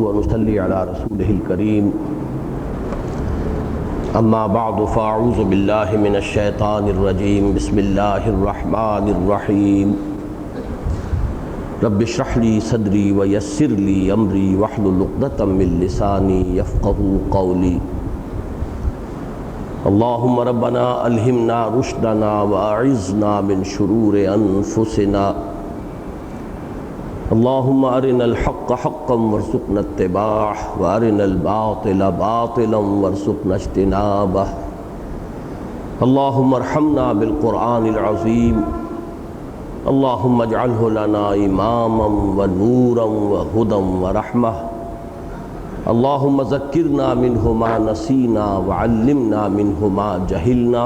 ونصلي على رسوله الكريم اما بعد فاعوذ بالله من الشيطان الرجيم بسم الله الرحمن الرحيم رب اشرح لي صدري ويسر لي امري واحلل عقدة من لساني يفقهوا قولي اللهم ربنا الهمنا رشدنا واعذنا من شرور انفسنا اللهم ارنا الحق حقا وارزقنا اتباعه وارنا الباطل باطلا وارزقنا اجتنابه اللهم ارحمنا بالقرآن العظيم اللهم اجعله لنا اماما ونورا وهدى ورحمة اللهم ذكرنا منه ما نسينا وعلمنا منه ما جهلنا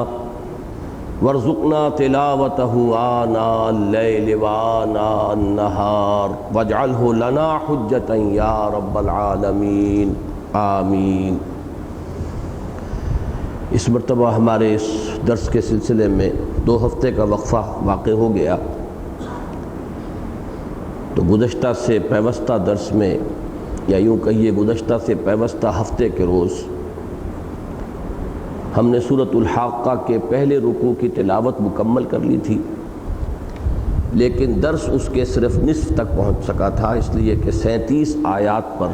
وارزقنا تلاوته آناء الليل وآناء النهار واجعله لنا حجة يا رب العالمین آمین۔ اس مرتبہ ہمارے اس درس کے سلسلے میں 2 ہفتے کا وقفہ واقع ہو گیا، تو گزشتہ سے پیوستہ درس میں، یا یوں کہیے گزشتہ سے پیوستہ ہفتے کے روز ہم نے سورۃ الحاقہ کے پہلے رکوع کی تلاوت مکمل کر لی تھی، لیکن درس اس کے صرف نصف تک پہنچ سکا تھا، اس لیے کہ 37 آیات پر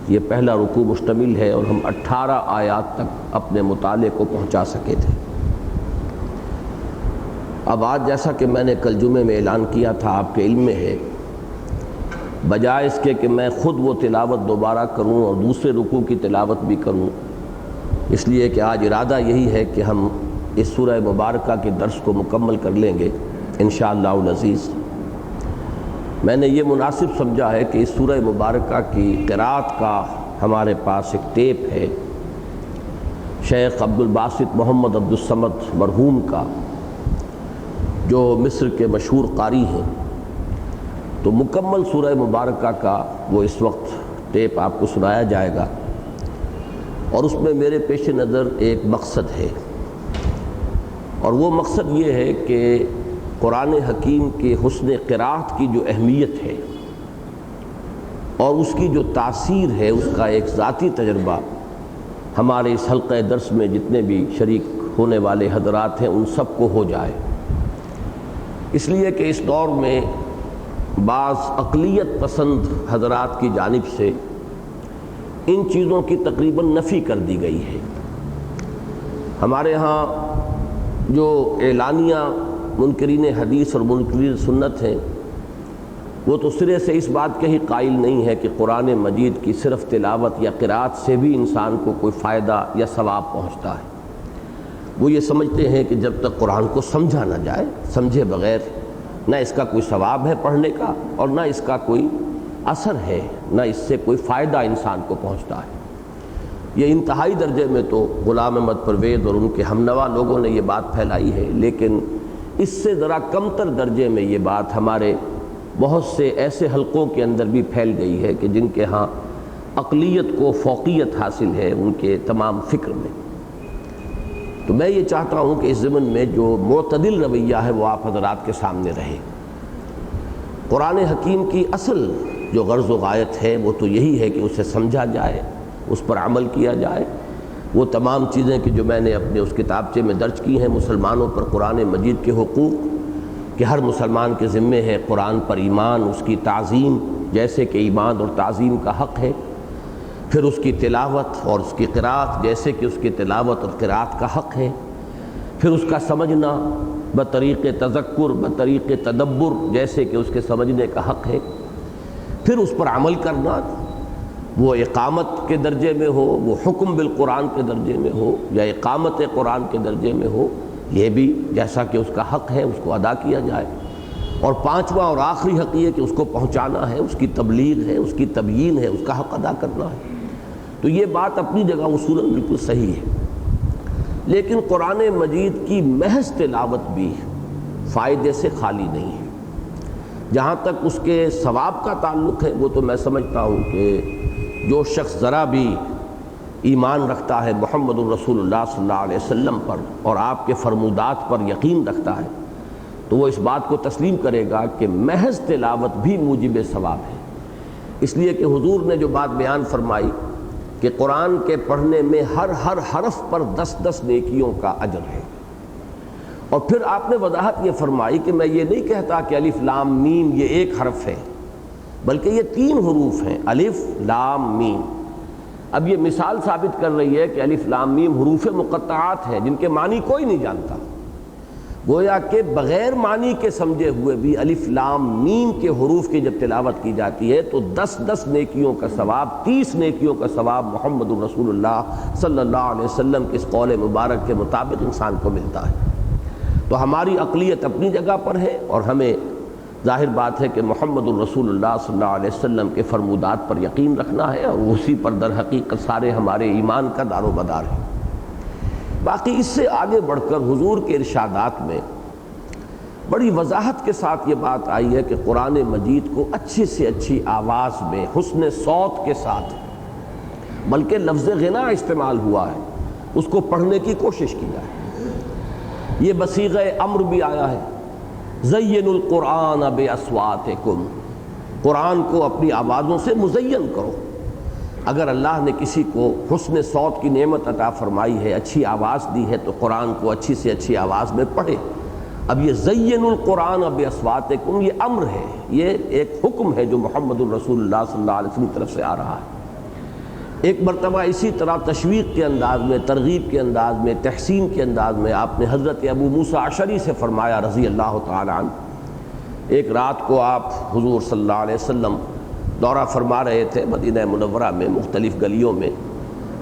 یہ پہلا رکوع مشتمل ہے اور ہم 18 آیات تک اپنے مطالعے کو پہنچا سکے تھے۔ اب آج جیسا کہ میں نے کل جمعے میں اعلان کیا تھا، آپ کے علم میں ہے، بجائے اس کے کہ میں خود وہ تلاوت دوبارہ کروں اور دوسرے رکوع کی تلاوت بھی کروں، اس لیے کہ آج ارادہ یہی ہے کہ ہم اس سورہ مبارکہ کے درس کو مکمل کر لیں گے انشاءاللہ العزیز۔ میں نے یہ مناسب سمجھا ہے کہ اس سورہ مبارکہ کی قرأت کا ہمارے پاس ایک ٹیپ ہے شیخ عبدالباسط محمد عبدالصمد مرحوم کا، جو مصر کے مشہور قاری ہیں، تو مکمل سورہ مبارکہ کا وہ اس وقت ٹیپ آپ کو سنایا جائے گا، اور اس میں میرے پیش نظر ایک مقصد ہے، اور وہ مقصد یہ ہے کہ قرآن حکیم کے حسن قرأت کی جو اہمیت ہے اور اس کی جو تاثیر ہے، اس کا ایک ذاتی تجربہ ہمارے اس حلقہ درس میں جتنے بھی شریک ہونے والے حضرات ہیں ان سب کو ہو جائے، اس لیے کہ اس دور میں بعض اقلیت پسند حضرات کی جانب سے ان چیزوں کی تقریباً نفی کر دی گئی ہے۔ ہمارے ہاں جو اعلانیہ منکرین حدیث اور منکرین سنت ہیں، وہ تو سرے سے اس بات کے ہی قائل نہیں ہے کہ قرآن مجید کی صرف تلاوت یا قرأت سے بھی انسان کو کوئی فائدہ یا ثواب پہنچتا ہے۔ وہ یہ سمجھتے ہیں کہ جب تک قرآن کو سمجھا نہ جائے، سمجھے بغیر نہ اس کا کوئی ثواب ہے پڑھنے کا، اور نہ اس کا کوئی اثر ہے، نہ اس سے کوئی فائدہ انسان کو پہنچتا ہے۔ یہ انتہائی درجے میں تو غلام احمد پرویز اور ان کے ہمنوا لوگوں نے یہ بات پھیلائی ہے، لیکن اس سے ذرا کمتر درجے میں یہ بات ہمارے بہت سے ایسے حلقوں کے اندر بھی پھیل گئی ہے کہ جن کے ہاں اقلیت کو فوقیت حاصل ہے ان کے تمام فکر میں۔ تو میں یہ چاہتا ہوں کہ اس ضمن میں جو معتدل رویہ ہے وہ آپ حضرات کے سامنے رہے۔ قرآن حکیم کی اصل جو غرض و غایت ہے وہ تو یہی ہے کہ اسے سمجھا جائے، اس پر عمل کیا جائے۔ وہ تمام چیزیں کہ جو میں نے اپنے اس کتابچے میں درج کی ہیں، مسلمانوں پر قرآن مجید کے حقوق، کہ ہر مسلمان کے ذمے ہے قرآن پر ایمان، اس کی تعظیم جیسے کہ ایمان اور تعظیم کا حق ہے، پھر اس کی تلاوت اور اس کی قرأت جیسے کہ اس کی تلاوت اور قرأت کا حق ہے، پھر اس کا سمجھنا بطریق تذکر بطریق تدبر جیسے کہ اس کے سمجھنے کا حق ہے، پھر اس پر عمل کرنا، وہ اقامت کے درجے میں ہو، وہ حکم بالقرآن کے درجے میں ہو، یا اقامت قرآن کے درجے میں ہو، یہ بھی جیسا کہ اس کا حق ہے اس کو ادا کیا جائے۔ اور پانچواں اور آخری حق یہ کہ اس کو پہنچانا ہے، اس کی تبلیغ ہے، اس کی تبیین ہے، اس کا حق ادا کرنا ہے۔ تو یہ بات اپنی جگہ اصولاً بالکل صحیح ہے، لیکن قرآن مجید کی محض تلاوت بھی فائدے سے خالی نہیں ہے۔ جہاں تک اس کے ثواب کا تعلق ہے، وہ تو میں سمجھتا ہوں کہ جو شخص ذرا بھی ایمان رکھتا ہے محمد الرسول اللہ صلی اللہ علیہ وسلم پر اور آپ کے فرمودات پر یقین رکھتا ہے، تو وہ اس بات کو تسلیم کرے گا کہ محض تلاوت بھی موجب ثواب ہے، اس لیے کہ حضور نے جو بات بیان فرمائی کہ قرآن کے پڑھنے میں ہر حرف پر 10 نیکیوں کا اجر ہے، اور پھر آپ نے وضاحت یہ فرمائی کہ میں یہ نہیں کہتا کہ الف لام میم یہ ایک حرف ہے، بلکہ یہ 3 حروف ہیں، الف لام میم۔ اب یہ مثال ثابت کر رہی ہے کہ الف لام میم حروف مقطعات ہیں جن کے معنی کوئی نہیں جانتا، گویا کہ بغیر معنی کے سمجھے ہوئے بھی الف لام میم کے حروف کی جب تلاوت کی جاتی ہے تو 10 نیکیوں کا ثواب، 30 نیکیوں کا ثواب محمد رسول اللہ صلی اللہ علیہ وسلم کے اس قول مبارک کے مطابق انسان کو ملتا ہے۔ تو ہماری عقلیت اپنی جگہ پر ہے، اور ہمیں ظاہر بات ہے کہ محمد الرسول اللہ صلی اللہ علیہ وسلم کے فرمودات پر یقین رکھنا ہے، اور اسی پر در حقیقت سارے ہمارے ایمان کا دار و مدار ہے۔ باقی اس سے آگے بڑھ کر حضور کے ارشادات میں بڑی وضاحت کے ساتھ یہ بات آئی ہے کہ قرآن مجید کو اچھی سے اچھی آواز میں حسن صوت کے ساتھ، بلکہ لفظ غنا استعمال ہوا ہے، اس کو پڑھنے کی کوشش کی جائے۔ یہ بصیغہ امر بھی آیا ہے، زین القرآن باصواتکم، قرآن کو اپنی آوازوں سے مزین کرو۔ اگر اللہ نے کسی کو حسن صوت کی نعمت عطا فرمائی ہے، اچھی آواز دی ہے، تو قرآن کو اچھی سے اچھی آواز میں پڑھے۔ اب یہ زین القرآن باصواتکم یہ امر ہے، یہ ایک حکم ہے جو محمد الرسول اللہ صلی اللہ علیہ وسلم کی طرف سے آ رہا ہے۔ ایک مرتبہ اسی طرح تشویق کے انداز میں، ترغیب کے انداز میں، تحسین کے انداز میں آپ نے حضرت ابو موسیٰ اشعری سے فرمایا رضی اللہ تعالی عنہ، ایک رات کو آپ حضور صلی اللہ علیہ وسلم دورہ فرما رہے تھے مدینہ منورہ میں، مختلف گلیوں میں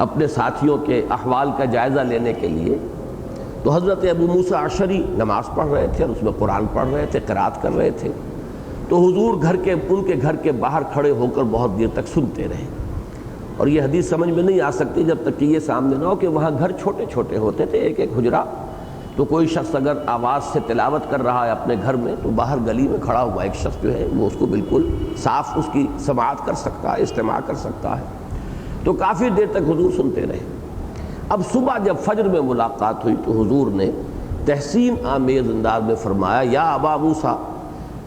اپنے ساتھیوں کے احوال کا جائزہ لینے کے لیے۔ تو حضرت ابو موسیٰ اشعری نماز پڑھ رہے تھے اور اس میں قرآن پڑھ رہے تھے، قرات کر رہے تھے۔ تو حضور ان کے گھر کے باہر کھڑے ہو کر بہت دیر تک سنتے رہے، اور یہ حدیث سمجھ میں نہیں آ سکتی جب تک کہ یہ سامنے نہ ہو کہ وہاں گھر چھوٹے چھوٹے ہوتے تھے، ایک حجرہ۔ تو کوئی شخص اگر آواز سے تلاوت کر رہا ہے اپنے گھر میں، تو باہر گلی میں کھڑا ہوا ایک شخص جو ہے وہ اس کو بالکل صاف اس کی سماعت کر سکتا ہے، استماع کر سکتا ہے۔ تو کافی دیر تک حضور سنتے رہے۔ اب صبح جب فجر میں ملاقات ہوئی تو حضور نے تحسین آمیز انداز میں فرمایا، یا ابا موسیٰ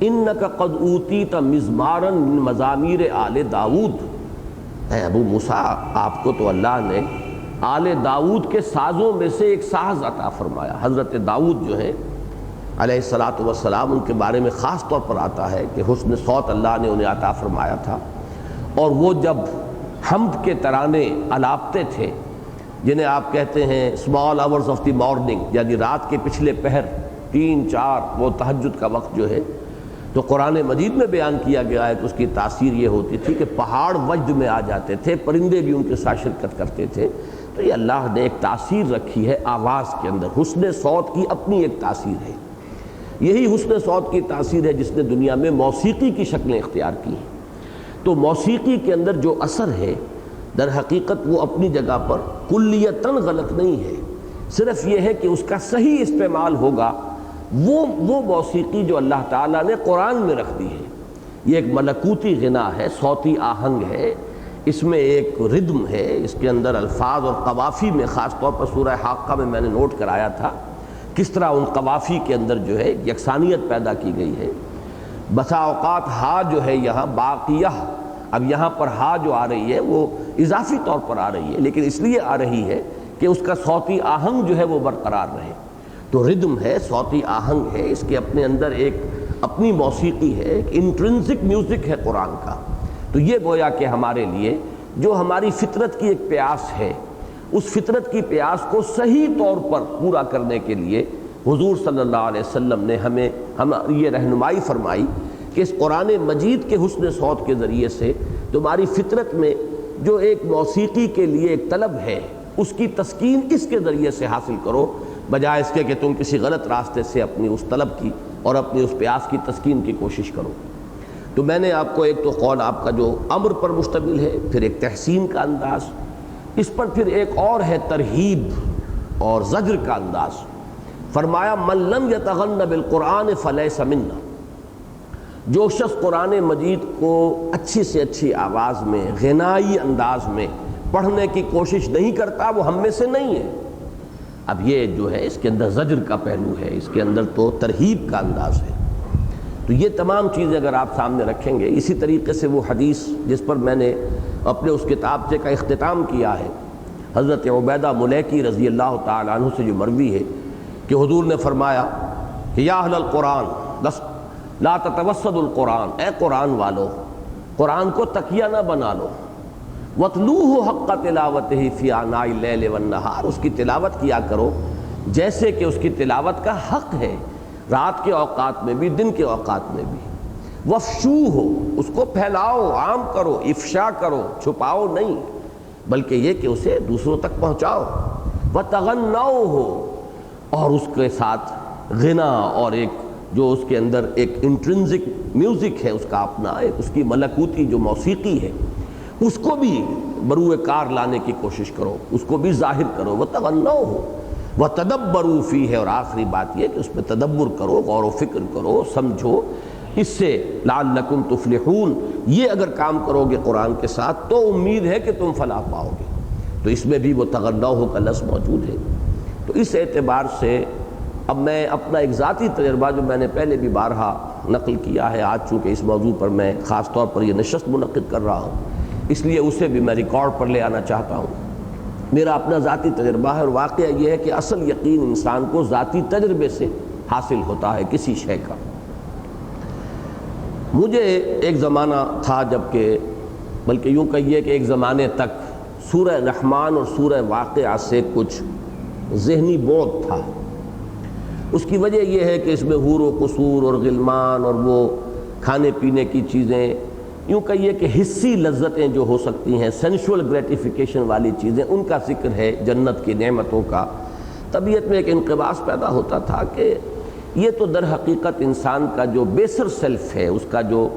انک قد اوتیت مزمارا من مزامیر آل داؤد، اے ابو موسیٰ آپ کو تو اللہ نے آل داؤد کے سازوں میں سے ایک ساز عطا فرمایا۔ حضرت داؤد جو ہے علیہ الصلاۃ والسلام، ان کے بارے میں خاص طور پر آتا ہے کہ حسن صوت اللہ نے انہیں عطا فرمایا تھا، اور وہ جب حمد کے ترانے الاپتے تھے، جنہیں آپ کہتے ہیں small hours of the morning, یعنی رات کے پچھلے پہر 3-4 وہ تہجد کا وقت جو ہے، تو قرآن مجید میں بیان کیا گیا ہے کہ اس کی تاثیر یہ ہوتی تھی کہ پہاڑ وجد میں آ جاتے تھے، پرندے بھی ان کے ساتھ شرکت کرتے تھے۔ تو یہ اللہ نے ایک تاثیر رکھی ہے آواز کے اندر، حسن صوت کی اپنی ایک تاثیر ہے۔ یہی حسن صوت کی تاثیر ہے جس نے دنیا میں موسیقی کی شکلیں اختیار کی ہیں۔ تو موسیقی کے اندر جو اثر ہے در حقیقت وہ اپنی جگہ پر کلیتاً غلط نہیں ہے، صرف یہ ہے کہ اس کا صحیح استعمال ہوگا وہ موسیقی جو اللہ تعالیٰ نے قرآن میں رکھ دی ہے۔ یہ ایک ملکوتی غنا ہے، صوتی آہنگ ہے، اس میں ایک ردم ہے، اس کے اندر الفاظ اور قوافی میں، خاص طور پر سورہ حاقہ میں میں نے نوٹ کرایا تھا کس طرح ان قوافی کے اندر جو ہے یکسانیت پیدا کی گئی ہے۔ بسا اوقات ہا جو ہے یہاں باقیہ، اب یہاں پر ہا جو آ رہی ہے وہ اضافی طور پر آ رہی ہے، لیکن اس لیے آ رہی ہے کہ اس کا صوتی آہنگ جو ہے وہ برقرار رہے۔ تو ردم ہے، صوتی آہنگ ہے، اس کے اپنے اندر ایک اپنی موسیقی ہے، ایک انٹرنسک میوزک ہے قرآن کا۔ تو یہ گویا کہ ہمارے لیے جو ہماری فطرت کی ایک پیاس ہے، اس فطرت کی پیاس کو صحیح طور پر پورا کرنے کے لیے حضور صلی اللہ علیہ وسلم نے ہمیں یہ رہنمائی فرمائی کہ اس قرآن مجید کے حسن صوت کے ذریعے سے تمہاری فطرت میں جو ایک موسیقی کے لیے ایک طلب ہے، اس کی تسکین اس کے ذریعے سے حاصل کرو، بجائے اس کے کہ تم کسی غلط راستے سے اپنی اس طلب کی اور اپنی اس پیاس کی تسکین کی کوشش کرو۔ تو میں نے آپ کو ایک تو قول آپ کا جو امر پر مشتمل ہے، پھر ایک تحسین کا انداز، اس پر پھر ایک اور ہے ترہیب اور زجر کا انداز۔ فرمایا من لم یتغن بالقرآن فلیس منا، جو شخص قرآن مجید کو اچھی سے اچھی آواز میں، غنائی انداز میں پڑھنے کی کوشش نہیں کرتا، وہ ہم میں سے نہیں ہے۔ اب یہ جو ہے اس کے اندر زجر کا پہلو ہے، اس کے اندر تو ترہیب کا انداز ہے۔ تو یہ تمام چیزیں اگر آپ سامنے رکھیں گے، اسی طریقے سے وہ حدیث جس پر میں نے اپنے اس کتابچے کا اختتام کیا ہے، حضرت عبیدہ ملیکی رضی اللہ تعالیٰ عنہ سے جو مروی ہے کہ حضور نے فرمایا کہ یا اہل القرآن لا تتوسدوا القرآن، اے قرآن والو، قرآن کو تکیہ نہ بنا لو، وَاتْلُوهُ حق تلاوتہ فی آناء اللیل والنہار، اس کی تلاوت کیا کرو جیسے کہ اس کی تلاوت کا حق ہے، رات کے اوقات میں بھی دن کے اوقات میں بھی۔ وَافْشُوهُ، اس کو پھیلاؤ، عام کرو، افشا کرو، چھپاؤ نہیں، بلکہ یہ کہ اسے دوسروں تک پہنچاؤ۔ وَتَغَنَّوْهُ، اور اس کے ساتھ غنا اور ایک جو اس کے اندر ایک انٹرنزک میوزک ہے اس کا اپنا، ایک اس کی ملکوتی جو موسیقی ہے، اس کو بھی بروئے کار لانے کی کوشش کرو، اس کو بھی ظاہر کرو۔ وَتَغَنَّوْهُ وَتَدَبَّرُوا فِيهِ، اور آخری بات یہ کہ اس پہ تدبر کرو، غور و فکر کرو، سمجھو، اس سے لعلکم تفلحون، یہ اگر کام کرو گے قرآن کے ساتھ تو امید ہے کہ تم فلاح پاؤ گے۔ تو اس میں بھی وہ تغنّوہ کا لفظ موجود ہے۔ تو اس اعتبار سے اب میں اپنا ایک ذاتی تجربہ جو میں نے پہلے بھی بارہا نقل کیا ہے، آج چونکہ اس موضوع پر میں خاص طور پر یہ نشست منعقد کر رہا ہوں، اس لیے اسے بھی میں ریکارڈ پر لے آنا چاہتا ہوں۔ میرا اپنا ذاتی تجربہ ہے، اور واقعہ یہ ہے کہ اصل یقین انسان کو ذاتی تجربے سے حاصل ہوتا ہے کسی شے کا۔ مجھے ایک زمانہ تھا جب کہ، بلکہ یوں کہیے کہ ایک زمانے تک سورہ رحمان اور سورہ واقعہ سے کچھ ذہنی بعد تھا۔ اس کی وجہ یہ ہے کہ اس میں حور و قصور اور غلمان اور وہ کھانے پینے کی چیزیں، یوں کہیے کہ حصی لذتیں جو ہو سکتی ہیں، سینشول گریٹیفیکیشن والی چیزیں، ان کا ذکر ہے، جنت کی نعمتوں کا۔ طبیعت میں ایک انقباض پیدا ہوتا تھا کہ یہ تو در حقیقت انسان کا جو بیسر سیلف ہے، اس کا جو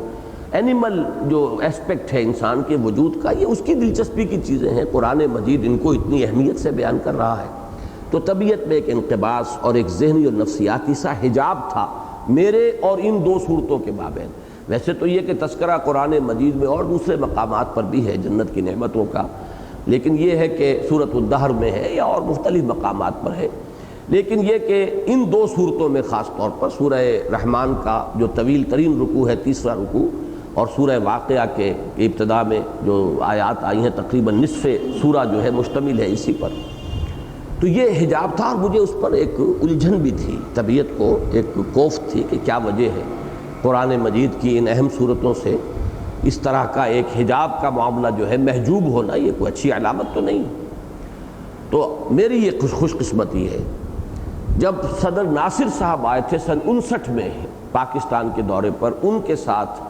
اینیمل جو ایسپیکٹ ہے انسان کے وجود کا، یہ اس کی دلچسپی کی چیزیں ہیں۔ قرآن مجید ان کو اتنی اہمیت سے بیان کر رہا ہے، تو طبیعت میں ایک انقباض اور ایک ذہنی اور نفسیاتی سا حجاب تھا میرے اور ان دو صورتوں کے مابین۔ ویسے تو یہ کہ تذکرہ قرآن مجید میں اور دوسرے مقامات پر بھی ہے جنت کی نعمتوں کا، لیکن یہ ہے کہ سورۃ الدہر میں ہے یا اور مختلف مقامات پر ہے، لیکن یہ کہ ان دو صورتوں میں خاص طور پر سورہ رحمان کا جو طویل ترین رکوع ہے، تیسرا رکوع، اور سورہ واقعہ کے ابتدا میں جو آیات آئی ہیں تقریباً نصف سورہ جو ہے مشتمل ہے اسی پر۔ تو یہ حجاب تھا، اور مجھے اس پر ایک الجھن بھی تھی، طبیعت کو ایک کوفت تھی کہ کیا وجہ ہے قرآن مجید کی ان اہم صورتوں سے اس طرح کا ایک حجاب کا معاملہ جو ہے، محجوب ہونا، یہ کوئی اچھی علامت تو نہیں۔ تو میری یہ خوش قسمتی ہے، جب صدر ناصر صاحب آئے تھے سن 59 میں پاکستان کے دورے پر، ان کے ساتھ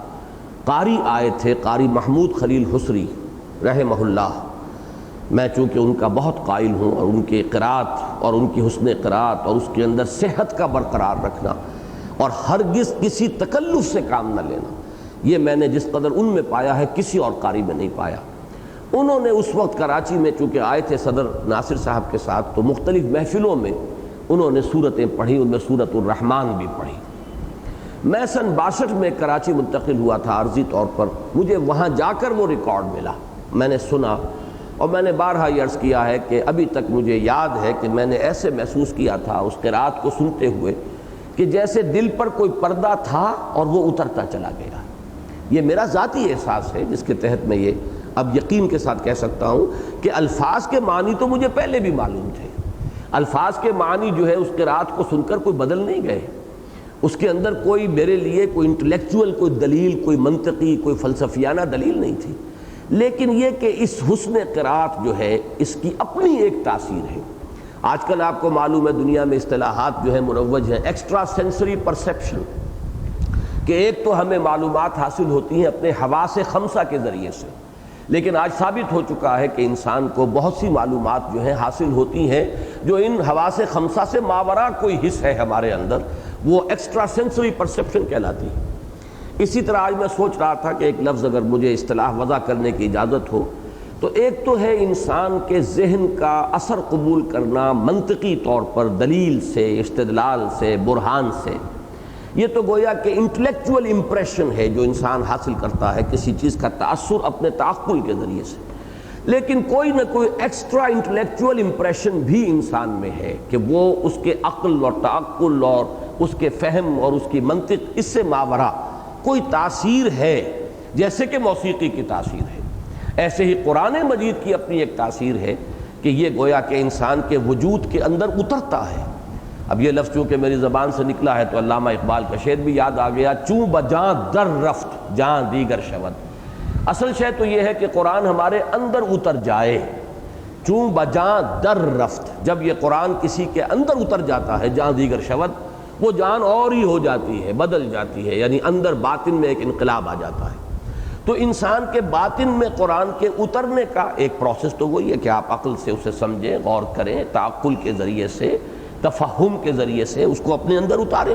قاری آئے تھے، قاری محمود خلیل حسری رحمہ اللہ۔ میں چونکہ ان کا بہت قائل ہوں، اور ان کی قرات اور ان کی حسن قرات اور اس کے اندر صحت کا برقرار رکھنا اور ہرگز کسی تکلف سے کام نہ لینا، یہ میں نے جس قدر ان میں پایا ہے کسی اور قاری میں نہیں پایا۔ انہوں نے اس وقت کراچی میں چونکہ آئے تھے صدر ناصر صاحب کے ساتھ، تو مختلف محفلوں میں انہوں نے صورتیں پڑھی، ان میں سورۃ الرحمان بھی پڑھی۔ میں سن 62 میں کراچی منتقل ہوا تھا عارضی طور پر، مجھے وہاں جا کر وہ ریکارڈ ملا، میں نے سنا، اور میں نے بارہا یہ عرض کیا ہے کہ ابھی تک مجھے یاد ہے کہ میں نے ایسے محسوس کیا تھا اس قرات کو سنتے ہوئے کہ جیسے دل پر کوئی پردہ تھا اور وہ اترتا چلا گیا۔ یہ میرا ذاتی احساس ہے جس کے تحت میں یہ اب یقین کے ساتھ کہہ سکتا ہوں کہ الفاظ کے معنی تو مجھے پہلے بھی معلوم تھے، الفاظ کے معنی جو ہے اس قرات کو سن کر کوئی بدل نہیں گئے، اس کے اندر کوئی میرے لیے کوئی انٹلیکچول کوئی دلیل، کوئی منطقی، کوئی فلسفیانہ دلیل نہیں تھی، لیکن یہ کہ اس حسن قرات جو ہے اس کی اپنی ایک تاثیر ہے۔ آج کل آپ کو معلوم ہے دنیا میں اصطلاحات جو ہیں مروج ہیں، ایکسٹرا سینسری پرسیپشن، کہ ایک تو ہمیں معلومات حاصل ہوتی ہیں اپنے حواس خمسہ کے ذریعے سے، لیکن آج ثابت ہو چکا ہے کہ انسان کو بہت سی معلومات جو ہیں حاصل ہوتی ہیں جو ان حواس خمسہ سے ماوراء کوئی حص ہے ہمارے اندر، وہ ایکسٹرا سینسری پرسیپشن کہلاتی ہے۔ اسی طرح آج میں سوچ رہا تھا کہ ایک لفظ اگر مجھے اصطلاح وضع کرنے کی اجازت ہو تو ایک تو ہے انسان کے ذہن کا اثر قبول کرنا منطقی طور پر دلیل سے، استدلال سے، برہان سے، یہ تو گویا کہ انٹلیکچول امپریشن ہے جو انسان حاصل کرتا ہے کسی چیز کا تأثر اپنے تعقل کے ذریعے سے، لیکن کوئی نہ کوئی ایکسٹرا انٹلیکچول امپریشن بھی انسان میں ہے کہ وہ اس کے عقل اور تعقل اور اس کے فہم اور اس کی منطق، اس سے ماورا کوئی تاثیر ہے جیسے کہ موسیقی کی تاثیر ہے، ایسے ہی قرآن مجید کی اپنی ایک تاثیر ہے کہ یہ گویا کہ انسان کے وجود کے اندر اترتا ہے۔ اب یہ لفظ چونکہ میری زبان سے نکلا ہے تو علامہ اقبال کا شعر بھی یاد آ گیا، چوں بجاں در رفت جاں دیگر شود۔ اصل شے تو یہ ہے کہ قرآن ہمارے اندر اتر جائے، چوں بجاں در رفت، جب یہ قرآن کسی کے اندر اتر جاتا ہے جاں دیگر شود، وہ جان اور ہی ہو جاتی ہے، بدل جاتی ہے، یعنی اندر باطن میں ایک انقلاب آ جاتا ہے۔ تو انسان کے باطن میں قرآن کے اترنے کا ایک پروسیس تو وہی ہے کہ آپ عقل سے اسے سمجھیں، غور کریں، تعقل کے ذریعے سے، تفہم کے ذریعے سے اس کو اپنے اندر اتاریں۔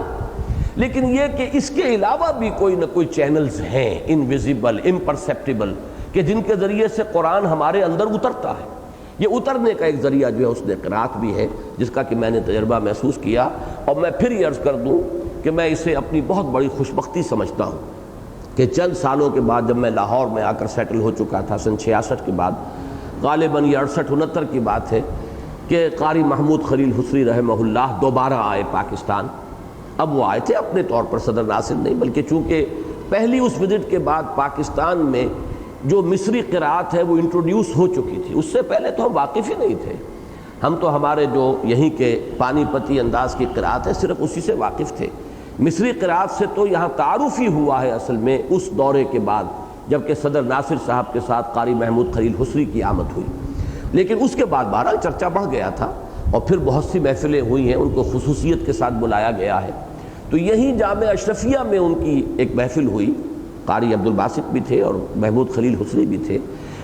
لیکن یہ کہ اس کے علاوہ بھی کوئی نہ کوئی چینلز ہیں، انویزیبل، امپرسیپٹیبل، کہ جن کے ذریعے سے قرآن ہمارے اندر اترتا ہے۔ یہ اترنے کا ایک ذریعہ جو ہے حسن قرات بھی ہے، جس کا کہ میں نے تجربہ محسوس کیا، اور میں پھر یہ عرض کر دوں کہ میں اسے اپنی بہت بڑی خوشبختی سمجھتا ہوں کہ چند سالوں کے بعد جب میں لاہور میں آ کر سیٹل ہو چکا تھا سن 66 کے بعد، غالباً یہ 68-69 کی بات ہے کہ قاری محمود خلیل حسری رحمہ اللہ دوبارہ آئے پاکستان۔ اب وہ آئے تھے اپنے طور پر صدر ناصر نہیں، بلکہ چونکہ پہلی اس وزٹ کے بعد پاکستان میں جو مصری قرات ہے وہ انٹروڈیوس ہو چکی تھی، اس سے پہلے تو ہم واقف ہی نہیں تھے۔ ہم تو ہمارے جو یہیں کے پانی پتی انداز کی قرات ہے صرف اسی سے واقف تھے۔ مصری قرات سے تو یہاں تعارف ہی ہوا ہے اصل میں اس دورے کے بعد، جبکہ صدر ناصر صاحب کے ساتھ قاری محمود خلیل حسری کی آمد ہوئی۔ لیکن اس کے بعد بہرحال چرچہ بڑھ گیا تھا، اور پھر بہت سی محفلیں ہوئی ہیں، ان کو خصوصیت کے ساتھ بلایا گیا ہے۔ تو یہیں جامعہ اشرفیہ میں ان کی ایک محفل ہوئی، قاری عبدالباسط بھی تھے اور محمود خلیل حسری بھی تھے۔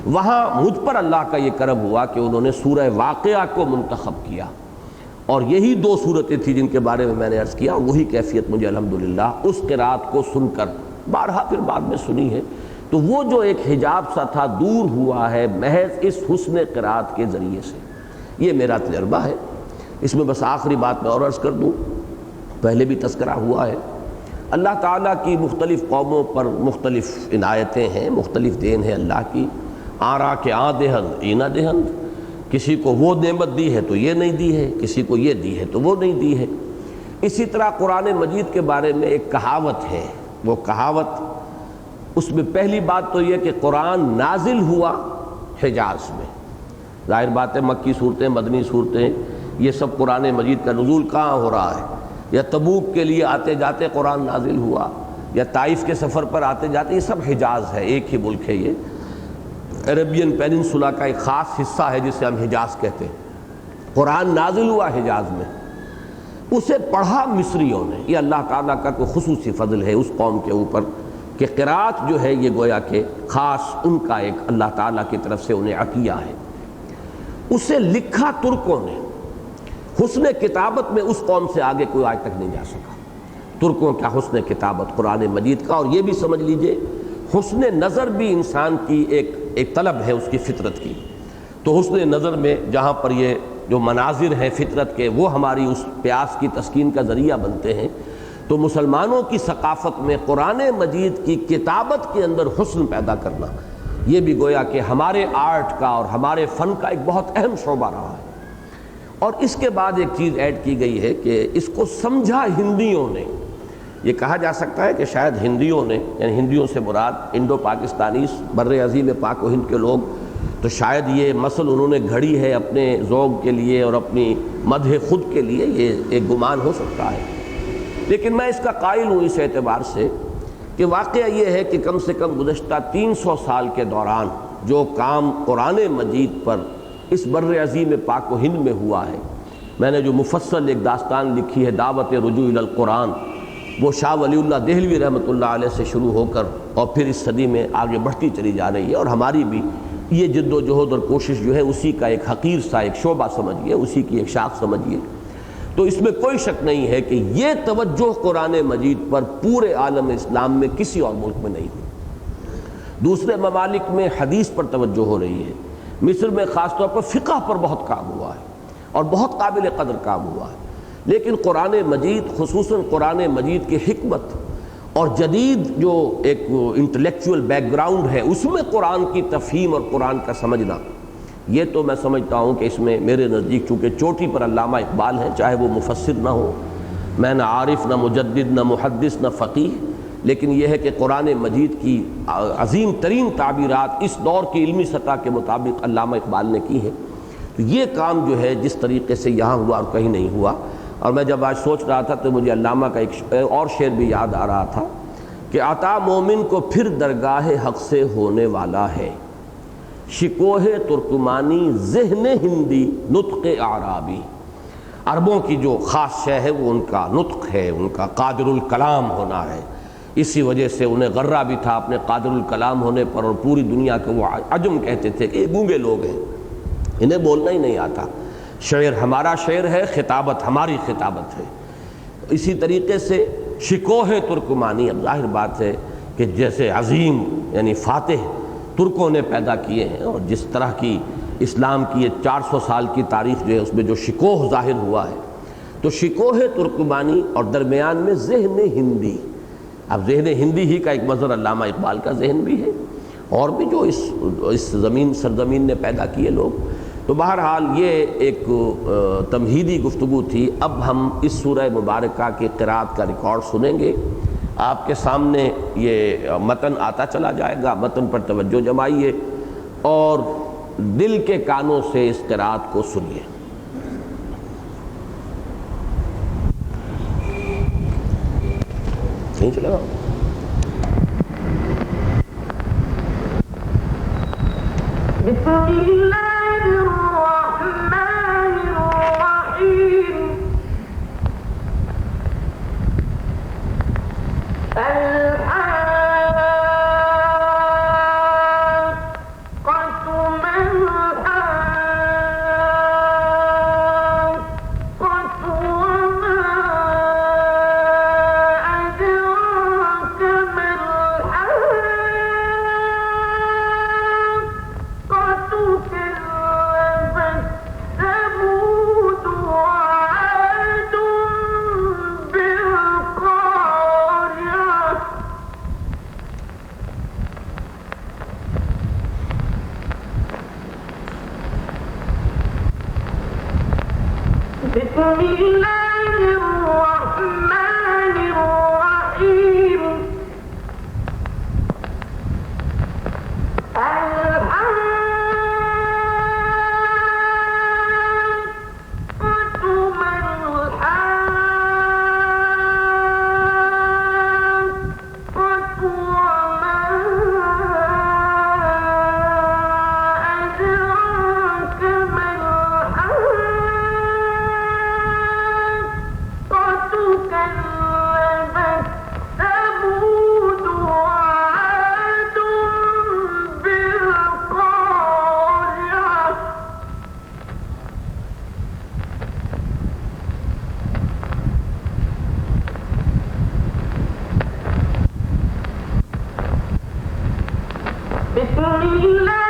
وہاں مجھ پر اللہ کا یہ کرم ہوا کہ انہوں نے سورہ واقعہ کو منتخب کیا، اور یہی دو صورتیں تھیں جن کے بارے میں نے عرض کیا، اور وہی کیفیت مجھے الحمدللہ اس قرات کو سن کر بارہا پھر بعد میں سنی ہے۔ تو وہ جو ایک حجاب سا تھا دور ہوا ہے محض اس حسن قرات کے ذریعے سے، یہ میرا تجربہ ہے۔ اس میں بس آخری بات میں اور عرض کر دوں، پہلے بھی تذکرہ ہوا ہے، اللہ تعالیٰ کی مختلف قوموں پر مختلف عنایتیں ہیں، مختلف دین ہے اللہ کی، آرا کے دہند اینا دہند، کسی کو وہ نعمت دی ہے تو یہ نہیں دی ہے، کسی کو یہ دی ہے تو وہ نہیں دی ہے۔ اسی طرح قرآن مجید کے بارے میں ایک کہاوت ہے، وہ کہاوت، اس میں پہلی بات تو یہ کہ قرآن نازل ہوا حجاز میں۔ ظاہر بات ہے مکی صورتیں، مدنی صورتیں، یہ سب قرآن مجید کا نزول کہاں ہو رہا ہے؟ یا تبوک کے لیے آتے جاتے قرآن نازل ہوا، یا طائف کے سفر پر آتے جاتے، یہ سب حجاز ہے، ایک ہی ملک ہے یہ، عربین پیننسولا کا ایک خاص حصہ ہے جسے ہم حجاز کہتے ہیں۔ قرآن نازل ہوا حجاز میں، اسے پڑھا مصریوں نے۔ یہ اللہ تعالیٰ کا کوئی خصوصی فضل ہے اس قوم کے اوپر کہ قرات جو ہے یہ گویا کہ خاص ان کا ایک اللہ تعالیٰ کی طرف سے انہیں عطیہ ہے۔ اسے لکھا ترکوں نے، حسن کتابت میں اس قوم سے آگے کوئی آج تک نہیں جا سکا۔ ترکوں کا حسن کتابت قرآن مجید کا، اور یہ بھی سمجھ لیجئے حسن نظر بھی انسان کی ایک طلب ہے اس کی فطرت کی۔ تو حسن نظر میں جہاں پر یہ جو مناظر ہیں فطرت کے وہ ہماری اس پیاس کی تسکین کا ذریعہ بنتے ہیں، تو مسلمانوں کی ثقافت میں قرآن مجید کی کتابت کے اندر حسن پیدا کرنا، یہ بھی گویا کہ ہمارے آرٹ کا اور ہمارے فن کا ایک بہت اہم شعبہ رہا ہے۔ اور اس کے بعد ایک چیز ایڈ کی گئی ہے کہ اس کو سمجھا ہندیوں نے۔ یہ کہا جا سکتا ہے کہ شاید ہندیوں نے، یعنی ہندیوں سے مراد انڈو پاکستانی بر عظیم پاک و ہند کے لوگ، تو شاید یہ مثل انہوں نے گھڑی ہے اپنے ذوق کے لیے اور اپنی مدح خود کے لیے، یہ ایک گمان ہو سکتا ہے۔ لیکن میں اس کا قائل ہوں اس اعتبار سے کہ واقعہ یہ ہے کہ کم سے کم گزشتہ 300 سال کے دوران جو کام قرآن مجید پر اس بر عظیم پاک و ہند میں ہوا ہے، میں نے جو مفصل ایک داستان لکھی ہے دعوت رجوع الی القرآن، وہ شاہ ولی اللہ دہلوی رحمۃ اللہ علیہ سے شروع ہو کر اور پھر اس صدی میں آگے بڑھتی چلی جا رہی ہے، اور ہماری بھی یہ جد و جہد اور کوشش جو ہے اسی کا ایک حقیر سا ایک شعبہ سمجھیے، اسی کی ایک شاخ سمجھیے۔ تو اس میں کوئی شک نہیں ہے کہ یہ توجہ قرآن مجید پر پورے عالم اسلام میں کسی اور ملک میں نہیں ہوئی۔ دوسرے ممالک میں حدیث پر توجہ ہو رہی ہے، مصر میں خاص طور پر فقہ پر بہت کام ہوا ہے اور بہت قابل قدر کام ہوا ہے، لیکن قرآن مجید، خصوصاً قرآن مجید کی حکمت اور جدید جو ایک انٹلیکچول بیک گراؤنڈ ہے، اس میں قرآن کی تفہیم اور قرآن کا سمجھنا، یہ تو میں سمجھتا ہوں کہ اس میں میرے نزدیک چونکہ چوٹی پر علامہ اقبال ہیں، چاہے وہ مفسر نہ ہو، میں نہ عارف، نہ مجدد، نہ محدث، نہ فقیہ، لیکن یہ ہے کہ قرآن مجید کی عظیم ترین تعبیرات اس دور کی علمی سطح کے مطابق علامہ اقبال نے کی ہے۔ تو یہ کام جو ہے جس طریقے سے یہاں ہوا اور کہیں نہیں ہوا، اور میں جب آج سوچ رہا تھا تو مجھے علامہ کا ایک اور شعر بھی یاد آ رہا تھا کہ عطا مومن کو پھر درگاہ حق سے ہونے والا ہے، شکوہ ترکمانی ذہن ہندی نطق اعرابی۔ عربوں کی جو خاص شے ہے وہ ان کا نطق ہے، ان کا قادر الکلام ہونا ہے، اسی وجہ سے انہیں غرہ بھی تھا اپنے قادر الکلام ہونے پر، اور پوری دنیا کے وہ عجم کہتے تھے کہ یہ گونگے لوگ ہیں، انہیں بولنا ہی نہیں آتا، شعر ہمارا شعر ہے، خطابت ہماری خطابت ہے۔ اسی طریقے سے شکوہ ترکمانی، اب ظاہر بات ہے کہ جیسے عظیم یعنی فاتح ترکوں نے پیدا کیے ہیں، اور جس طرح کی اسلام کی یہ 400 سال کی تاریخ جو ہے اس میں جو شکوہ ظاہر ہوا ہے، تو شکوہ ترکمانی اور درمیان میں ذہن ہندی۔ اب ذہن ہندی ہی کا ایک مظہر علامہ اقبال کا ذہن بھی ہے، اور بھی جو اس زمین سرزمین نے پیدا کیے لوگ۔ تو بہرحال یہ ایک تمہیدی گفتگو تھی۔ اب ہم اس سورہ مبارکہ کی قرأت کا ریکارڈ سنیں گے، آپ کے سامنے یہ متن آتا چلا جائے گا، متن پر توجہ جمائیے اور دل کے کانوں سے اس قرأت کو سنیے۔ صحیح چلے گا؟ بسم اللہ الرحمن الرحیم۔ بسم اللہ الرحمن الرحیم۔ سخر عليهم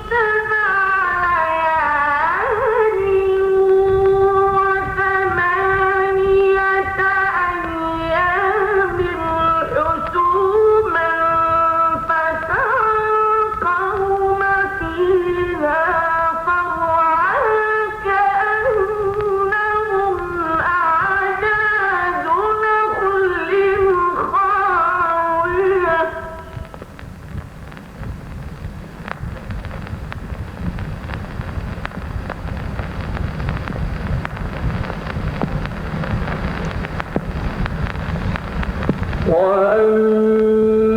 سبع وأما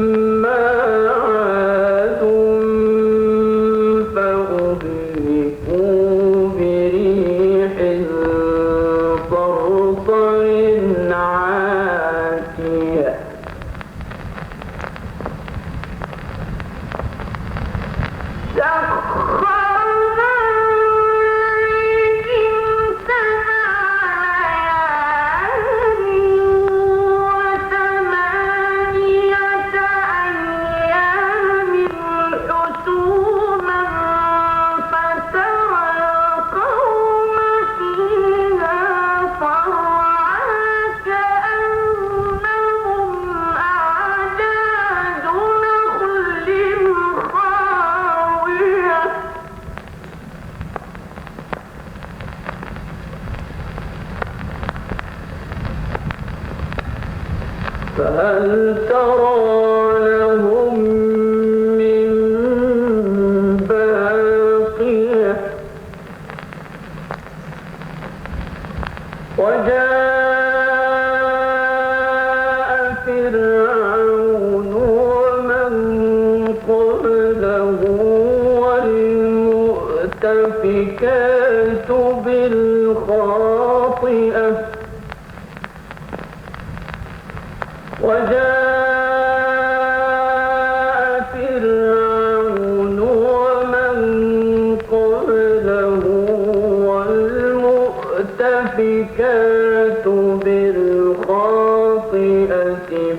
عاد فأهلكوا بريح صرصر عاتية سخرنا عليهم 8 أيام حسوما فترى القوم فيها صرعى كأنهم أعجاز نخل خاوية فهل ترى لهم من باقية وجاء فرعون ومن قبله والمؤتفكات بالخاطئة وجاء فرعون ومن قبله والمؤتفكات بالخاطئة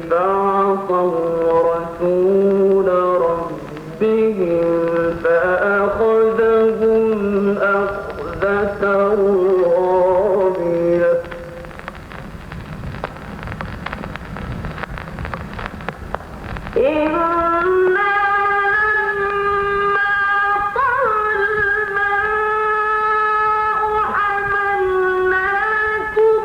فعصوا رسول ربهم فأخذهم أخذة رابية إنا لما طغى الماء حملناكم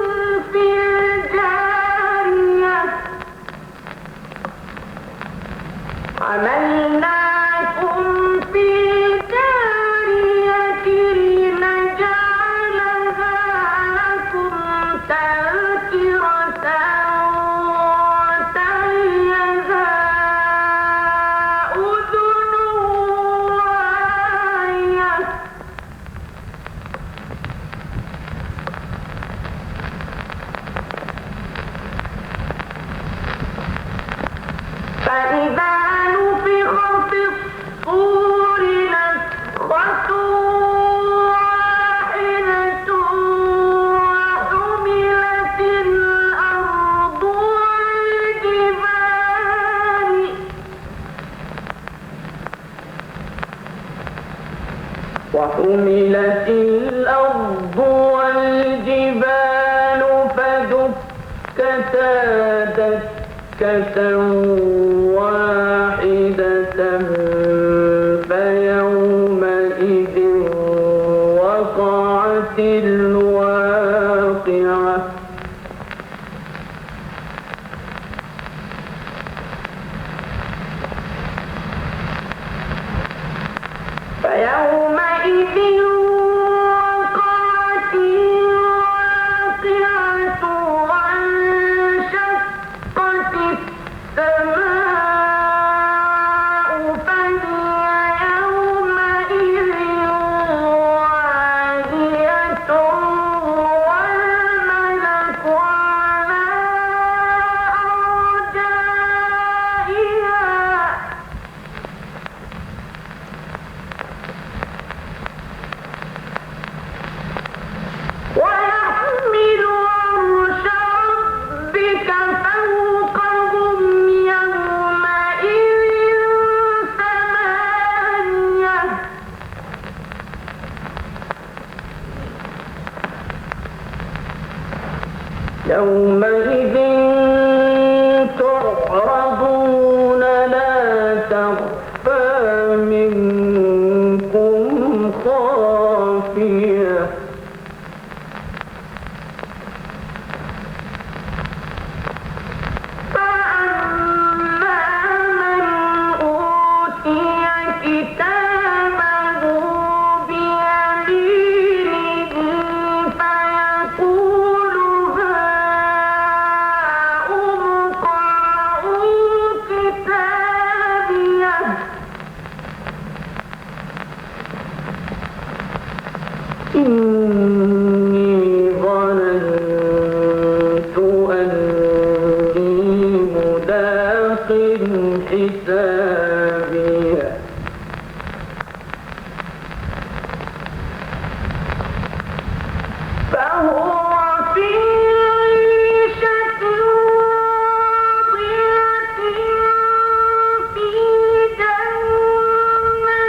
في الجارية لنجعلها لكم تذكرة وتعيها أذن واعية فإذا نفخ في الصور نفخة واحدة وحملت الأرض والجبال فدكتا دكة واحدة فيومئذ وقعت الواقعة فيومئذ وقعت الواقعة وانشقت السماء سابق حسابها فهو في عيشة راضية في جنة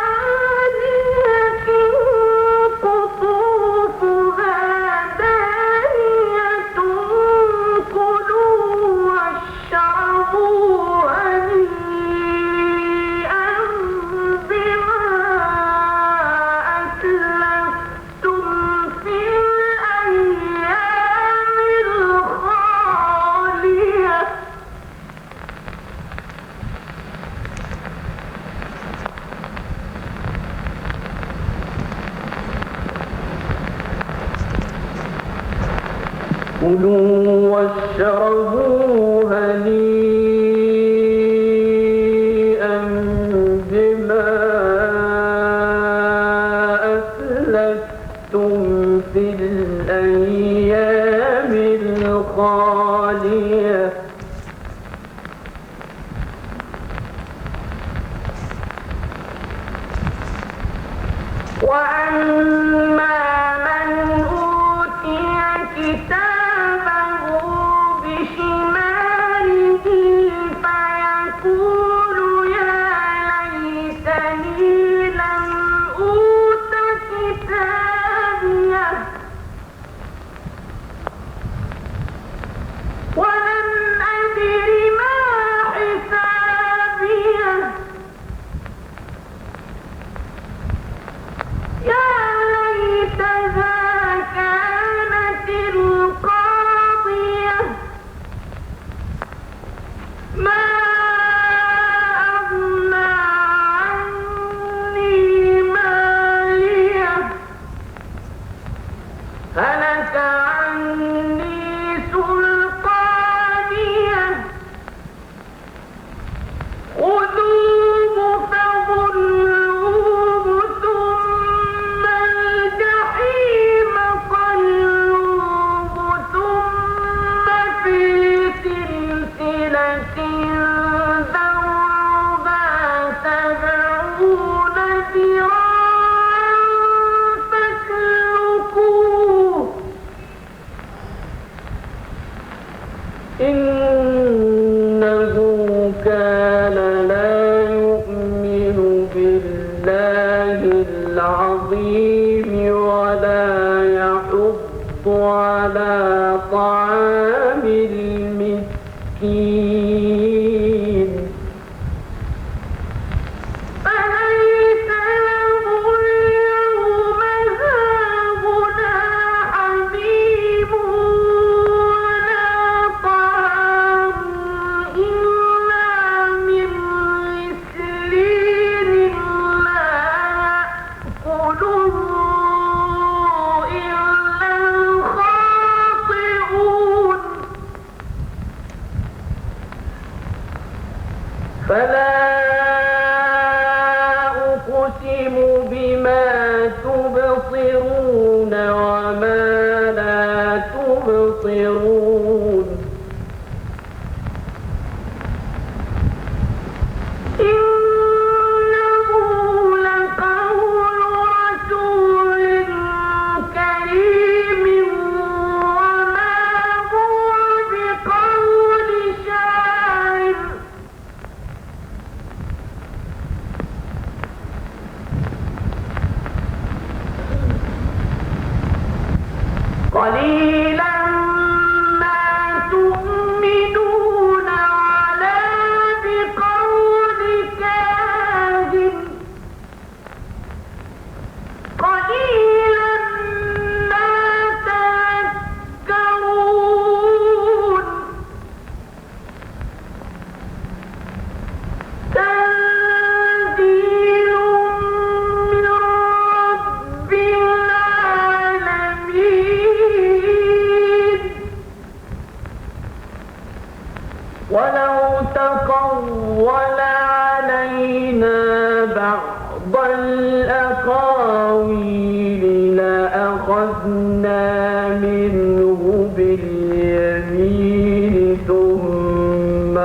عالية قطوفها دانية كلوا واشربوا هنيئا بما أسلفتم في الأيام الخالية كلوا واشربوا هنيئا بما أسلفتم في الأيام الخالية وأما من أوتي كتابه بشماله فيقول يا ليتني لم أوت كتابيه ولم أدر ما حسابيه يا ليتها كانت القاضية ما أغنى عني مالية هلك عني سلطانية خذوه فغلوه ثم الجحيم صلوه ثم في سلسلة ذرعها 70 ذراعا فاسلكوه إنه كان لا يؤمن بالله العظيم ولا يحض على طعام المسكين فليس له اليوم هاهنا حميم ولا طعام إلا من غسلين لا يأكله إلا الخاطئون فلا أقسم بما تبصرون وما لا تبصرون إنه لقول رسول كريم وما هو بقول شاعر قليلا ما تؤمنون ولا بقول كاذب قليلا ما تذكرون تنزيل من رب العالمين ولو تقول علينا بعض الأقاويل لأخذنا منه باليمين ثم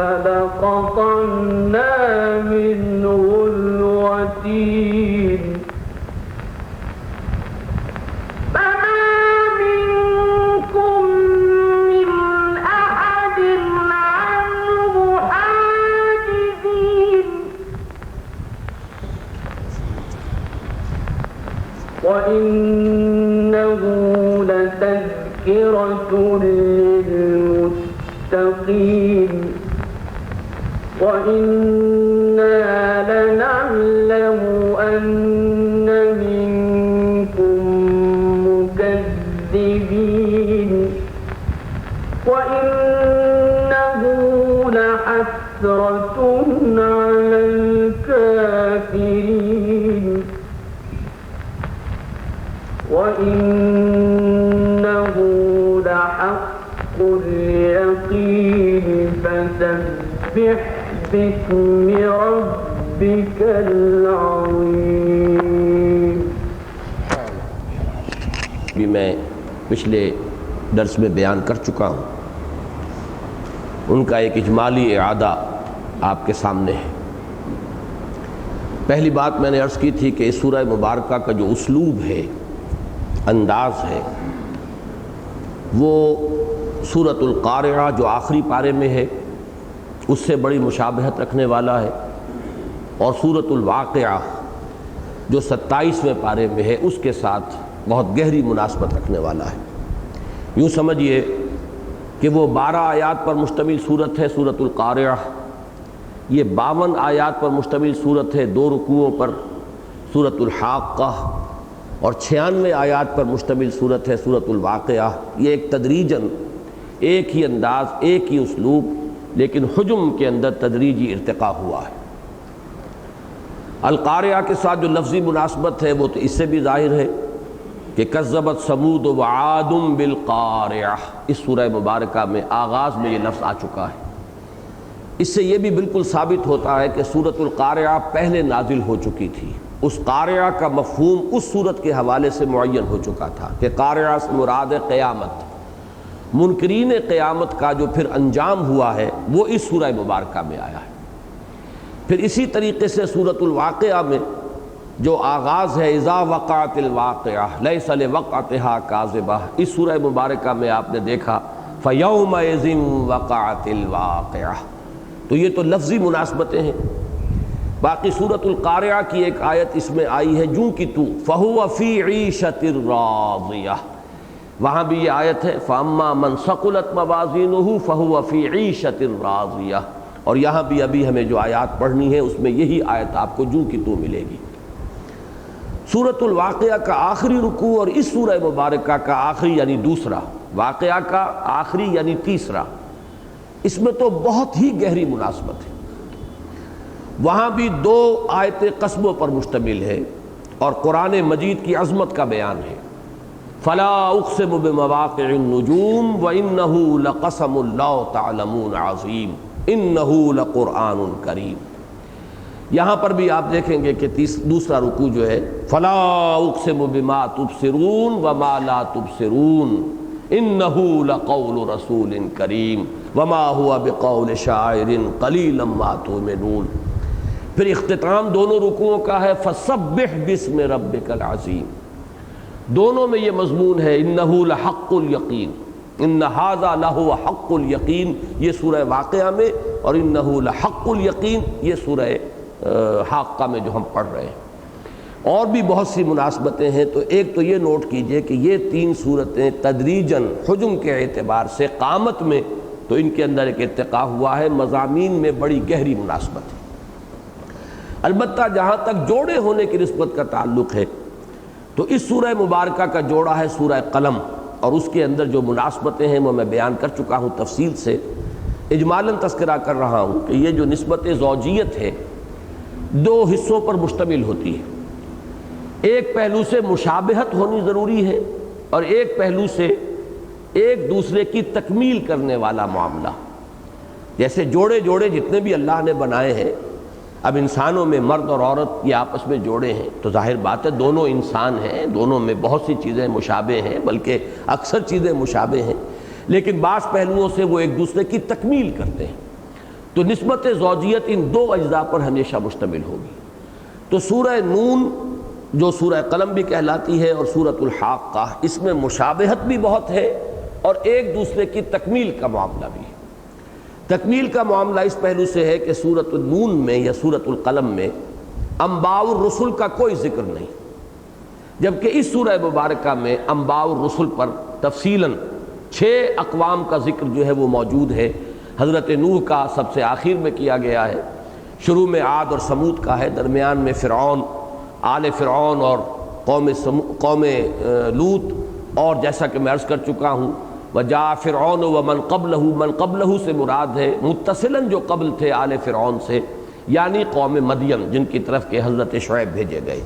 وَإِنَّهُ لَتَذْكِرَةٌ لِّلْمُتَّقِينَ وَإِنَّا لَنَعْلَمُ أَنَّ مِنكُم مُّكَذِّبِينَ وَإِنَّهُ لَحَسْرَةٌ عَلَى الْكَافِرِينَ وَإِنَّهُ لَحَقُّ الْيَقِينِ فَسَبِّحْ بِاسْمِ رَبِّكَ الْعَظِيمِ۔ بھی میں پچھلے درس میں بیان کر چکا ہوں، ان کا ایک اجمالی اعادہ آپ کے سامنے ہے۔ پہلی بات میں نے عرض کی تھی کہ اس سورہ مبارکہ کا جو اسلوب ہے، انداز ہے، وہ سورۃ القارعہ جو آخری پارے میں ہے اس سے بڑی مشابہت رکھنے والا ہے، اور سورۃ الواقعہ جو 27ویں پارے میں ہے اس کے ساتھ بہت گہری مناسبت رکھنے والا ہے۔ یوں سمجھیے کہ وہ 12 آیات پر مشتمل صورت ہے سورۃ القارعہ، یہ 52 آیات پر مشتمل صورت ہے 2 رکوعوں پر سورۃ الحاقہ، اور 96 آیات پر مشتمل صورت ہے سورۃ الواقعہ۔ یہ ایک تدریجاً ایک ہی انداز، ایک ہی اسلوب، لیکن حجم کے اندر تدریجی ارتقا ہوا ہے۔ القارعہ کے ساتھ جو لفظی مناسبت ہے وہ تو اس سے بھی ظاہر ہے کہ کذبت ثمود وعاد بالقارعہ، اس سورہ مبارکہ میں آغاز میں یہ لفظ آ چکا ہے۔ اس سے یہ بھی بالکل ثابت ہوتا ہے کہ سورۃ القارعہ پہلے نازل ہو چکی تھی، اس قارعہ کا مفہوم اس سورت کے حوالے سے معین ہو چکا تھا کہ قارعہ سے مراد قیامت، منکرین قیامت کا جو پھر انجام ہوا ہے وہ اس سورہ مبارکہ میں آیا ہے۔ پھر اسی طریقے سے سورۃ الواقعہ میں جو آغاز ہے اذا وقعت الواقعہ لیس لوقعتها کاذبہ، اس سورہ مبارکہ میں آپ نے دیکھا فیومئذ وقعت الواقعہ، تو یہ تو لفظی مناسبتیں ہیں۔ باقی سورۃ القارعہ کی ایک آیت اس میں آئی ہے جوں کی تو فہو فی عیشۃ راضیہ، وہاں بھی یہ آیت ہے فاما من ثقلت موازینہ فہو فی عیشۃ راضیہ، اور یہاں بھی ابھی ہمیں جو آیات پڑھنی ہے اس میں یہی آیت آپ کو جوں کی تو ملے گی۔ سورۃ الواقعہ کا آخری رکوع اور اس سورہ مبارکہ کا آخری یعنی دوسرا، واقعہ کا آخری یعنی تیسرا، اس میں تو بہت ہی گہری مناسبت ہے۔ وہاں بھی 2 آیتیں قسموں پر مشتمل ہے اور قرآن مجید کی عظمت کا بیان ہے۔ فلا اقسم بمواقع النجوم وانہ لقسم لو تعلمون عظیم انہ لقرآن کریم، یہاں پر بھی آپ دیکھیں گے کہ دوسرا رکوع جو ہے فلا اقسم بما تبصرون وما لا تبصرون انہ لقول رسول کریم وما هو بقول شاعر قلیلا ما تؤمنون۔ پھر اختتام دونوں رکوعوں کا ہے فسبح باسم ربک العظیم، دونوں میں یہ مضمون ہے انہ لحق الیقین، ان ھذا لہو حق الیقین، یہ سورہ واقعہ میں، اور انہ لحق الیقین یہ سورہ حاقہ میں جو ہم پڑھ رہے ہیں۔ اور بھی بہت سی مناسبتیں ہیں، تو ایک تو یہ نوٹ کیجئے کہ یہ 3 صورتیں تدریجاً حجم کے اعتبار سے قامت میں تو ان کے اندر ایک ارتقا ہوا ہے، مضامین میں بڑی گہری مناسبت ہے۔ البتہ جہاں تک جوڑے ہونے کی نسبت کا تعلق ہے تو اس سورہ مبارکہ کا جوڑا ہے سورہ قلم، اور اس کے اندر جو مناسبتیں ہیں وہ میں بیان کر چکا ہوں تفصیل سے، اجمالاً تذکرہ کر رہا ہوں کہ یہ جو نسبت زوجیت ہے 2 حصوں پر مشتمل ہوتی ہے۔ ایک پہلو سے مشابہت ہونی ضروری ہے، اور ایک پہلو سے ایک دوسرے کی تکمیل کرنے والا معاملہ۔ جیسے جوڑے جتنے بھی اللہ نے بنائے ہیں، اب انسانوں میں مرد اور عورت یہ آپس میں جوڑے ہیں تو ظاہر بات ہے دونوں انسان ہیں، دونوں میں بہت سی چیزیں مشابہ ہیں، بلکہ اکثر چیزیں مشابہ ہیں، لیکن بعض پہلوؤں سے وہ ایک دوسرے کی تکمیل کرتے ہیں۔ تو نسبت زوجیت ان 2 اجزاء پر ہمیشہ مشتمل ہوگی۔ تو سورہ نون جو سورہ قلم بھی کہلاتی ہے اور سورۃ الحاقہ، اس میں مشابہت بھی بہت ہے اور ایک دوسرے کی تکمیل کا معاملہ بھی ہے۔ تکمیل کا معاملہ اس پہلو سے ہے کہ سورۃ النون میں یا سورۃ القلم میں انباء الرسل کا کوئی ذکر نہیں، جبکہ اس سورہ مبارکہ میں انباء الرسل پر تفصیلاً 6 اقوام کا ذکر جو ہے وہ موجود ہے۔ حضرت نوح کا سب سے آخر میں کیا گیا ہے، شروع میں عاد اور سمود کا ہے، درمیان میں فرعون، آل فرعون اور قوم لوط، اور جیسا کہ میں عرض کر چکا ہوں وجاء فرعون ومن قبلہ، من قبلہ سے مراد ہے متصلاً جو قبل تھے آل فرعون سے، یعنی قوم مدین جن کی طرف کے حضرت شعیب بھیجے گئے۔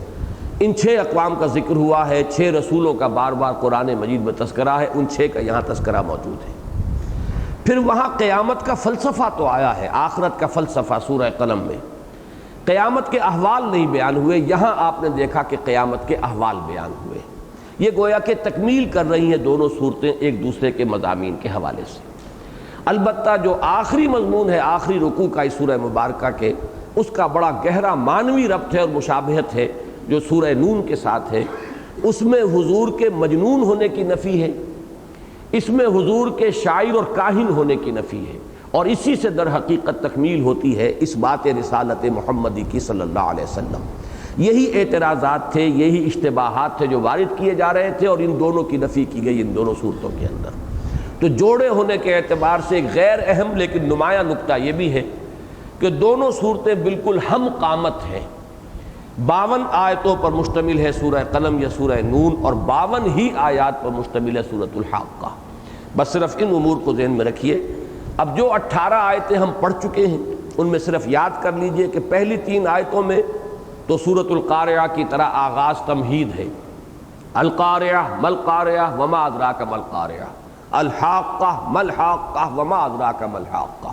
ان 6 اقوام کا ذکر ہوا ہے، 6 رسولوں کا بار بار قرآن مجید میں تذکرہ ہے، ان 6 کا یہاں تذکرہ موجود ہے۔ پھر وہاں قیامت کا فلسفہ تو آیا ہے، آخرت کا فلسفہ سورہ قلم میں، قیامت کے احوال نہیں بیان ہوئے، یہاں آپ نے دیکھا کہ قیامت کے احوال بیان ہوئے۔ یہ گویا کہ تکمیل کر رہی ہیں دونوں صورتیں ایک دوسرے کے مضامین کے حوالے سے۔ البتہ جو آخری مضمون ہے، آخری رکوع کا اس سورہ مبارکہ کے، اس کا بڑا گہرا معنوی ربط ہے اور مشابہت ہے جو سورہ نون کے ساتھ ہے۔ اس میں حضور کے مجنون ہونے کی نفی ہے، اس میں حضور کے شاعر اور کاہن ہونے کی نفی ہے، اور اسی سے در حقیقت تکمیل ہوتی ہے اس بات رسالت محمدی کی صلی اللہ علیہ وسلم۔ یہی اعتراضات تھے، یہی اشتباہات تھے جو وارد کیے جا رہے تھے، اور ان دونوں کی نفی کی گئی ان دونوں صورتوں کے اندر۔ تو جوڑے ہونے کے اعتبار سے ایک غیر اہم لیکن نمایاں نکتہ یہ بھی ہے کہ دونوں صورتیں بالکل ہم قامت ہیں۔ 52 آیتوں پر مشتمل ہے سورہ قلم یا سورہ نون، اور 52 ہی آیات پر مشتمل ہے سورۃ الحاقہ۔ بس صرف ان امور کو ذہن میں رکھیے۔ اب جو 18 آیتیں ہم پڑھ چکے ہیں ان میں صرف یاد کر لیجئے کہ پہلی 3 آیتوں میں تو سورۃ القارعہ کی طرح آغاز تمہید ہے، القارعہ مل قارعہ وما ادراک مل قارعہ، الحاقہ مل حاقہ وما ادراک مل حاقہ۔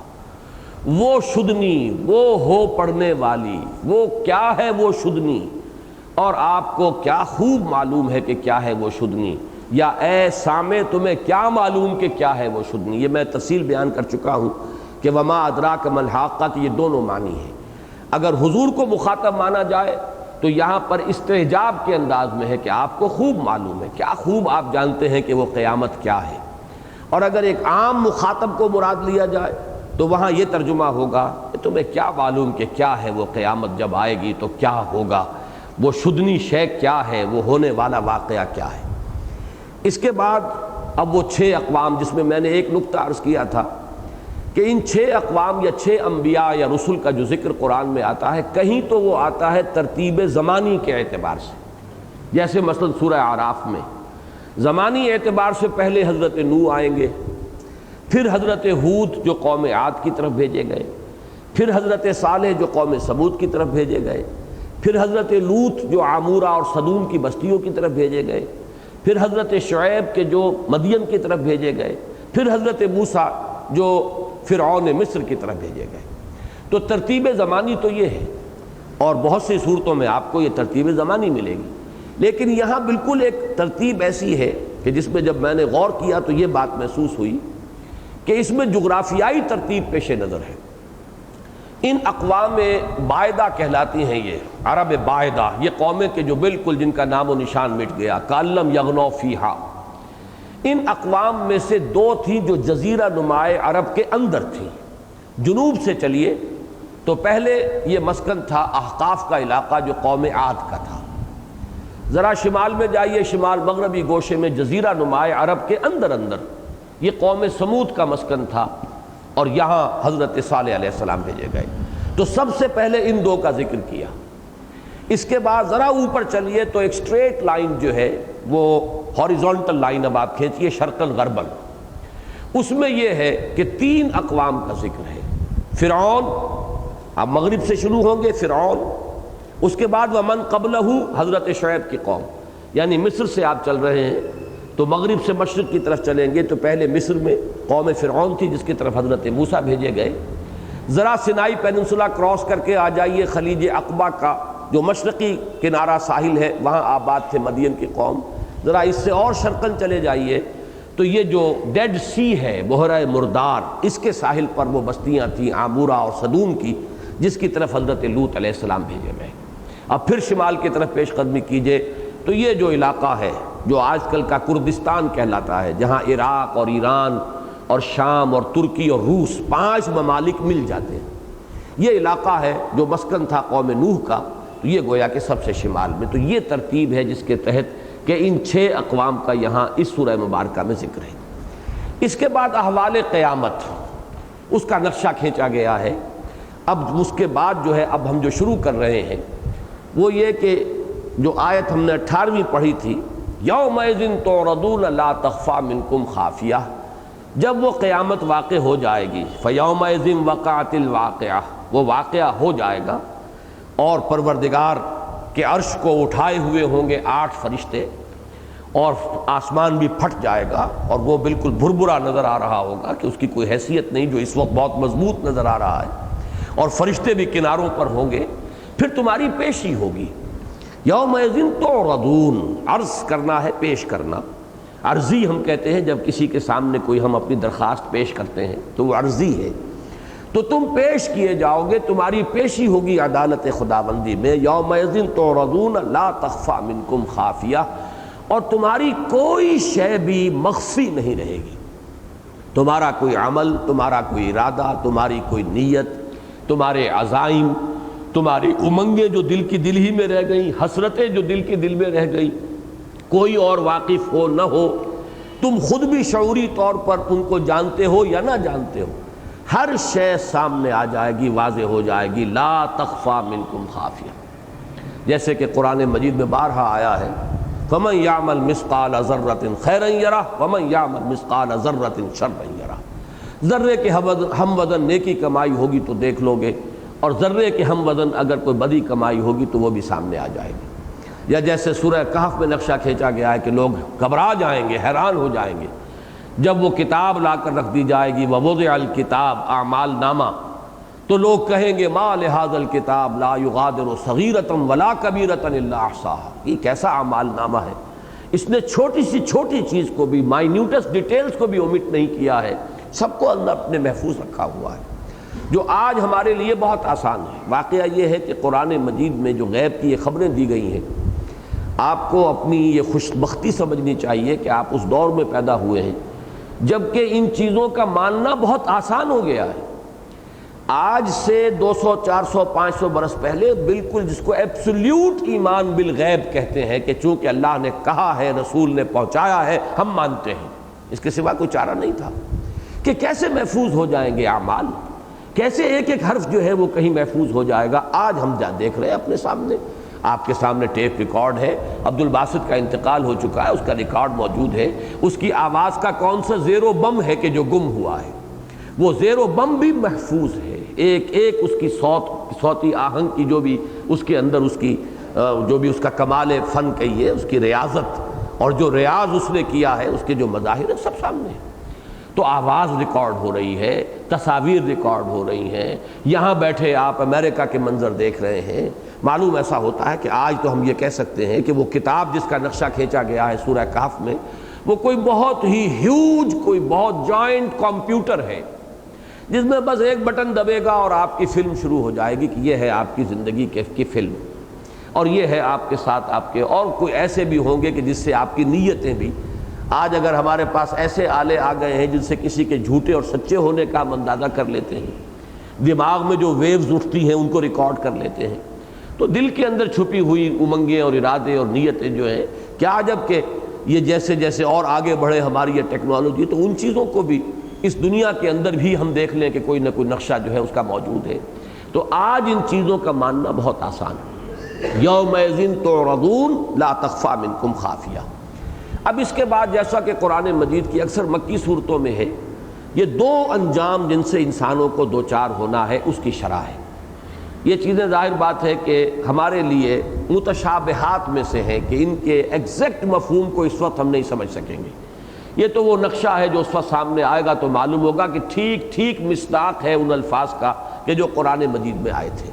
وہ شدنی، وہ ہو پڑھنے والی، وہ کیا ہے وہ شدنی، اور آپ کو کیا خوب معلوم ہے کہ کیا ہے وہ شدنی، یا اے سامع تمہیں کیا معلوم کہ کیا ہے وہ شدنی۔ یہ میں تفصیل بیان کر چکا ہوں کہ وما ادراک مل حاقہ کی یہ دونوں معنی ہیں۔ اگر حضور کو مخاطب مانا جائے تو یہاں پر استعجاب کے انداز میں ہے کہ آپ کو خوب معلوم ہے، کیا خوب آپ جانتے ہیں کہ وہ قیامت کیا ہے۔ اور اگر ایک عام مخاطب کو مراد لیا جائے تو وہاں یہ ترجمہ ہوگا کہ تمہیں کیا معلوم کہ کیا ہے وہ قیامت، جب آئے گی تو کیا ہوگا، وہ شدنی شے کیا ہے، وہ ہونے والا واقعہ کیا ہے۔ اس کے بعد اب وہ 6 اقوام، جس میں میں نے ایک نقطہ عرض کیا تھا کہ ان 6 اقوام یا 6 انبیاء یا رسل کا جو ذکر قرآن میں آتا ہے، کہیں تو وہ آتا ہے ترتیب زمانی کے اعتبار سے، جیسے مثلا سورہ اعراف میں زمانی اعتبار سے پہلے حضرت نوح آئیں گے، پھر حضرت ہود جو قوم عاد کی طرف بھیجے گئے، پھر حضرت صالح جو قوم سمود کی طرف بھیجے گئے، پھر حضرت لوط جو عامورہ اور صدوم کی بستیوں کی طرف بھیجے گئے، پھر حضرت شعیب کے جو مدین کی طرف بھیجے گئے، پھر حضرت موسیٰ جو فرعون مصر کی طرف بھیجے گئے۔ تو ترتیب زمانی تو یہ ہے، اور بہت سی صورتوں میں آپ کو یہ ترتیب زمانی ملے گی، لیکن یہاں بالکل ایک ترتیب ایسی ہے کہ جس میں جب میں نے غور کیا تو یہ بات محسوس ہوئی کہ اس میں جغرافیائی ترتیب پیش نظر ہے۔ ان اقوام باعدہ کہلاتی ہیں، یہ عرب باعدہ، یہ قومیں کہ جو بالکل جن کا نام و نشان مٹ گیا، کالم یغنو فیہا۔ ان اقوام میں سے 2 تھیں جو جزیرہ نمائے عرب کے اندر تھیں۔ جنوب سے چلیے تو پہلے یہ مسکن تھا احقاف کا علاقہ جو قوم عاد کا تھا۔ ذرا شمال میں جائیے، شمال مغربی گوشے میں جزیرہ نمائے عرب کے اندر یہ قوم سمود کا مسکن تھا، اور یہاں حضرت صالح علیہ السلام بھیجے گئے۔ تو سب سے پہلے ان 2 کا ذکر کیا۔ اس کے بعد ذرا اوپر چلیے تو ایک سٹریٹ لائن جو ہے وہ ہاریزونٹل لائن اب آپ کھینچیے شرقاً غرباً، اس میں یہ ہے کہ 3 اقوام کا ذکر ہے۔ فرعون، اب مغرب سے شروع ہوں گے فرعون، اس کے بعد ومن قبلہ حضرت شعیب کی قوم، یعنی مصر سے آپ چل رہے ہیں تو مغرب سے مشرق کی طرف چلیں گے تو پہلے مصر میں قوم فرعون تھی جس کی طرف حضرت موسیٰ بھیجے گئے۔ ذرا سینائی پیننسولا کراس کر کے آ جائیے، خلیج عقبہ کا جو مشرقی کنارہ ساحل ہے وہاں آباد تھے مدین کی قوم۔ ذرا اس سے اور شرقاً چلے جائیے تو یہ جو ڈیڈ سی ہے، بحیرہ مردار، اس کے ساحل پر وہ بستیاں تھیں عامورہ اور صدوم کی، جس کی طرف حضرت لوط علیہ السلام بھیجے گئے۔ اب پھر شمال کی طرف پیش قدمی کیجئے تو یہ جو علاقہ ہے جو آج کل کا کردستان کہلاتا ہے، جہاں عراق اور ایران اور شام اور ترکی اور روس 5 ممالک مل جاتے ہیں، یہ علاقہ ہے جو مسکن تھا قوم نوح کا، تو یہ گویا کہ سب سے شمال میں. تو یہ ترتیب ہے جس کے تحت کہ ان 6 اقوام کا یہاں اس سورہ مبارکہ میں ذکر ہے. اس کے بعد احوال قیامت، اس کا نقشہ کھینچا گیا ہے. اب اس کے بعد جو ہے اب ہم جو شروع کر رہے ہیں وہ یہ کہ جو آیت ہم نے 18ویں پڑھی تھی، یومئذ تعرضون لا تخفی منکم خافیہ، جب وہ قیامت واقع ہو جائے گی، فیومئذ وقعت الواقعہ، وہ واقعہ ہو جائے گا اور پروردگار کے عرش کو اٹھائے ہوئے ہوں گے 8 فرشتے اور آسمان بھی پھٹ جائے گا اور وہ بالکل بھربھرا نظر آ رہا ہوگا کہ اس کی کوئی حیثیت نہیں، جو اس وقت بہت مضبوط نظر آ رہا ہے، اور فرشتے بھی کناروں پر ہوں گے. پھر تمہاری پیشی ہوگی. یومئذ تعرضون، عرض کرنا ہے، پیش کرنا. عرضی ہم کہتے ہیں جب کسی کے سامنے کوئی ہم اپنی درخواست پیش کرتے ہیں تو وہ عرضی ہے. تو تم پیش کیے جاؤ گے، تمہاری پیشی ہوگی عدالت خداوندی میں. یومئذ تعرضون لا تخفی منکم خافیہ، اور تمہاری کوئی شے بھی مخفی نہیں رہے گی. تمہارا کوئی عمل، تمہارا کوئی ارادہ، تمہاری کوئی نیت، تمہارے عزائم، تمہاری امنگیں جو دل کی دل ہی میں رہ گئیں، حسرتیں جو دل کی دل میں رہ گئیں، کوئی اور واقف ہو نہ ہو، تم خود بھی شعوری طور پر ان کو جانتے ہو یا نہ جانتے ہو، ہر شے سامنے آ جائے گی، واضح ہو جائے گی. لا تخفی منکم خافیہ، جیسے کہ قرآن مجید میں بارہا آیا ہے، فمن یعمل مثقال ذرۃ خیرا یرہ ومن یعمل مثقال ذرۃ شرا یرہ. ذرے کے ہم وزن نیکی کمائی ہوگی تو دیکھ لو گے، اور ذرے کے ہم وزن اگر کوئی بدی کمائی ہوگی تو وہ بھی سامنے آ جائے گی. یا جیسے سورہ کہف میں نقشہ کھینچا گیا ہے کہ لوگ گھبرا جائیں گے، حیران ہو جائیں گے جب وہ کتاب لا کر رکھ دی جائے گی، ووضع الکتاب، اعمال نامہ، تو لوگ کہیں گے ما لہذا الکتاب لا یغادر صغیرۃ ولا کبیرۃ الا احصاها. یہ کیسا اعمال نامہ ہے، اس نے چھوٹی سی چھوٹی چیز کو بھی، مائنیوٹس ڈیٹیلز کو بھی اومٹ نہیں کیا ہے، سب کو اللہ اپنے محفوظ رکھا ہوا ہے. جو آج ہمارے لیے بہت آسان ہے. واقعہ یہ ہے کہ قرآن مجید میں جو غیب کی یہ خبریں دی گئی ہیں، آپ کو اپنی یہ خوش بختی سمجھنی چاہیے کہ آپ اس دور میں پیدا ہوئے ہیں جبکہ ان چیزوں کا ماننا بہت آسان ہو گیا ہے. آج سے 200 400 500 برس پہلے بالکل جس کو ایبسلیوٹ ایمان بالغیب کہتے ہیں کہ چونکہ اللہ نے کہا ہے، رسول نے پہنچایا ہے، ہم مانتے ہیں، اس کے سوا کوئی چارہ نہیں تھا. کہ کیسے محفوظ ہو جائیں گے اعمال، کیسے ایک ایک حرف جو ہے وہ کہیں محفوظ ہو جائے گا. آج ہم دیکھ رہے ہیں اپنے سامنے، آپ کے سامنے ٹیپ ریکارڈ ہے. عبد الباسط کا انتقال ہو چکا ہے، اس کا ریکارڈ موجود ہے. اس کی آواز کا کون سا زیر و بم ہے کہ جو گم ہوا ہے، وہ زیر و بم بھی محفوظ ہے. ایک ایک اس کی صوتی آہنگ کی جو بھی اس کے اندر اس کی جو بھی اس کا کمال فن کہیے، اس کی ریاضت اور جو ریاض اس نے کیا ہے، اس کے جو مظاہر ہیں سب سامنے ہیں. تو آواز ریکارڈ ہو رہی ہے، تصاویر ریکارڈ ہو رہی ہیں. یہاں بیٹھے آپ امریکہ کے منظر دیکھ رہے ہیں. معلوم ایسا ہوتا ہے کہ آج تو ہم یہ کہہ سکتے ہیں کہ وہ کتاب جس کا نقشہ کھینچا گیا ہے سورہ کہف میں، وہ کوئی بہت ہی ہیوج، کوئی بہت جوائنٹ کمپیوٹر ہے جس میں بس ایک بٹن دبے گا اور آپ کی فلم شروع ہو جائے گی کہ یہ ہے آپ کی زندگی کی فلم، اور یہ ہے آپ کے ساتھ آپ کے، اور کوئی ایسے بھی ہوں گے کہ جس سے آپ کی نیتیں بھی. آج اگر ہمارے پاس ایسے آلے آ گئے ہیں جن سے کسی کے جھوٹے اور سچے ہونے کا ہم اندازہ کر لیتے ہیں، دماغ میں جو ویوز اٹھتی ہیں ان کو ریکارڈ کر لیتے ہیں. تو دل کے اندر چھپی ہوئی امنگیں اور ارادے اور نیتیں جو ہیں، کیا جب کہ یہ جیسے جیسے اور آگے بڑھے ہماری یہ ٹیکنالوجی، تو ان چیزوں کو بھی اس دنیا کے اندر بھی ہم دیکھ لیں کہ کوئی نہ کوئی نقشہ جو ہے اس کا موجود ہے. تو آج ان چیزوں کا ماننا بہت آسان ہے. یومئذ تعرضون لا تخفی منکم خافیہ. اب اس کے بعد جیسا کہ قرآن مجید کی اکثر مکی صورتوں میں ہے، یہ 2 انجام جن سے انسانوں کو دوچار ہونا ہے اس کی شرح ہے. یہ چیزیں ظاہر بات ہے کہ ہمارے لیے متشابہات میں سے ہیں کہ ان کے ایگزیکٹ مفہوم کو اس وقت ہم نہیں سمجھ سکیں گے. یہ تو وہ نقشہ ہے جو اس وقت سامنے آئے گا تو معلوم ہوگا کہ ٹھیک ٹھیک مصداق ہے ان الفاظ کا کہ جو قرآن مجید میں آئے تھے.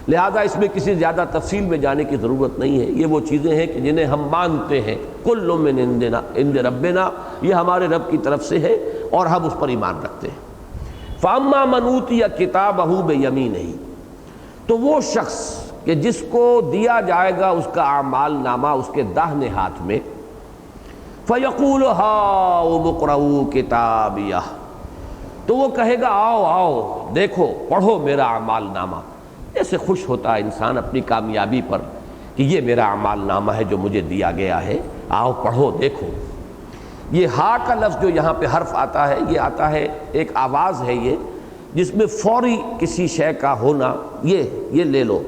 لہذا اس میں کسی زیادہ تفصیل میں جانے کی ضرورت نہیں ہے. یہ وہ چیزیں ہیں کہ جنہیں ہم مانتے ہیں، کل من عند ربنا، یہ ہمارے رب کی طرف سے ہے اور ہم اس پر ایمان رکھتے ہیں. فاما من اوتی کتابہ بیمینہ، تو وہ شخص کہ جس کو دیا جائے گا اس کا اعمال نامہ اس کے داہنے ہاتھ میں، فیقول ہاؤم اقرؤوا کتابیہ، تو وہ کہے گا آؤ آؤ دیکھو پڑھو میرا اعمال نامہ. جیسے خوش ہوتا ہے انسان اپنی کامیابی پر کہ یہ میرا اعمال نامہ ہے جو مجھے دیا گیا ہے، آؤ پڑھو دیکھو۔ یہ ہا کا لفظ جو یہاں پہ حرف آتا ہے، یہ آتا ہے ایک آواز ہے یہ جس میں فوری کسی شے کا ہونا، یہ لے لو،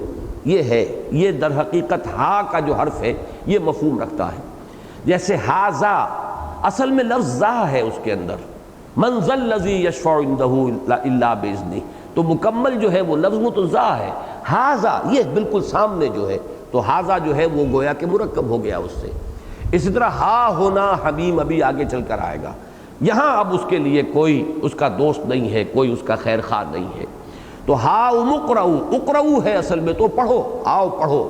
یہ ہے، یہ در حقیقت ہا کا جو حرف ہے یہ مفہوم رکھتا ہے۔ جیسے ہاذا اصل میں لفظ ذا ہے اس کے اندر، من ذا الذی یشفع عنده الا باذنہ، تو مکمل جو ہے وہ لفظ وہ تو ذا ہے، ہاذا یہ بالکل سامنے جو ہے، تو ہاذا جو ہے وہ گویا کہ مرکب ہو گیا اس سے۔ اسی طرح ہا ہونا حمیم ابھی آگے چل کر آئے گا، یہاں اب اس کے لیے کوئی اس کا دوست نہیں ہے، کوئی اس کا خیر خواہ نہیں ہے۔ تو ہا اقرؤ، اقرؤ ہے اصل میں تو پڑھو، آؤ پڑھو،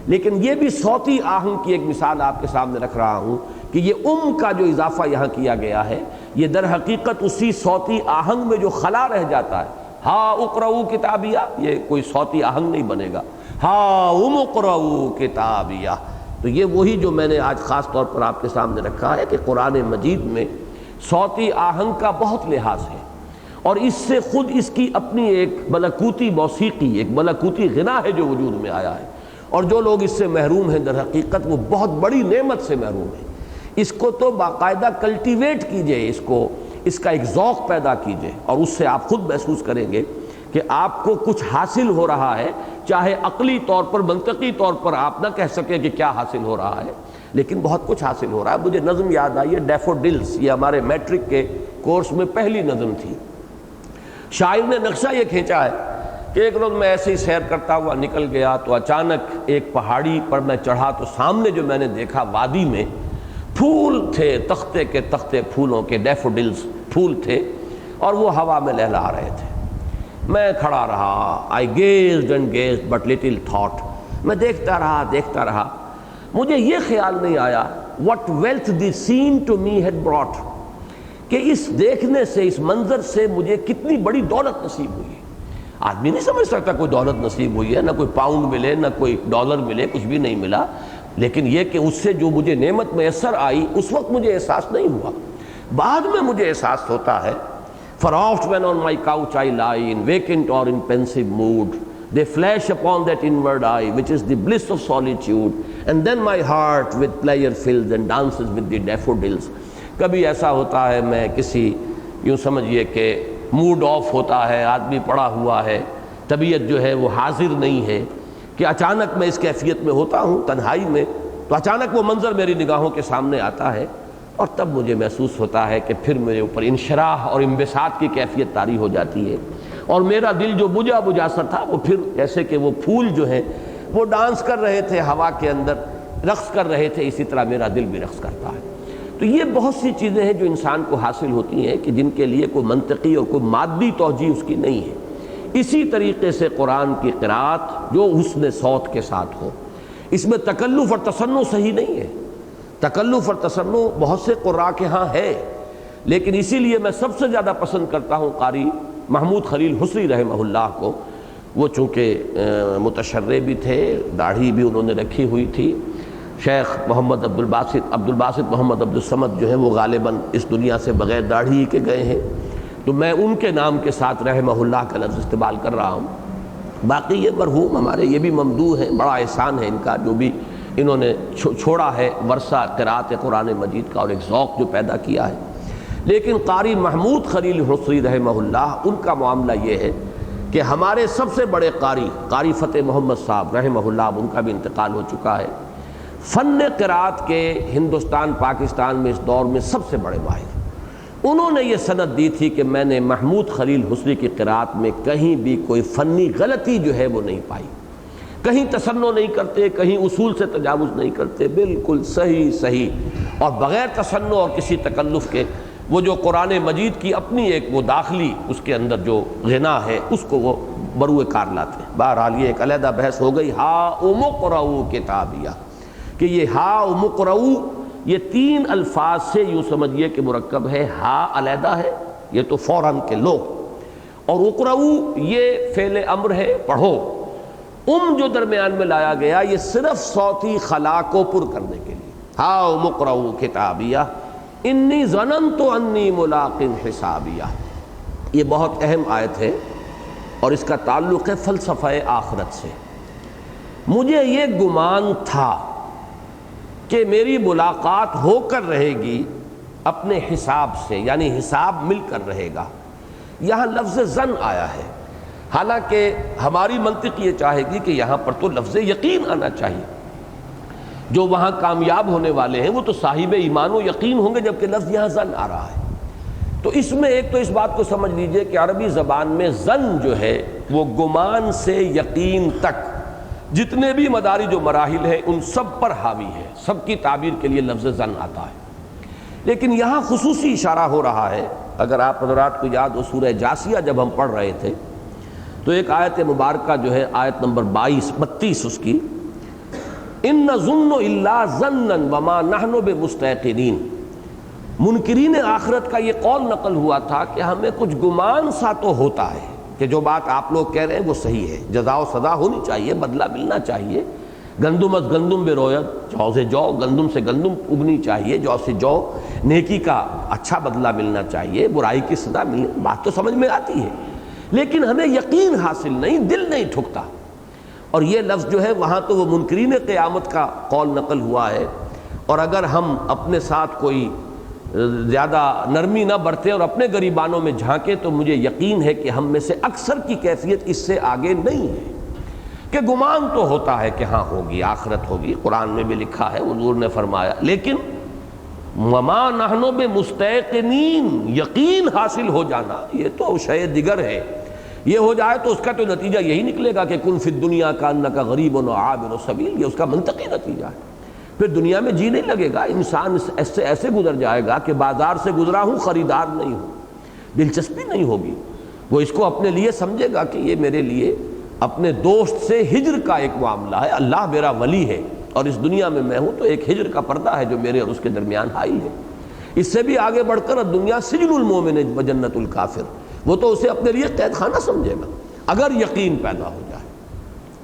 لیکن یہ بھی صوتی آہنگ کی ایک مثال آپ کے سامنے رکھ رہا ہوں کہ یہ کا جو اضافہ یہاں کیا گیا ہے یہ در حقیقت اسی صوتی آہنگ میں جو خلا رہ جاتا ہے، ہا اقرؤ کتابیہ، یہ کوئی صوتی آہنگ نہیں بنے گا، ہا اقرؤ کتابیہ۔ تو یہ وہی جو میں نے آج خاص طور پر آپ کے سامنے رکھا ہے کہ قرآن مجید میں صوتی آہنگ کا بہت لحاظ ہے، اور اس سے خود اس کی اپنی ایک ملکوتی موسیقی، ایک ملکوتی غنا ہے جو وجود میں آیا ہے، اور جو لوگ اس سے محروم ہیں در حقیقت وہ بہت بڑی نعمت سے محروم ہیں۔ اس کو تو باقاعدہ کلٹیویٹ کیجئے، اس کا ایک ذوق پیدا کیجئے، اور اس سے آپ خود محسوس کریں گے کہ آپ کو کچھ حاصل ہو رہا ہے، چاہے عقلی طور پر، منطقی طور پر آپ نہ کہہ سکیں کہ کیا حاصل ہو رہا ہے، لیکن بہت کچھ حاصل ہو رہا ہے۔ مجھے نظم یاد آئی ہے ڈیفوڈلز، یہ ہمارے میٹرک کے کورس میں پہلی نظم تھی۔ شاعر نے نقشہ یہ کھینچا ہے کہ ایک روز میں ایسے ہی سیر کرتا ہوا نکل گیا تو اچانک ایک پہاڑی پر میں چڑھا تو سامنے جو میں نے دیکھا وادی میں پھول تھے، تختے کے تختے پھولوں کے، ڈیفوڈلز پھول تھے، اور وہ ہوا میں لہلا رہے تھے۔ میں کھڑا رہا، I gazed and gazed but little thought، میں دیکھتا رہا، مجھے یہ خیال نہیں آیا what wealth the scene to me had brought، کہ اس دیکھنے سے، اس منظر سے مجھے کتنی بڑی دولت نصیب ہوئی ہے۔ آدمی نہیں سمجھ سکتا کوئی دولت نصیب ہوئی ہے، نہ کوئی پاؤنڈ ملے، نہ کوئی ڈالر ملے، کچھ بھی نہیں ملا، لیکن یہ کہ اس سے جو مجھے نعمت میسر آئی اس وقت مجھے احساس نہیں ہوا، بعد میں مجھے احساس ہوتا ہے۔ For oft when on my couch I lie, in vacant or in pensive mood, they flash upon that inward eye, which is the bliss of solitude, and then my heart with pleasure fills and dances with the daffodils۔ کبھی ایسا ہوتا ہے میں کسی، یوں سمجھیے کہ mood of ہوتا ہے، آدمی پڑا ہوا ہے، طبیعت جو ہے وہ حاضر نہیں ہے، کہ اچانک میں اس کیفیت میں ہوتا ہوں تنہائی میں، تو اچانک وہ منظر میری نگاہوں کے سامنے آتا ہے، اور تب مجھے محسوس ہوتا ہے کہ پھر میرے اوپر انشراح اور انبساط کی کیفیت طاری ہو جاتی ہے، اور میرا دل جو بجھا سا تھا وہ پھر جیسے کہ وہ پھول جو ہیں وہ ڈانس کر رہے تھے ہوا کے اندر، رقص کر رہے تھے، اسی طرح میرا دل بھی رقص کرتا ہے۔ تو یہ بہت سی چیزیں ہیں جو انسان کو حاصل ہوتی ہیں کہ جن کے لیے کوئی منطقی اور کوئی مادی توجیہ اس کی نہیں ہے۔ اسی طریقے سے قرآن کی قرأت جو حسن صوت کے ساتھ ہو، اس میں تکلف اور تصنع صحیح نہیں ہے۔ تکلف اور تصنع بہت سے قراء کے ہاں ہے، لیکن اسی لیے میں سب سے زیادہ پسند کرتا ہوں قاری محمود خلیل حصری رحمہ اللہ کو۔ وہ چونکہ متشرع بھی تھے، داڑھی بھی انہوں نے رکھی ہوئی تھی۔ شیخ محمد عبدالباسط محمد عبدالصمد جو ہیں وہ غالباً اس دنیا سے بغیر داڑھی کے گئے ہیں، تو میں ان کے نام کے ساتھ رحمہ اللہ کا لفظ استعمال کر رہا ہوں۔ باقی یہ مرحوم ہمارے یہ بھی ممدوح ہیں، بڑا احسان ہے ان کا جو بھی انہوں نے چھوڑا ہے ورثہ قرأت قرآن مجید کا، اور ایک ذوق جو پیدا کیا ہے۔ لیکن قاری محمود خلیل حصری رحمہ اللہ، ان کا معاملہ یہ ہے کہ ہمارے سب سے بڑے قاری فتح محمد صاحب رحمہ اللہ، ان کا بھی انتقال ہو چکا ہے، فن قرأت کے ہندوستان پاکستان میں اس دور میں سب سے بڑے ماہر۔ انہوں نے یہ سند دی تھی کہ میں نے محمود خلیل حصری کی قرأت میں کہیں بھی کوئی فنی غلطی جو ہے وہ نہیں پائی، کہیں تصنع نہیں کرتے، کہیں اصول سے تجاوز نہیں کرتے، بالکل صحیح اور بغیر تصنع اور کسی تکلف کے وہ جو قرآن مجید کی اپنی ایک وہ داخلی اس کے اندر جو غنا ہے اس کو وہ بروئے کار لاتے ہیں۔ بہرحال یہ ایک علیحدہ بحث ہو گئی۔ ہا اقرؤ کتابیہ، کہ یہ ہا اقرؤ یہ تین الفاظ سے یوں سمجھیے کہ مرکب ہے۔ ہا علیحدہ ہے، یہ تو فوراً کے لو، اور اقرؤ یہ فعل امر ہے، پڑھو۔ جو درمیان میں لایا گیا یہ صرف صوتی خلا کو پر کرنے کے لیے۔ ہا اقرؤ کتابیہ انی ظننت انی ملاق حسابیہ، یہ بہت اہم آیت ہے۔ اور اس کا تعلق ہے فلسفہ آخرت سے۔ مجھے یہ گمان تھا کہ میری ملاقات ہو کر رہے گی اپنے حساب سے، یعنی حساب مل کر رہے گا۔ یہاں لفظ ظن آیا ہے، حالانکہ ہماری منطق یہ چاہے گی کہ یہاں پر تو لفظ یقین آنا چاہیے۔ جو وہاں کامیاب ہونے والے ہیں وہ تو صاحب ایمان و یقین ہوں گے، جبکہ لفظ یہاں ظن آ رہا ہے۔ تو اس میں ایک تو اس بات کو سمجھ لیجئے کہ عربی زبان میں ظن جو ہے وہ گمان سے یقین تک جتنے بھی مدارج و مراحل ہیں ان سب پر حاوی ہے، سب کی تعبیر کے لیے لفظ ظن آتا ہے۔ لیکن یہاں خصوصی اشارہ ہو رہا ہے، اگر آپ حضرات کو یاد ہو سورہ جاسیہ جب ہم پڑھ رہے تھے تو ایک آیت مبارکہ جو ہے آیت نمبر 32 اس کی، ان نظن الا ظنا وما نحن بمستيقنين، منکرین آخرت کا یہ قول نقل ہوا تھا کہ ہمیں کچھ گمان سا تو ہوتا ہے کہ جو بات آپ لوگ کہہ رہے ہیں وہ صحیح ہے، جزا و سزا ہونی چاہیے، بدلہ ملنا چاہیے، گندم از گندم بے رویت، جو سے جو گندم سے گندم اگنی چاہیے، جو سے جو نیکی کا اچھا بدلہ ملنا چاہیے، برائی کی سزا ملنی، بات تو سمجھ میں آتی ہے، لیکن ہمیں یقین حاصل نہیں، دل نہیں ٹھکتا۔ اور یہ لفظ جو ہے وہاں تو وہ منکرین قیامت کا قول نقل ہوا ہے، اور اگر ہم اپنے ساتھ کوئی زیادہ نرمی نہ برتیں اور اپنے گریبانوں میں جھانکیں تو مجھے یقین ہے کہ ہم میں سے اکثر کی کیفیت اس سے آگے نہیں ہے، کہ گمان تو ہوتا ہے کہ ہاں ہوگی، آخرت ہوگی، قرآن میں بھی لکھا ہے، حضور نے فرمایا، لیکن وما نحن بمستيقنين، یقین حاصل ہو جانا یہ تو شے دیگر ہے۔ یہ ہو جائے تو اس کا تو نتیجہ یہی نکلے گا کہ کن فی الدنیا کانک غریب و عابر سبیل، یہ اس کا منطقی نتیجہ ہے۔ پھر دنیا میں جی نہیں لگے گا، انسان ایسے گزر جائے گا کہ بازار سے گزرا ہوں خریدار نہیں ہوں، دلچسپی نہیں ہوگی، وہ اس کو اپنے لیے سمجھے گا کہ یہ میرے لیے اپنے دوست سے ہجر کا ایک معاملہ ہے، اللہ میرا ولی ہے اور اس دنیا میں ہوں تو ایک ہجر کا پردہ ہے جو میرے اور اس کے درمیان حائل ہے۔ اس سے بھی آگے بڑھ کر دنیا سجن المومن و جنت الکافر، وہ تو اسے اپنے لیے قید خانہ سمجھے گا اگر یقین پیدا ہو جائے۔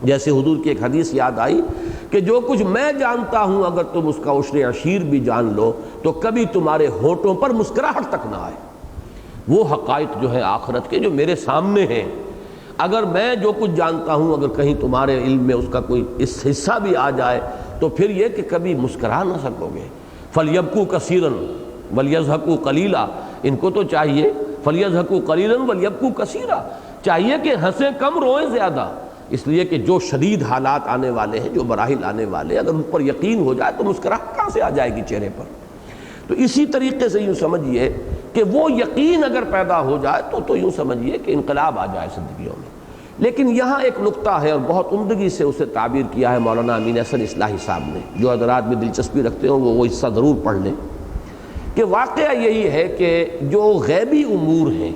جیسے حضور کی ایک حدیث یاد آئی کہ جو کچھ میں جانتا ہوں اگر تم اس کا عشر عشیر بھی جان لو تو کبھی تمہارے ہونٹوں پر مسکراہٹ تک نہ آئے۔ وہ حقائق جو ہے آخرت کے جو میرے سامنے ہیں، اگر میں جو کچھ جانتا ہوں اگر کہیں تمہارے علم میں اس کا کوئی اس حصہ بھی آ جائے تو پھر یہ کہ کبھی مسکرا نہ سکو گے۔ فَلْيَبْكُوا كَثِيرًا وَلْيَضْحَكُوا قَلِيلًا، ان کو تو چاہیے فَلْيَضْحَكُوا قَلِيلًا وَلْيَبْكُوا كَثِيرًا، چاہیے کہ ہنسیں کم روئیں زیادہ، اس لیے کہ جو شدید حالات آنے والے ہیں، جو مراحل آنے والے، اگر ان پر یقین ہو جائے تو مسکراہٹ کہاں سے آ جائے گی چہرے پر۔ تو اسی طریقے سے یوں سمجھیے کہ وہ یقین اگر پیدا ہو جائے تو یوں سمجھیے کہ انقلاب آ جائے زندگیوں میں۔ لیکن یہاں ایک نقطہ ہے اور بہت عمدگی سے اسے تعبیر کیا ہے مولانا امین احسن اصلاحی صاحب نے، جو حضرات میں دلچسپی رکھتے ہوں وہ حصہ ضرور پڑھ لیں، کہ واقعہ یہی ہے کہ جو غیبی امور ہیں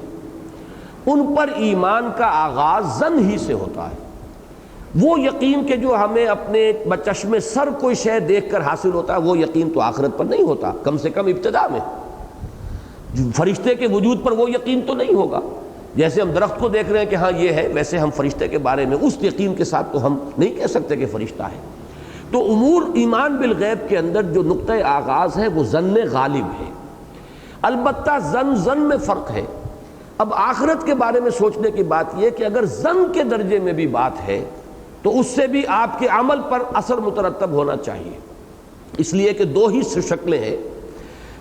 ان پر ایمان کا آغاز ظن ہی سے ہوتا ہے۔ وہ یقین کہ جو ہمیں اپنے بچشم سر کوئی شے دیکھ کر حاصل ہوتا ہے وہ یقین تو آخرت پر نہیں ہوتا، کم سے کم ابتدا میں۔ فرشتے کے وجود پر وہ یقین تو نہیں ہوگا، جیسے ہم درخت کو دیکھ رہے ہیں کہ ہاں یہ ہے، ویسے ہم فرشتے کے بارے میں اس یقین کے ساتھ تو ہم نہیں کہہ سکتے کہ فرشتہ ہے۔ تو امور ایمان بالغیب کے اندر جو نقطۂ آغاز ہے وہ ظن غالب ہے، البتہ ظن میں فرق ہے۔ اب آخرت کے بارے میں سوچنے کی بات یہ کہ اگر ظن کے درجے میں بھی بات ہے تو اس سے بھی آپ کے عمل پر اثر مترتب ہونا چاہیے، اس لیے کہ دو ہی شکلیں ہیں،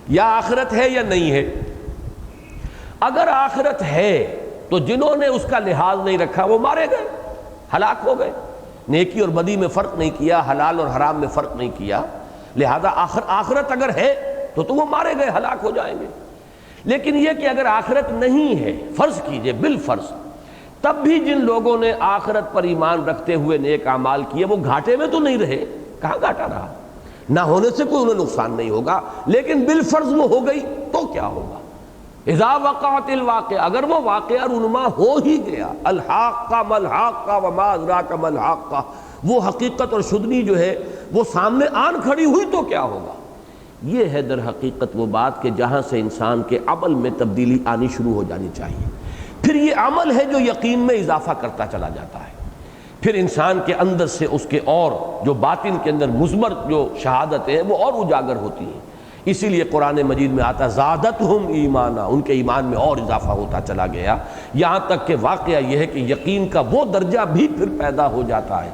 یا آخرت ہے یا نہیں ہے۔ اگر آخرت ہے تو جنہوں نے اس کا لحاظ نہیں رکھا وہ مارے گئے، ہلاک ہو گئے، نیکی اور بدی میں فرق نہیں کیا، حلال اور حرام میں فرق نہیں کیا، لہذا آخرت اگر ہے تو وہ مارے گئے، ہلاک ہو جائیں گے۔ لیکن یہ کہ اگر آخرت نہیں ہے، فرض کیجئے بالفرض، تب بھی جن لوگوں نے آخرت پر ایمان رکھتے ہوئے نیک اعمال کیے وہ گھاٹے میں تو نہیں رہے، کہاں گھاٹا رہا، نہ ہونے سے کوئی انہیں نقصان نہیں ہوگا، لیکن بالفرض وہ ہو گئی تو کیا ہوگا؟ اذا وقعت الواقعہ، اگر وہ واقعہ رونما ہو ہی گیا، الحاقہ ملحاقہ وما ادراک ملحاقہ، وہ حقیقت اور شدنی جو ہے وہ سامنے آن کھڑی ہوئی تو کیا ہوگا؟ یہ ہے در حقیقت وہ بات کہ جہاں سے انسان کے عمل میں تبدیلی آنی شروع ہو جانی چاہیے۔ پھر یہ عمل ہے جو یقین میں اضافہ کرتا چلا جاتا ہے، پھر انسان کے اندر سے اس کے اور جو باطن کے اندر مضمر جو شہادتیں ہیں وہ اور اجاگر ہوتی ہیں۔ اسی لیے قرآن مجید میں آتا زادتہم ایمانا، ان کے ایمان میں اور اضافہ ہوتا چلا گیا، یہاں تک کہ واقعہ یہ ہے کہ یقین کا وہ درجہ بھی پھر پیدا ہو جاتا ہے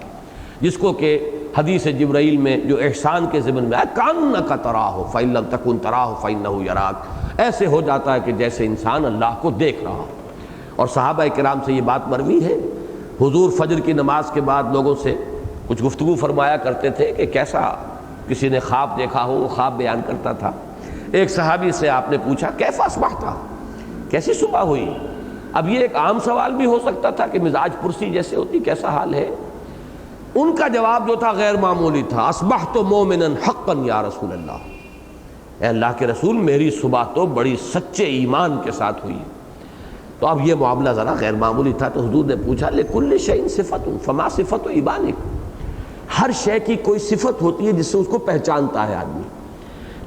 جس کو کہ حدیث جبرائیل میں جو احسان کے ضمن میں آیا کأنک تراہ فإن لم تکن تراہ فإنہ یراک، ایسے ہو جاتا ہے کہ جیسے انسان اللہ کو دیکھ رہا ہو۔ اور صحابہ کرام سے یہ بات مروی ہے، حضور فجر کی نماز کے بعد لوگوں سے کچھ گفتگو فرمایا کرتے تھے کہ کیسا کسی نے خواب دیکھا ہو، وہ خواب بیان کرتا تھا۔ ایک صحابی سے آپ نے پوچھا کیف اصبحت، کیسی صبح ہوئی؟ اب یہ ایک عام سوال بھی ہو سکتا تھا کہ مزاج پرسی جیسے ہوتی کیسا حال ہے، ان کا جواب جو تھا غیر معمولی تھا، اصبحت مومنا حقا یا رسول اللہ، اے اللہ کے رسول میری صبح تو بڑی سچے ایمان کے ساتھ ہوئی۔ تو اب یہ معاملہ ذرا غیر معمولی تھا، تو حضور نے پوچھا لکل شیء صفت فما صفت ایمانک، ہر شے کی کوئی صفت ہوتی ہے جس سے اس کو پہچانتا ہے آدمی،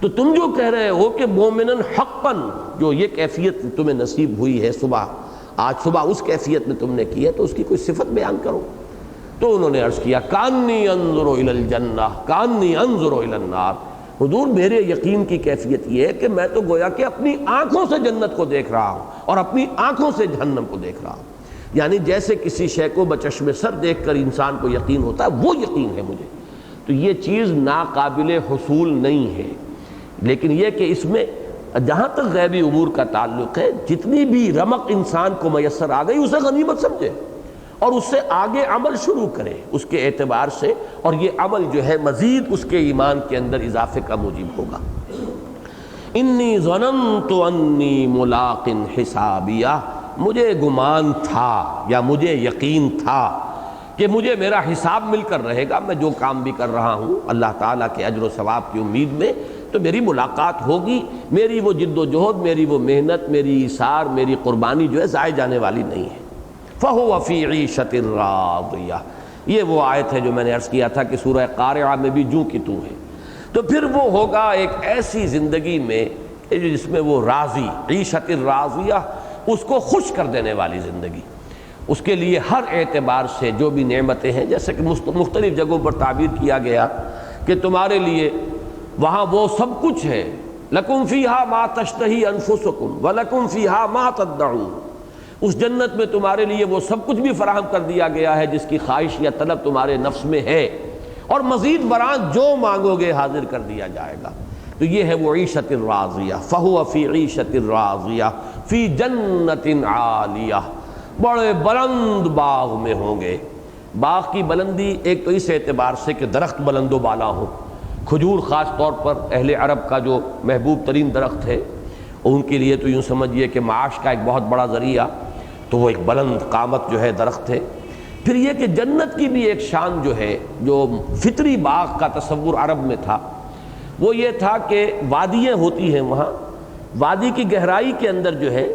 تو تم جو کہہ رہے ہو کہ مومنا حقا، جو یہ کیفیت تمہیں نصیب ہوئی ہے صبح، آج صبح اس کیفیت میں تم نے کی ہے، تو اس کی کوئی صفت بیان کرو۔ تو انہوں نے عرض کیا کانی انظر الی الجنہ کانی انظر الی النار، حضور میرے یقین کی کیفیت یہ ہے کہ میں تو گویا کہ اپنی آنکھوں سے جنت کو دیکھ رہا ہوں اور اپنی آنکھوں سے جہنم کو دیکھ رہا ہوں، یعنی جیسے کسی شے کو بچشم سر دیکھ کر انسان کو یقین ہوتا ہے وہ یقین ہے مجھے۔ تو یہ چیز ناقابل حصول نہیں ہے، لیکن یہ کہ اس میں جہاں تک غیبی امور کا تعلق ہے جتنی بھی رمق انسان کو میسر آ گئی اسے غنیمت سمجھے اور اس سے آگے عمل شروع کرے اس کے اعتبار سے، اور یہ عمل جو ہے مزید اس کے ایمان کے اندر اضافے کا موجب ہوگا۔ انی ظننت انی ملاق حسابیہ، مجھے گمان تھا یا مجھے یقین تھا کہ مجھے میرا حساب مل کر رہے گا، میں جو کام بھی کر رہا ہوں اللہ تعالیٰ کے اجر و ثواب کی امید میں، تو میری ملاقات ہوگی، میری وہ جد و جہد، میری وہ محنت، میری ایثار، میری قربانی جو ہے ضائع جانے والی نہیں ہے۔ فَهُوَ فِي عِيشَةٍ رَاضِيَةٍ، یہ وہ آیت ہے جو میں نے عرض کیا تھا کہ سورہ قارعہ میں بھی جو کہ تو ہے، تو پھر وہ ہوگا ایک ایسی زندگی میں جس میں وہ راضی، عیشۃ راضیہ، اس کو خوش کر دینے والی زندگی، اس کے لیے ہر اعتبار سے جو بھی نعمتیں ہیں، جیسے کہ مختلف جگہوں پر تعبیر کیا گیا کہ تمہارے لیے وہاں وہ سب کچھ ہے، لَكُمْ فِيهَا مَا تَشْتَهِي أَنفُسُكُمْ وَلَكُمْ فِيهَا مَا تَدَّعُونَ، اس جنت میں تمہارے لیے وہ سب کچھ بھی فراہم کر دیا گیا ہے جس کی خواہش یا طلب تمہارے نفس میں ہے، اور مزید برآں جو مانگو گے حاضر کر دیا جائے گا۔ تو یہ ہے وہ عیشۃ راضیہ، فہو فی عیشۃ راضیہ فی جنت عالیہ، بڑے بلند باغ میں ہوں گے۔ باغ کی بلندی ایک تو اس اعتبار سے کہ درخت بلند و بالا ہو، کھجور خاص طور پر اہل عرب کا جو محبوب ترین درخت ہے، ان کے لیے تو یوں سمجھیے کہ معاش کا ایک بہت بڑا ذریعہ، تو وہ ایک بلند قامت جو ہے درخت ہے۔ پھر یہ کہ جنت کی بھی ایک شان جو ہے، جو فطری باغ کا تصور عرب میں تھا، وہ یہ تھا کہ وادیاں ہوتی ہیں، وہاں وادی کی گہرائی کے اندر جو ہے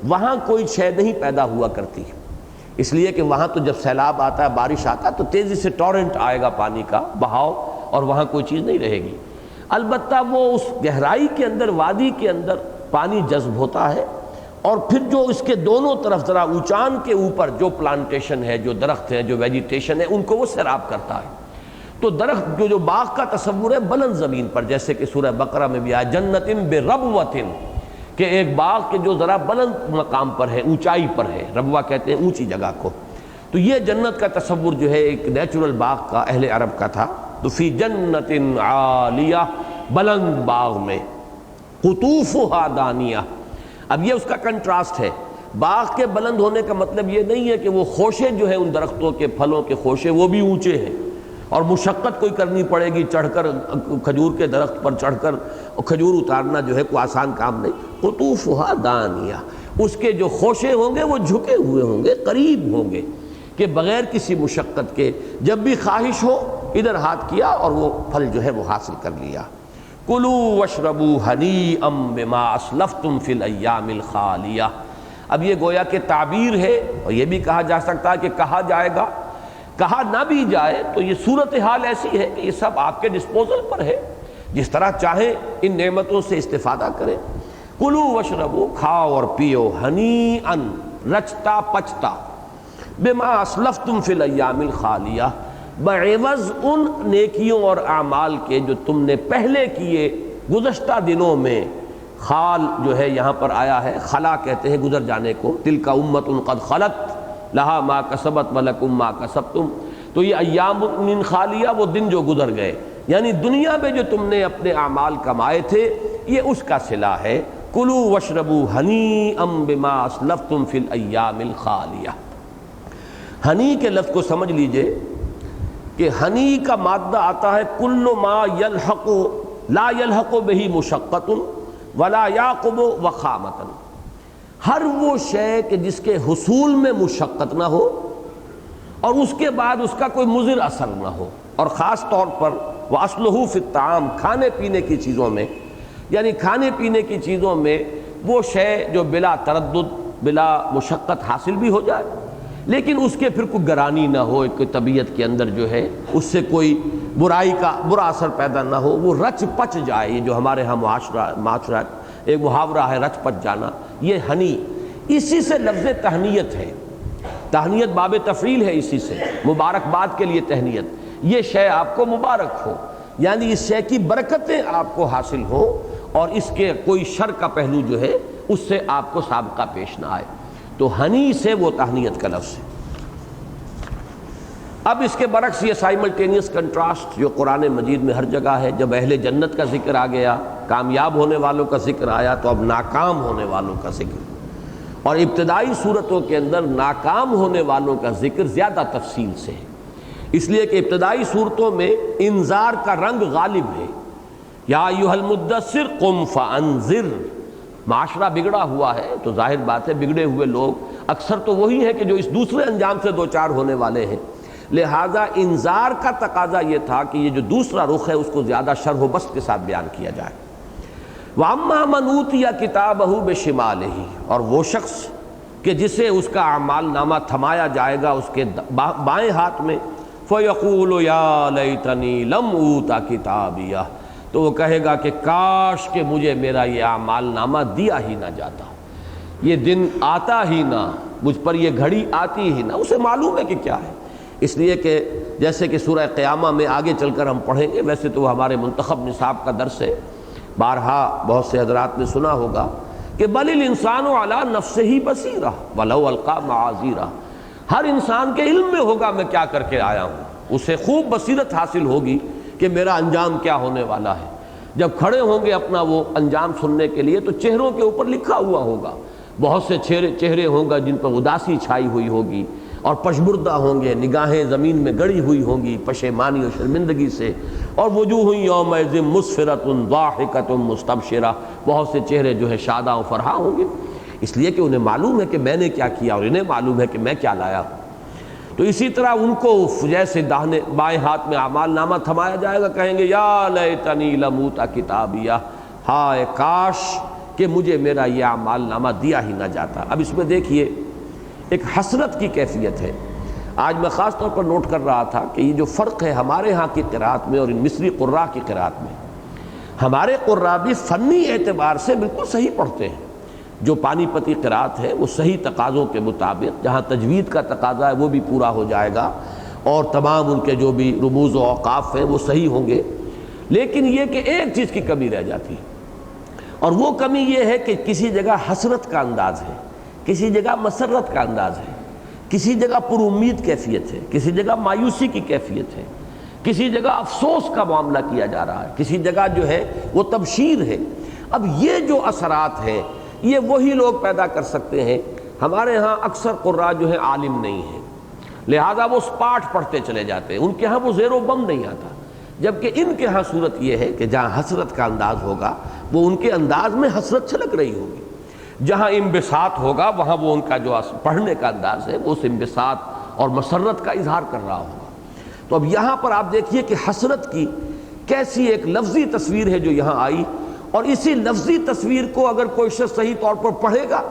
وہاں کوئی شے نہیں پیدا ہوا کرتی، اس لیے کہ وہاں تو جب سیلاب آتا ہے، بارش آتا ہے، تو تیزی سے ٹورنٹ آئے گا پانی کا بہاؤ، اور وہاں کوئی چیز نہیں رہے گی۔ البتہ وہ اس گہرائی کے اندر، وادی کے اندر پانی جذب ہوتا ہے، اور پھر جو اس کے دونوں طرف ذرا اونچان کے اوپر جو پلانٹیشن ہے، جو درخت ہے، جو ویجیٹیشن ہے، ان کو وہ سیراب کرتا ہے۔ تو درخت جو باغ کا تصور ہے بلند زمین پر، جیسے کہ سورہ بقرہ میں بھی آیا جنت بربوۃ، کہ ایک باغ کے جو ذرا بلند مقام پر ہے، اونچائی پر ہے، ربوہ کہتے ہیں اونچی جگہ کو۔ تو یہ جنت کا تصور جو ہے ایک نیچرل باغ کا اہل عرب کا تھا۔ تو فی جنت عالیہ، بلند باغ میں، قطوفہا دانیہ۔ اب یہ اس کا کنٹراسٹ ہے، باغ کے بلند ہونے کا مطلب یہ نہیں ہے کہ وہ خوشے جو ہیں ان درختوں کے پھلوں کے خوشے وہ بھی اونچے ہیں اور مشقت کوئی کرنی پڑے گی چڑھ کر کھجور کے درخت پر چڑھ کر کھجور اتارنا جو ہے کوئی آسان کام نہیں۔ قطوفہا دانیہ، اس کے جو خوشے ہوں گے وہ جھکے ہوئے ہوں گے، قریب ہوں گے، کہ بغیر کسی مشقت کے جب بھی خواہش ہو ادھر ہاتھ کیا اور وہ پھل جو ہے وہ حاصل کر لیا۔ کلوا واشربوا ہنیئا بما اسلفتم فی الایام الخالیہ۔ اب یہ گویا کہ تعبیر ہے، اور یہ بھی کہا جا سکتا ہے کہ کہا جائے گا، کہا نہ بھی جائے تو یہ صورتحال ایسی ہے کہ یہ سب آپ کے ڈسپوزل پر ہے، جس طرح چاہیں ان نعمتوں سے استفادہ کریں۔ کلوا واشربوا، کھاؤ اور پیو، ہنیئا، رچتا پچتا، بما اسلفتم فی الایام الخالیہ، بعوض ان نیکیوں اور اعمال کے جو تم نے پہلے کیے گزشتہ دنوں میں، خال جو ہے یہاں پر آیا ہے، خلا کہتے ہیں گزر جانے کو، تلک امۃ قد خلت لہا ما کسبت ولکم ما کسبتم، تو یہ ایام من خالیہ وہ دن جو گزر گئے، یعنی دنیا میں جو تم نے اپنے اعمال کمائے تھے یہ اس کا صلہ ہے۔ کلوا واشربوا ہنیئا بما اسلفتم فی الایام الخالیہ۔ ہنی کے لفظ کو سمجھ لیجئے کہ ہنی کا مادہ آتا ہے کل ما یلحق لا یلحق بہ مشقۃ ولا یعقب وخامۃ، ہر وہ شے کہ جس کے حصول میں مشقت نہ ہو اور اس کے بعد اس کا کوئی مضر اثر نہ ہو، اور خاص طور پر وَأَصْلُهُ فِي الطَّعَامِ، کھانے پینے کی چیزوں میں، یعنی کھانے پینے کی چیزوں میں وہ شے جو بلا تردد بلا مشقت حاصل بھی ہو جائے، لیکن اس کے پھر کوئی گرانی نہ ہو، کوئی طبیعت کے اندر جو ہے اس سے کوئی برائی کا برا اثر پیدا نہ ہو، وہ رچ پچ جائے۔ یہ جو ہمارے ہاں معاشرہ ایک محاورہ ہے رچ پچ جانا، یہ ہنی، اسی سے لفظ تہنیت ہے، تہنیت باب تفعیل ہے، اسی سے مبارکباد کے لیے تہنیت، یہ شے آپ کو مبارک ہو، یعنی اس شے کی برکتیں آپ کو حاصل ہوں اور اس کے کوئی شر کا پہلو جو ہے اس سے آپ کو سابقہ پیش نہ آئے، تو ہنی سے وہ تہنیت کا لفظ ہے۔ اب اس کے برعکس یہ سائملٹینیس کنٹراسٹ جو قرآن مجید میں ہر جگہ ہے، جب اہل جنت کا ذکر آ گیا، کامیاب ہونے والوں کا ذکر آیا، تو اب ناکام ہونے والوں کا ذکر، اور ابتدائی صورتوں کے اندر ناکام ہونے والوں کا ذکر زیادہ تفصیل سے ہے، اس لیے کہ ابتدائی صورتوں میں انذار کا رنگ غالب ہے، یا ایھا المدثر قم فانذر، معاشرہ بگڑا ہوا ہے تو ظاہر بات ہے بگڑے ہوئے لوگ اکثر تو وہی ہیں کہ جو اس دوسرے انجام سے دوچار ہونے والے ہیں، لہذا انذار کا تقاضا یہ تھا کہ یہ جو دوسرا رخ ہے اس کو زیادہ شرح و بسط کے ساتھ بیان کیا جائے۔ وَأَمَّا مَنْ أُوتِيَ كِتَابَهُ بِشِمَالِهِ، اور وہ شخص کہ جسے اس کا اعمال نامہ تھمایا جائے گا اس کے بائیں ہاتھ میں، فَيَقُولُ يَا لَيْتَنِي لَمْ أُوتَ كِتَابِيَهْ، تو وہ کہے گا کہ کاش کہ مجھے میرا یہ اعمال نامہ دیا ہی نہ جاتا، یہ دن آتا ہی نہ، مجھ پر یہ گھڑی آتی ہی نہ۔ اسے معلوم ہے کہ کیا ہے، اس لیے کہ جیسے کہ سورہ قیامہ میں آگے چل کر ہم پڑھیں گے، ویسے تو وہ ہمارے منتخب نصاب کا درس ہے، بارہا بہت سے حضرات نے سنا ہوگا کہ بل الانسان علی نفسہ بصیرہ ولو القی معاذیرہ، ہر انسان کے علم میں ہوگا میں کیا کر کے آیا ہوں، اسے خوب بصیرت حاصل ہوگی کہ میرا انجام کیا ہونے والا ہے۔ جب کھڑے ہوں گے اپنا وہ انجام سننے کے لیے تو چہروں کے اوپر لکھا ہوا ہوگا، بہت سے چہرے ہوں گا جن پر اداسی چھائی ہوئی ہوگی اور پشبردہ ہوں گے، نگاہیں زمین میں گڑی ہوئی ہوں گی پشیمانی اور شرمندگی سے، اور وجوہ یومئذ مسفرۃ ضاحکۃ مستبشرہ، بہت سے چہرے جو ہے شاداں و فرحاں ہوں گے، اس لیے کہ انہیں معلوم ہے کہ میں نے کیا کیا اور انہیں معلوم ہے کہ میں کیا لایا ہوں۔ تو اسی طرح ان کو جیسے داہنے بائیں ہاتھ میں اعمال نامہ تھمایا جائے گا، کہیں گے یا لیتنی لم اوت کتابیہ، ہائے کاش کہ مجھے میرا یہ اعمال نامہ دیا ہی نہ جاتا۔ اب اس میں دیکھیے ایک حسرت کی کیفیت ہے۔ آج میں خاص طور پر نوٹ کر رہا تھا کہ یہ جو فرق ہے ہمارے ہاں کی قرأت میں اور ان مصری قراء کی قرأت میں، ہمارے قراء بھی فنی اعتبار سے بالکل صحیح پڑھتے ہیں، جو پانی پتی قرأت ہے وہ صحیح تقاضوں کے مطابق، جہاں تجوید کا تقاضا ہے وہ بھی پورا ہو جائے گا اور تمام ان کے جو بھی رموز و اوقاف ہیں وہ صحیح ہوں گے، لیکن یہ کہ ایک چیز کی کمی رہ جاتی ہے، اور وہ کمی یہ ہے کہ کسی جگہ حسرت کا انداز ہے، کسی جگہ مسرت کا انداز ہے، کسی جگہ پر امید کیفیت ہے، کسی جگہ مایوسی کی کیفیت ہے، کسی جگہ افسوس کا معاملہ کیا جا رہا ہے، کسی جگہ جو ہے وہ تبشیر ہے۔ اب یہ جو اثرات ہیں یہ وہی لوگ پیدا کر سکتے ہیں، ہمارے ہاں اکثر قراء جو ہے عالم نہیں ہیں، لہذا وہ سپاٹ پڑھتے چلے جاتے ہیں، ان کے ہاں وہ زیر و بم نہیں آتا، جبکہ ان کے ہاں صورت یہ ہے کہ جہاں حسرت کا انداز ہوگا وہ ان کے انداز میں حسرت چھلک رہی ہوگی، جہاں انبساط ہوگا وہاں وہ ان کا جو پڑھنے کا انداز ہے وہ اس انبساط اور مسرت کا اظہار کر رہا ہوگا۔ تو اب یہاں پر آپ دیکھیے کہ حسرت کی کیسی ایک لفظی تصویر ہے جو یہاں آئی، اور اسی لفظی تصویر کو اگر کوئی شخص صحیح طور پر پڑھے گا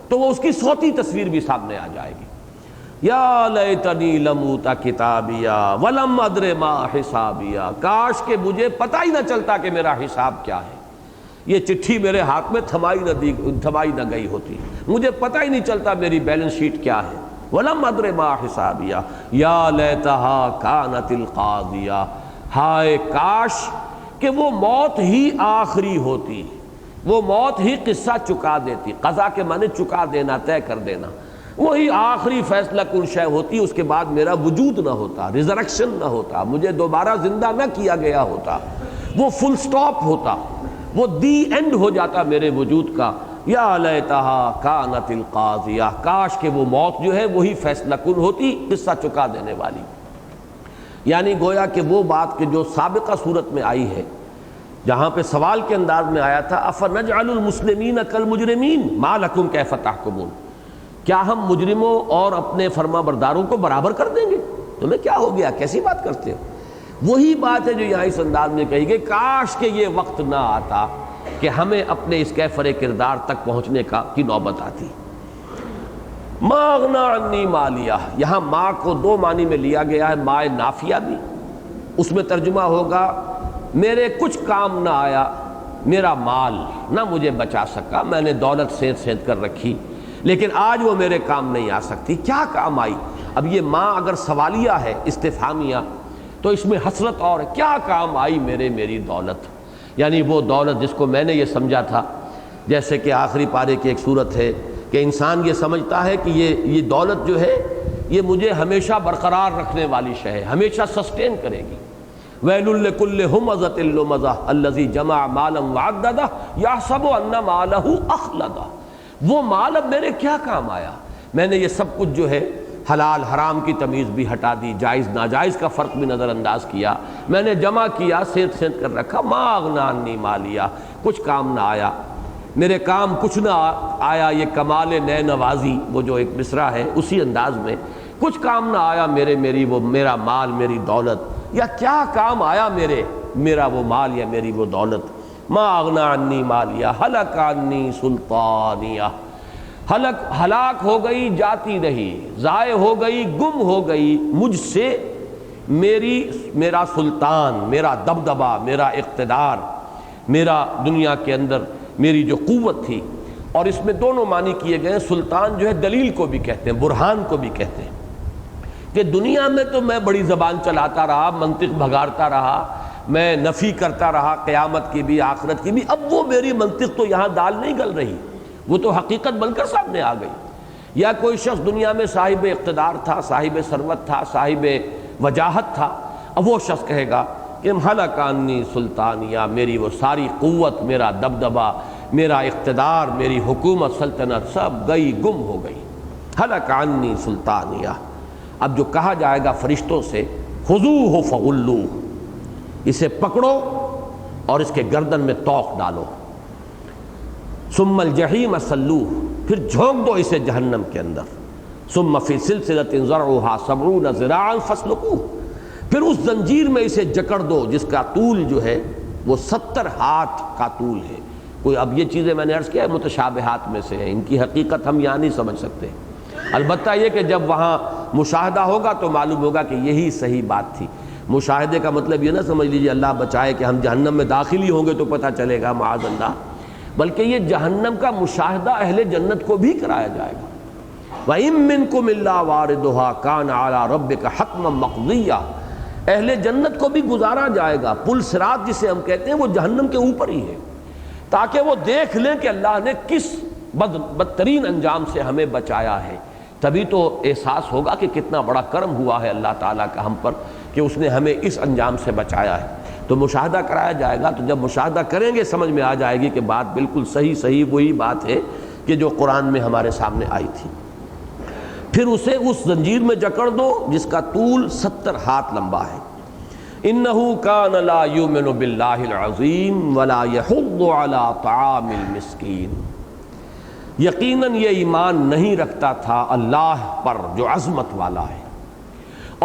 تو وہ اس کی صوتی تصویر بھی سامنے آ جائے گی۔ یا لیتنی لم اوت کتابیہ ولم ادر ما حسابیہ، کاش کہ مجھے پتہ ہی نہ چلتا کہ میرا حساب کیا ہے، یہ چٹھی میرے ہاتھ میں تھمائی نہ گئی ہوتی، مجھے پتہ ہی نہیں چلتا میری بیلنس شیٹ کیا ہے۔ ولم ادر ما حسابیہ یا لیتہا کانت القاضیہ، ہائے کاش کہ وہ موت ہی آخری ہوتی، وہ موت ہی قصہ چکا دیتی. قضا کے معنی چکا دینا، طے کر دینا. وہی آخری فیصلہ کن شے ہوتی، اس کے بعد میرا وجود نہ ہوتا، ریزریکشن نہ ہوتا، مجھے دوبارہ زندہ نہ کیا گیا ہوتا، وہ فل سٹاپ ہوتا، وہ دی اینڈ ہو جاتا میرے وجود کا. یا لیتہا کانت القاضیہ، کاش کہ وہ موت جو ہے وہی فیصلہ کن ہوتی، قصہ چکا دینے والی. یعنی گویا کہ وہ بات کہ جو سابقہ صورت میں آئی ہے، جہاں پہ سوال کے انداز میں آیا تھا افنجعل المسلمین کالمجرمین ما لکم کیف تحکمون، کیا ہم مجرموں اور اپنے فرما برداروں کو برابر کر دیں گے؟ تمہیں کیا ہو گیا، کیسی بات کرتے ہو؟ وہی بات ہے جو یہاں اس انداز میں کہی گئی، کاش کہ یہ وقت نہ آتا کہ ہمیں اپنے اس کیفر کردار تک پہنچنے کی نوبت آتی. ما اغنی عنی مالیہ، یہاں ماں کو دو معنی میں لیا گیا ہے، ماء نافیہ بھی، اس میں ترجمہ ہوگا میرے کچھ کام نہ آیا، میرا مال نہ مجھے بچا سکا، میں نے دولت سینت کر رکھی لیکن آج وہ میرے کام نہیں آ سکتی. کیا کام آئی؟ اب یہ ماں اگر سوالیہ ہے، استفہامیہ، تو اس میں حسرت اور ہے، کیا کام آئی میری دولت، یعنی وہ دولت جس کو میں نے یہ سمجھا تھا، جیسے کہ آخری پارے کی ایک صورت ہے کہ انسان یہ سمجھتا ہے کہ یہ دولت جو ہے یہ مجھے ہمیشہ برقرار رکھنے والی شے ہے، ہمیشہ سسٹین کرے گی. ویل لکل ہمزۃ لمزہ الذی جمع مالا وعددہ یحسب ان مالہ اخلدہ. وہ مال اب میرے کیا کام آیا؟ میں نے یہ سب کچھ جو ہے حلال حرام کی تمیز بھی ہٹا دی، جائز ناجائز کا فرق بھی نظر انداز کیا، میں نے جمع کیا، سینت کر رکھا. ما اغنی عنی مالیہ، کچھ کام نہ آیا میرے، کام کچھ نہ آیا. یہ کمال نئے نوازی، وہ جو ایک مصرع ہے اسی انداز میں، کچھ کام نہ آیا میرا مال، میری دولت، یا کیا کام آیا میرا وہ مال یا میری وہ دولت. ما اغنی عنی مالیہ ہلک عنی سلطانیہ، ہلاک ہو گئی، جاتی رہی، ضائع ہو گئی، گم ہو گئی مجھ سے میرا سلطان، میرا دبدبہ، میرا اقتدار، میرا دنیا کے اندر میری جو قوت تھی. اور اس میں دونوں معنی کیے گئے ہیں. سلطان جو ہے دلیل کو بھی کہتے ہیں، برہان کو بھی کہتے ہیں، کہ دنیا میں تو میں بڑی زبان چلاتا رہا، منطق بھگارتا رہا، میں نفی کرتا رہا قیامت کی بھی آخرت کی بھی، اب وہ میری منطق تو یہاں دال نہیں گل رہی، وہ تو حقیقت بن کر سامنے آ گئی. یا کوئی شخص دنیا میں صاحب اقتدار تھا، صاحب ثروت تھا، صاحب وجاہت تھا، اب وہ شخص کہے گا کہ ہلک عنی سلطانیہ، میری وہ ساری قوت، میرا دبدبہ، میرا اقتدار، میری حکومت، سلطنت سب گئی، گم ہو گئی. ہلک عنی سلطانیہ. اب جو کہا جائے گا فرشتوں سے، خذوہ فغلوہ، اسے پکڑو اور اس کے گردن میں توق ڈالو، ثم الجحیم صلوہ، پھر جھونک دو اسے جہنم کے اندر، ثم فی سلسلۃ ذرعھا 70 ذراعا فاسلکوہ، پھر اس زنجیر میں اسے جکڑ دو جس کا طول جو ہے وہ 70 ہاتھ کا طول ہے. کوئی اب یہ چیزیں میں نے عرض کیا ہے متشابہات میں سے ہیں، ان کی حقیقت ہم یہاں نہیں سمجھ سکتے. البتہ یہ کہ جب وہاں مشاہدہ ہوگا تو معلوم ہوگا کہ یہی صحیح بات تھی. مشاہدے کا مطلب یہ نہ سمجھ لیجیے اللہ بچائے کہ ہم جہنم میں داخل ہی ہوں گے تو پتہ چلے گا، معاذ اللہ، بلکہ یہ جہنم کا مشاہدہ اہل جنت کو بھی کرایا جائے گا. وَإِن مِّنكُمْ إِلَّا وَارِدُهَا كَانَ عَلَىٰ رَبِّكَ حَتْمًا مَّقْضِيًّا. اہل جنت کو بھی گزارا جائے گا. پل صراط جسے ہم کہتے ہیں وہ جہنم کے اوپر ہی ہے، تاکہ وہ دیکھ لیں کہ اللہ نے کس بدترین انجام سے ہمیں بچایا ہے. تبھی تو احساس ہوگا کہ کتنا بڑا کرم ہوا ہے اللہ تعالیٰ کا ہم پر کہ اس نے ہمیں اس انجام سے بچایا ہے. تو مشاہدہ کرایا جائے گا. تو جب مشاہدہ کریں گے سمجھ میں آ جائے گی کہ بات بالکل صحیح وہی بات ہے کہ جو قرآن میں ہمارے سامنے آئی تھی. پھر اسے اس زنجیر میں جکڑ دو جس کا طول 70 ہاتھ لمبا ہے. إِنَّهُ كَانَ لَا يُؤْمِنُ بِاللَّهِ الْعَظِيمِ وَلَا يَحُضُّ عَلَىٰ طَعَامِ الْمِسْكِينِ. یقیناً یہ ایمان نہیں رکھتا تھا اللہ پر جو عظمت والا ہے،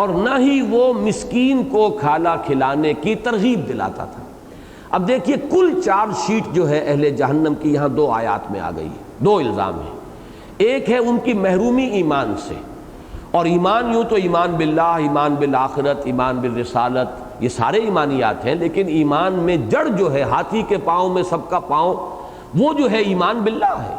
اور نہ ہی وہ مسکین کو کھانا کھلانے کی ترغیب دلاتا تھا. اب دیکھیے کل چارج شیٹ جو ہے اہل جہنم کی یہاں 2 آیات میں آ گئی ہے. 2 الزام ہیں. ایک ہے ان کی محرومی ایمان سے، اور ایمان یوں تو ایمان باللہ، ایمان بالآخرت، ایمان بالرسالت، یہ سارے ایمانیات ہیں، لیکن ایمان میں جڑ جو ہے ہاتھی کے پاؤں میں سب کا پاؤں، وہ جو ہے ایمان باللہ ہے.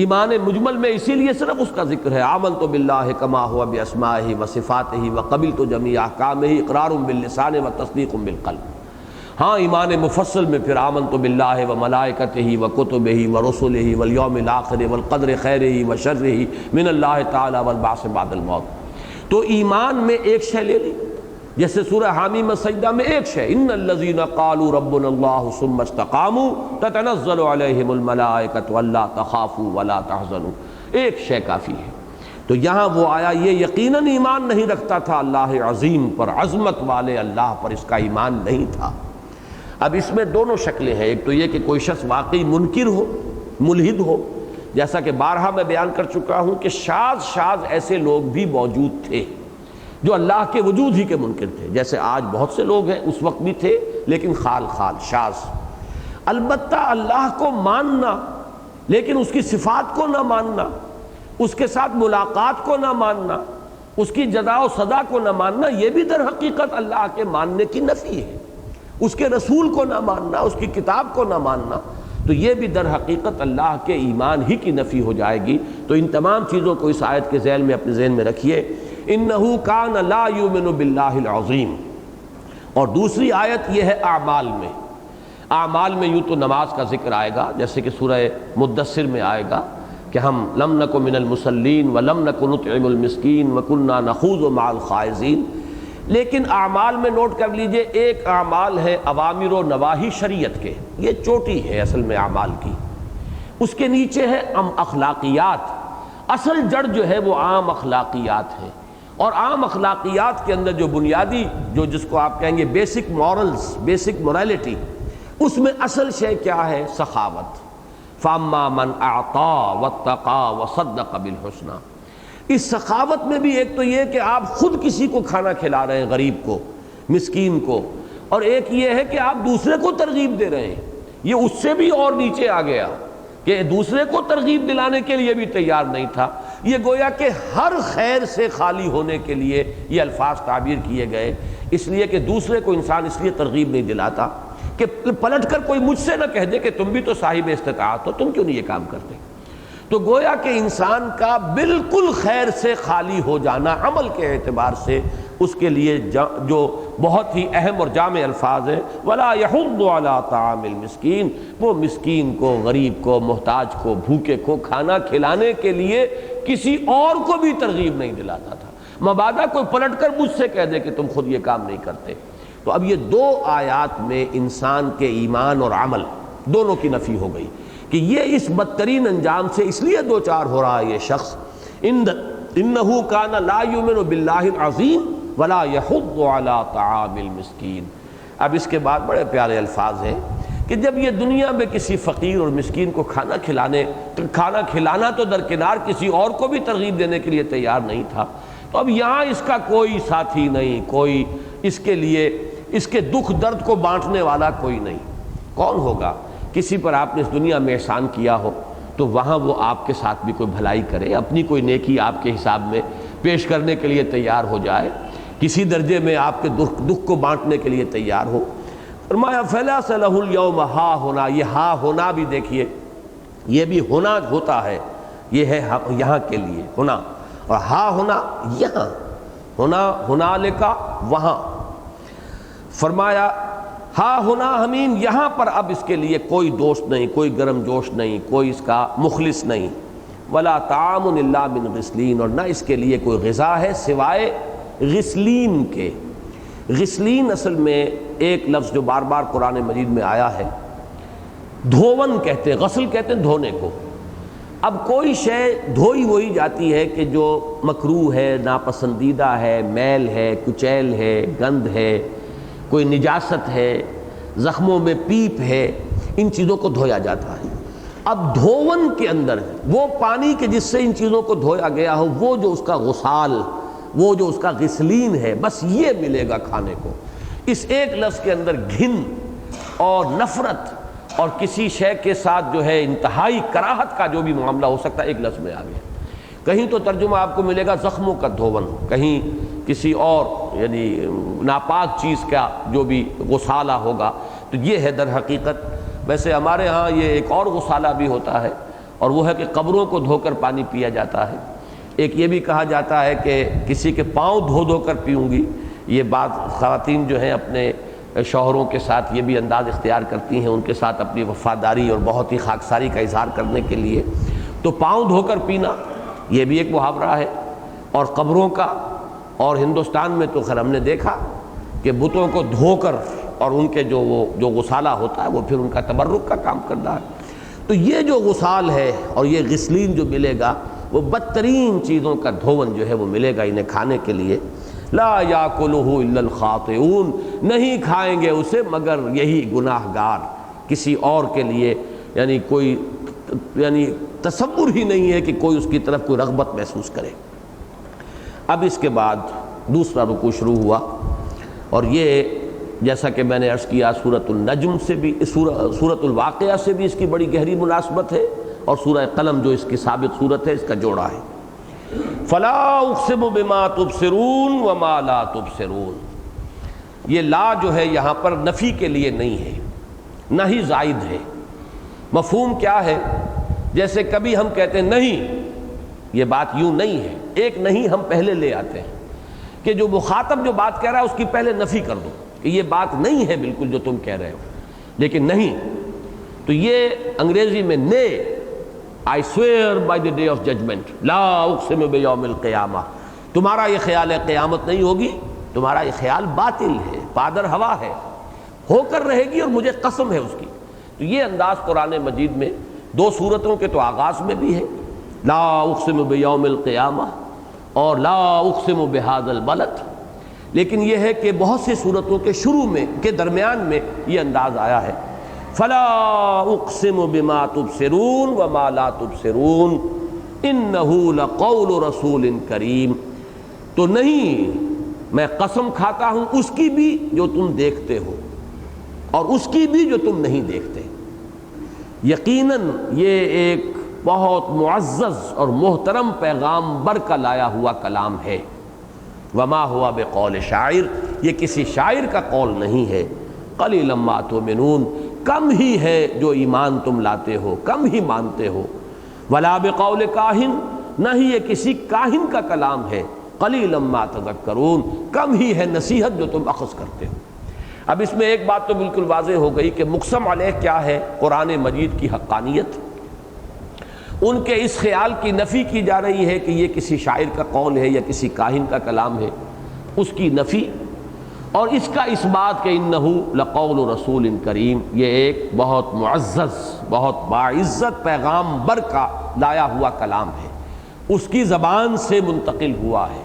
ایمان مجمل میں اسی لیے صرف اس کا ذکر ہے، آمنت باللہ کما ہوا باسمائہ وصفاتہ وقبلت جمیع احکامہ اقرار باللسان وتصدیق بالقلب. ہاں ایمان مفصل میں پھر آمنت باللہ و ملائکتہ و کتبہ و رسلہ والیوم الآخر والقدر خیرہ و شرہ من اللہ تعالی والبعث بعد الموت۔ تو ایمان میں ایک شے لے لی، جیسے سورہ حامیم سجدہ میں ایک شے، ان الذین قالوا ربنا اللہ ثم استقاموا تتنزل علیہم الملائکۃ الا تخافوا ولا تحزنوا، ایک شے کافی ہے۔ تو یہاں وہ آیا، یہ یقیناً ایمان نہیں رکھتا تھا اللہ عظیم پر، عظمت والے اللہ پر اس کا ایمان نہیں تھا۔ اب اس میں دونوں شکلیں ہیں، ایک تو یہ کہ کوئی شخص واقعی منکر ہو، ملحد ہو، جیسا کہ بارہا میں بیان کر چکا ہوں کہ شاذ ایسے لوگ بھی موجود تھے جو اللہ کے وجود ہی کے منکر تھے، جیسے آج بہت سے لوگ ہیں، اس وقت بھی تھے لیکن خال شاذ۔ البتہ اللہ کو ماننا لیکن اس کی صفات کو نہ ماننا، اس کے ساتھ ملاقات کو نہ ماننا، اس کی جزا و سزا کو نہ ماننا، یہ بھی در حقیقت اللہ کے ماننے کی نفی ہے۔ اس کے رسول کو نہ ماننا، اس کی کتاب کو نہ ماننا، تو یہ بھی در حقیقت اللہ کے ایمان ہی کی نفی ہو جائے گی۔ تو ان تمام چیزوں کو اس آیت کے ذیل میں اپنے ذہن میں رکھیے، انہ کان لا یؤمن باللہ العظیم۔ اور دوسری آیت یہ ہے اعمال میں، اعمال میں یوں تو نماز کا ذکر آئے گا، جیسے کہ سورہ مدثر میں آئے گا کہ ہم لم نک من المصلین ولم نک نطعم المسکین وکنا نخوض مع الخائضین۔ لیکن اعمال میں نوٹ کر لیجئے، ایک اعمال ہے اوامر و نواہی شریعت کے، یہ چوٹی ہے اصل میں اعمال کی، اس کے نیچے ہے اخلاقیات، اصل جڑ جو ہے وہ عام اخلاقیات ہے، اور عام اخلاقیات کے اندر جو بنیادی جس کو آپ کہیں گے بیسک مورلز، بیسک مورالٹی، اس میں اصل شے کیا ہے؟ سخاوت۔ فَأَمَّا مَنْ أَعْطَى وَاتَّقَى وَصَدَّقَ بِالْحُسْنَى۔ اس سخاوت میں بھی ایک تو یہ کہ آپ خود کسی کو کھانا کھلا رہے ہیں، غریب کو، مسکین کو، اور ایک یہ ہے کہ آپ دوسرے کو ترغیب دے رہے ہیں۔ یہ اس سے بھی اور نیچے آ گیا کہ دوسرے کو ترغیب دلانے کے لیے بھی تیار نہیں تھا۔ یہ گویا کہ ہر خیر سے خالی ہونے کے لیے یہ الفاظ تعبیر کیے گئے، اس لیے کہ دوسرے کو انسان اس لیے ترغیب نہیں دلاتا کہ پلٹ کر کوئی مجھ سے نہ کہہ دے کہ تم بھی تو صاحب استطاعت ہو، تم کیوں نہیں یہ کام کرتے۔ تو گویا کہ انسان کا بالکل خیر سے خالی ہو جانا عمل کے اعتبار سے اس کے لیے جو بہت ہی اہم اور جامع الفاظ ہیں، وَلَا يَحُضُّ عَلَىٰ طَعَامِ الْمِسْكِينِ، وہ مسکین کو، غریب کو، محتاج کو، بھوکے کو کھانا کھلانے کے لیے کسی اور کو بھی ترغیب نہیں دلاتا تھا، مبادا کوئی پلٹ کر مجھ سے کہہ دے کہ تم خود یہ کام نہیں کرتے۔ تو اب یہ دو آیات میں انسان کے ایمان اور عمل دونوں کی نفی ہو گئی کہ یہ اس بدترین انجام سے اس لیے دو چار ہو رہا ہے یہ شخص، انہ کان لا یؤمن باللہ العظیم ولا یحض علی طعام المسکین۔ اب اس کے بعد بڑے پیارے الفاظ ہیں کہ جب یہ دنیا میں کسی فقیر اور مسکین کو کھانا کھلانا تو درکنار، کسی اور کو بھی ترغیب دینے کے لیے تیار نہیں تھا، تو اب یہاں اس کا کوئی ساتھی نہیں، کوئی اس کے لیے اس کے دکھ درد کو بانٹنے والا کوئی نہیں۔ کون ہوگا؟ کسی پر آپ نے اس دنیا میں احسان کیا ہو تو وہاں وہ آپ کے ساتھ بھی کوئی بھلائی کرے، اپنی کوئی نیکی آپ کے حساب میں پیش کرنے کے لیے تیار ہو جائے، کسی درجے میں آپ کے دکھ کو بانٹنے کے لیے تیار ہو۔ فرمایا فَلَيْسَ لَهُ الْيَوْمَ ہا ہونا، یہ ہا ہونا بھی دیکھیے، یہ بھی ہونا ہوتا ہے، یہ ہے یہاں کے لیے ہونا، اور ہا ہونا یہاں، ہونا ہنالکا وہاں۔ فرمایا ہاں ہونا ہمین، یہاں پر اب اس کے لیے کوئی دوست نہیں، کوئی گرم جوش نہیں، کوئی اس کا مخلص نہیں، ولا طعام الا من غسلین، اور نہ اس کے لیے کوئی غذا ہے سوائے غسلین کے۔ غسلین اصل میں ایک لفظ جو بار بار قرآن مجید میں آیا ہے، دھون کہتے ہیں، غسل کہتے ہیں دھونے کو۔ اب کوئی شے دھوئی وہی جاتی ہے کہ جو مکروہ ہے، ناپسندیدہ ہے، میل ہے، کچیل ہے، گند ہے، کوئی نجاست ہے، زخموں میں پیپ ہے، ان چیزوں کو دھویا جاتا ہے۔ اب دھون کے اندر وہ پانی کے جس سے ان چیزوں کو دھویا گیا ہو، وہ جو اس کا غسال، وہ جو اس کا غسلین ہے، بس یہ ملے گا کھانے کو۔ اس ایک لفظ کے اندر گھن اور نفرت اور کسی شے کے ساتھ جو ہے انتہائی کراہت کا جو بھی معاملہ ہو سکتا ہے، ایک لفظ میں آ گیا۔ کہیں تو ترجمہ آپ کو ملے گا زخموں کا دھون، کہیں کسی اور یعنی ناپاک چیز کا جو بھی غسالہ ہوگا، تو یہ ہے در حقیقت۔ ویسے ہمارے ہاں یہ ایک اور غسالہ بھی ہوتا ہے، اور وہ ہے کہ قبروں کو دھو کر پانی پیا جاتا ہے۔ ایک یہ بھی کہا جاتا ہے کہ کسی کے پاؤں دھو دھو کر پیوں گی۔ یہ بات خواتین جو ہیں اپنے شوہروں کے ساتھ یہ بھی انداز اختیار کرتی ہیں ان کے ساتھ اپنی وفاداری اور بہت ہی خاکساری کا اظہار کرنے کے لیے، تو پاؤں دھو کر پینا یہ بھی ایک محاورہ ہے، اور قبروں کا، اور ہندوستان میں تو خیر ہم نے دیکھا کہ بتوں کو دھو کر اور ان کے جو غسالہ ہوتا ہے وہ پھر ان کا تبرک کا کام کرتا ہے۔ تو یہ جو غسال ہے اور یہ غسلین جو ملے گا وہ بدترین چیزوں کا دھون جو ہے وہ ملے گا انہیں کھانے کے لیے۔ لا یاکلہ الا الخاطئون، نہیں کھائیں گے اسے مگر یہی گناہ گار، کسی اور کے لیے یعنی تصور ہی نہیں ہے کہ کوئی اس کی طرف کوئی رغبت محسوس کرے۔ اب اس کے بعد دوسرا رکوع شروع ہوا، اور یہ جیسا کہ میں نے عرض کیا سورۃ النجم سے بھی، سورۃ الواقعہ سے بھی اس کی بڑی گہری مناسبت ہے، اور سورہ قلم جو اس کی سابق صورت ہے اس کا جوڑا ہے۔ فلا اقسم بما تبصرون وما لا تبصرون، یہ لا جو ہے یہاں پر نفی کے لیے نہیں ہے، نہ ہی زائد ہے۔ مفہوم کیا ہے؟ جیسے کبھی ہم کہتے ہیں نہیں، یہ بات یوں نہیں ہے، ایک نہیں ہم پہلے لے آتے ہیں کہ جو مخاطب جو بات کہہ رہا ہے اس کی پہلے نفی کر دو کہ یہ بات نہیں ہے بالکل جو تم کہہ رہے ہو، لیکن نہیں، تو یہ انگریزی میں نے I swear by the day of judgment لا اقسم بیوم القیامہ، تمہارا یہ خیال ہے قیامت نہیں ہوگی، تمہارا یہ خیال باطل ہے، پادر ہوا ہے، ہو کر رہے گی اور مجھے قسم ہے اس کی۔ تو یہ انداز قرآن مجید میں دو صورتوں کے تو آغاز میں بھی ہے، لا اقسم بیوم القیامہ اور لا اقسم بہذا البلد، لیکن یہ ہے کہ بہت سی صورتوں کے شروع میں کے درمیان میں یہ انداز آیا ہے، فلا اقسم بما تبصرون وما لا تبصرون انہ لقول رسول کریم، تو نہیں، میں قسم کھاتا ہوں اس کی بھی جو تم دیکھتے ہو اور اس کی بھی جو تم نہیں دیکھتے، یقیناً یہ ایک بہت معزز اور محترم پیغام بر کا لایا ہوا کلام ہے، وما ہوا بقول شاعر، یہ کسی شاعر کا قول نہیں ہے، قلیلا ما تؤمنون، کم ہی ہے جو ایمان تم لاتے ہو، کم ہی مانتے ہو، ولا بقول کاہن، نہ ہی یہ کسی کاہن کا کلام ہے، قلیلا ما تذکرون، کم ہی ہے نصیحت جو تم اخذ کرتے ہو۔ اب اس میں ایک بات تو بالکل واضح ہو گئی کہ مقسم علیہ کیا ہے، قرآن مجید کی حقانیت، ان کے اس خیال کی نفی کی جا رہی ہے کہ یہ کسی شاعر کا قول ہے یا کسی کاہن کا کلام ہے، اس کی نفی، اور اس کا اس بات کہ انہ لقول رسول کریم، یہ ایک بہت معزز بہت باعزت پیغام بر کا لایا ہوا کلام ہے، اس کی زبان سے منتقل ہوا ہے۔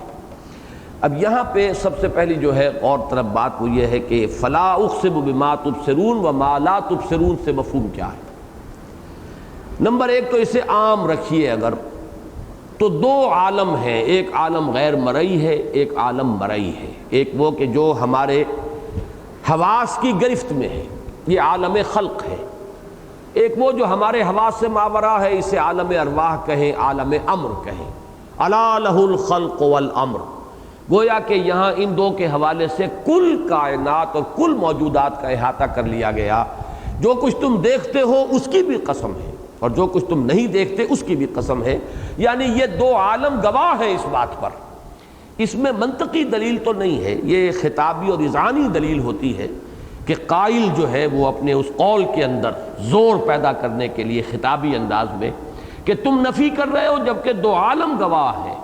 اب یہاں پہ سب سے پہلی جو ہے اور طرف بات وہ یہ ہے کہ فلا اقسم بما تبصرون وما لا تبصرون سے مفہوم کیا ہے؟ نمبر ایک تو اسے عام رکھیے اگر، تو دو عالم ہیں، ایک عالم غیر مرئی ہے، ایک عالم مرئی ہے، ایک وہ کہ جو ہمارے حواس کی گرفت میں ہے، یہ عالم خلق ہے، ایک وہ جو ہمارے حواس سے ماورا ہے، اسے عالم ارواح کہیں، عالم امر کہیں، الا لہ الخلق والامر، گویا کہ یہاں ان دو کے حوالے سے کل کائنات اور کل موجودات کا احاطہ کر لیا گیا، جو کچھ تم دیکھتے ہو اس کی بھی قسم ہے اور جو کچھ تم نہیں دیکھتے اس کی بھی قسم ہے، یعنی یہ دو عالم گواہ ہیں اس بات پر، اس میں منطقی دلیل تو نہیں ہے، یہ خطابی اور اذعانی دلیل ہوتی ہے کہ قائل جو ہے وہ اپنے اس قول کے اندر زور پیدا کرنے کے لیے خطابی انداز میں کہ تم نفی کر رہے ہو جبکہ دو عالم گواہ ہیں،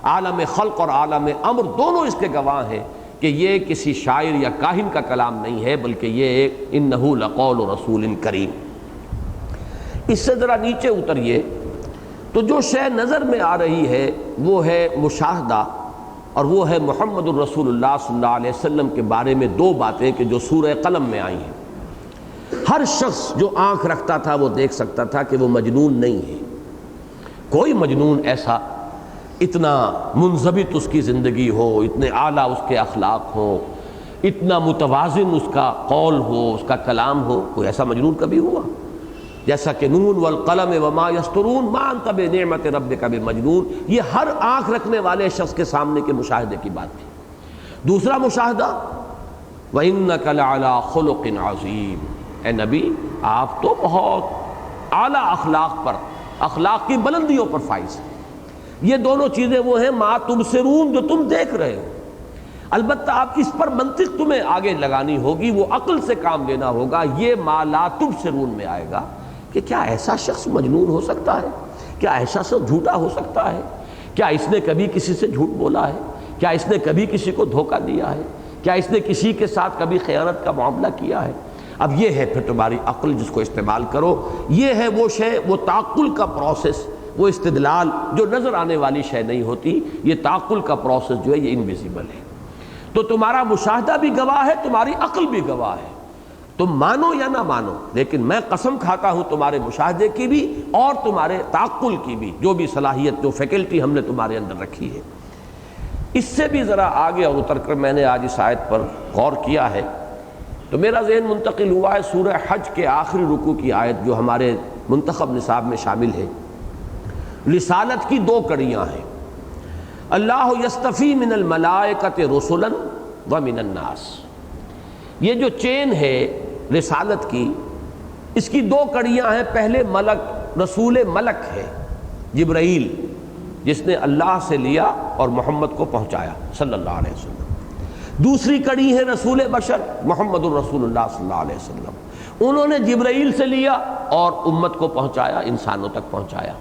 عالم خلق اور عالم امر دونوں اس کے گواہ ہیں کہ یہ کسی شاعر یا کاہن کا کلام نہیں ہے بلکہ یہ ایک انہ لقول رسول کریم۔ اس سے ذرا نیچے اتریے تو جو شے نظر میں آ رہی ہے وہ ہے مشاہدہ، اور وہ ہے محمد الرسول اللہ صلی اللہ علیہ وسلم کے بارے میں دو باتیں کہ جو سورہ قلم میں آئی ہیں۔ ہر شخص جو آنکھ رکھتا تھا وہ دیکھ سکتا تھا کہ وہ مجنون نہیں ہے، کوئی مجنون ایسا اتنا منضبط اس کی زندگی ہو، اتنے اعلیٰ اس کے اخلاق ہوں، اتنا متوازن اس کا قول ہو، اس کا کلام ہو، کوئی ایسا مجنون کبھی ہوا؟ جیسا کہ نون والقلم وما یسطرون ما انت بنعمت ربک بمجنون، یہ ہر آنکھ رکھنے والے شخص کے سامنے کے مشاہدے کی بات ہے۔ دوسرا مشاہدہ وَإِنَّكَ لَعَلَىٰ خُلُقٍ عَظِيمٍ، اے نبی آپ تو بہت اعلیٰ اخلاق پر، اخلاق کی بلندیوں پر فائز ہیں۔ یہ دونوں چیزیں وہ ہیں ما تبصرون جو تم دیکھ رہے ہو، البتہ اب اس پر منطق تمہیں آگے لگانی ہوگی، وہ عقل سے کام لینا ہوگا۔ یہ ما لا تبصرون میں آئے گا کہ کیا ایسا شخص مجنون ہو سکتا ہے؟ کیا ایسا شخص جھوٹا ہو سکتا ہے؟ کیا اس نے کبھی کسی سے جھوٹ بولا ہے؟ کیا اس نے کبھی کسی کو دھوکہ دیا ہے؟ کیا اس نے کسی کے ساتھ کبھی خیانت کا معاملہ کیا ہے؟ اب یہ ہے پھر تمہاری عقل، جس کو استعمال کرو۔ یہ ہے وہ شے، وہ تعقل کا پروسیس، وہ استدلال جو نظر آنے والی شے نہیں ہوتی، یہ تعقل کا پروسیس جو ہے یہ انویزیبل ہے۔ تو تمہارا مشاہدہ بھی گواہ ہے، تمہاری عقل بھی گواہ ہے، تم مانو یا نہ مانو، لیکن میں قسم کھاتا ہوں تمہارے مشاہدے کی بھی اور تمہارے تعقل کی بھی، جو بھی صلاحیت، جو فیکلٹی ہم نے تمہارے اندر رکھی ہے۔ اس سے بھی ذرا آگے اور اتر کر میں نے آج اس آیت پر غور کیا ہے تو میرا ذہن منتقل ہوا ہے سورہ حج کے آخری رکوع کی آیت، جو ہمارے منتخب نصاب میں شامل ہے۔ رسالت کی دو کڑیاں ہیں، اللہ یستفی من الملائکۃ رسلا ومن الناس۔ یہ جو چین ہے رسالت کی، اس کی دو کڑیاں ہیں۔ پہلے ملک، رسول ملک ہے جبرائیل، جس نے اللہ سے لیا اور محمد کو پہنچایا صلی اللہ علیہ وسلم۔ دوسری کڑی ہے رسول بشر محمد الرسول اللہ صلی اللہ علیہ وسلم، انہوں نے جبرائیل سے لیا اور امت کو پہنچایا، انسانوں تک پہنچایا۔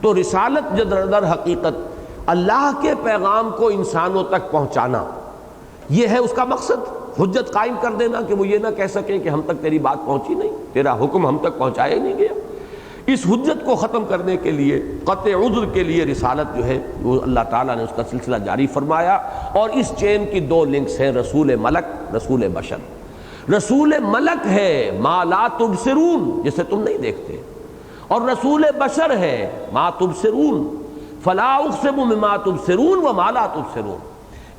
تو رسالت جو در حقیقت اللہ کے پیغام کو انسانوں تک پہنچانا، یہ ہے اس کا مقصد۔ حجت قائم کر دینا کہ وہ یہ نہ کہہ سکیں کہ ہم تک تیری بات پہنچی نہیں، تیرا حکم ہم تک پہنچایا ہی نہیں گیا۔ اس حجت کو ختم کرنے کے لیے، قطع عذر کے لیے رسالت جو ہے وہ اللہ تعالیٰ نے اس کا سلسلہ جاری فرمایا۔ اور اس چین کی دو لنکس ہیں، رسول ملک، رسول بشر۔ رسول ملک ہے ما لا تبصرون، جسے تم نہیں دیکھتے، اور رسول بشر ہے ما تبصرون، فلا اقسم بما تبصرون وما لا تبصرون۔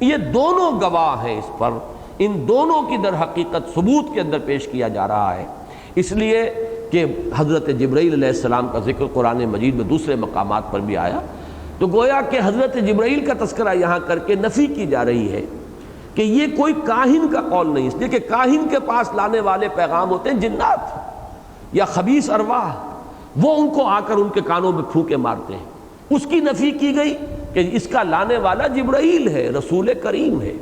یہ دونوں گواہ ہیں اس پر، ان دونوں کی در حقیقت ثبوت کے اندر پیش کیا جا رہا ہے۔ اس لیے کہ حضرت جبرائیل علیہ السلام کا ذکر قرآن مجید میں دوسرے مقامات پر بھی آیا، تو گویا کہ حضرت جبرائیل کا تذکرہ یہاں کر کے نفی کی جا رہی ہے کہ یہ کوئی کاہن کا قول نہیں، اس لیے کہ کاہن کے پاس لانے والے پیغام ہوتے ہیں جنات یا خبیث ارواح، وہ ان کو آ کر ان کے کانوں میں پھونکے مارتے ہیں۔ اس کی نفی کی گئی کہ اس کا لانے والا جبرائیل ہے، رسول کریم ہے۔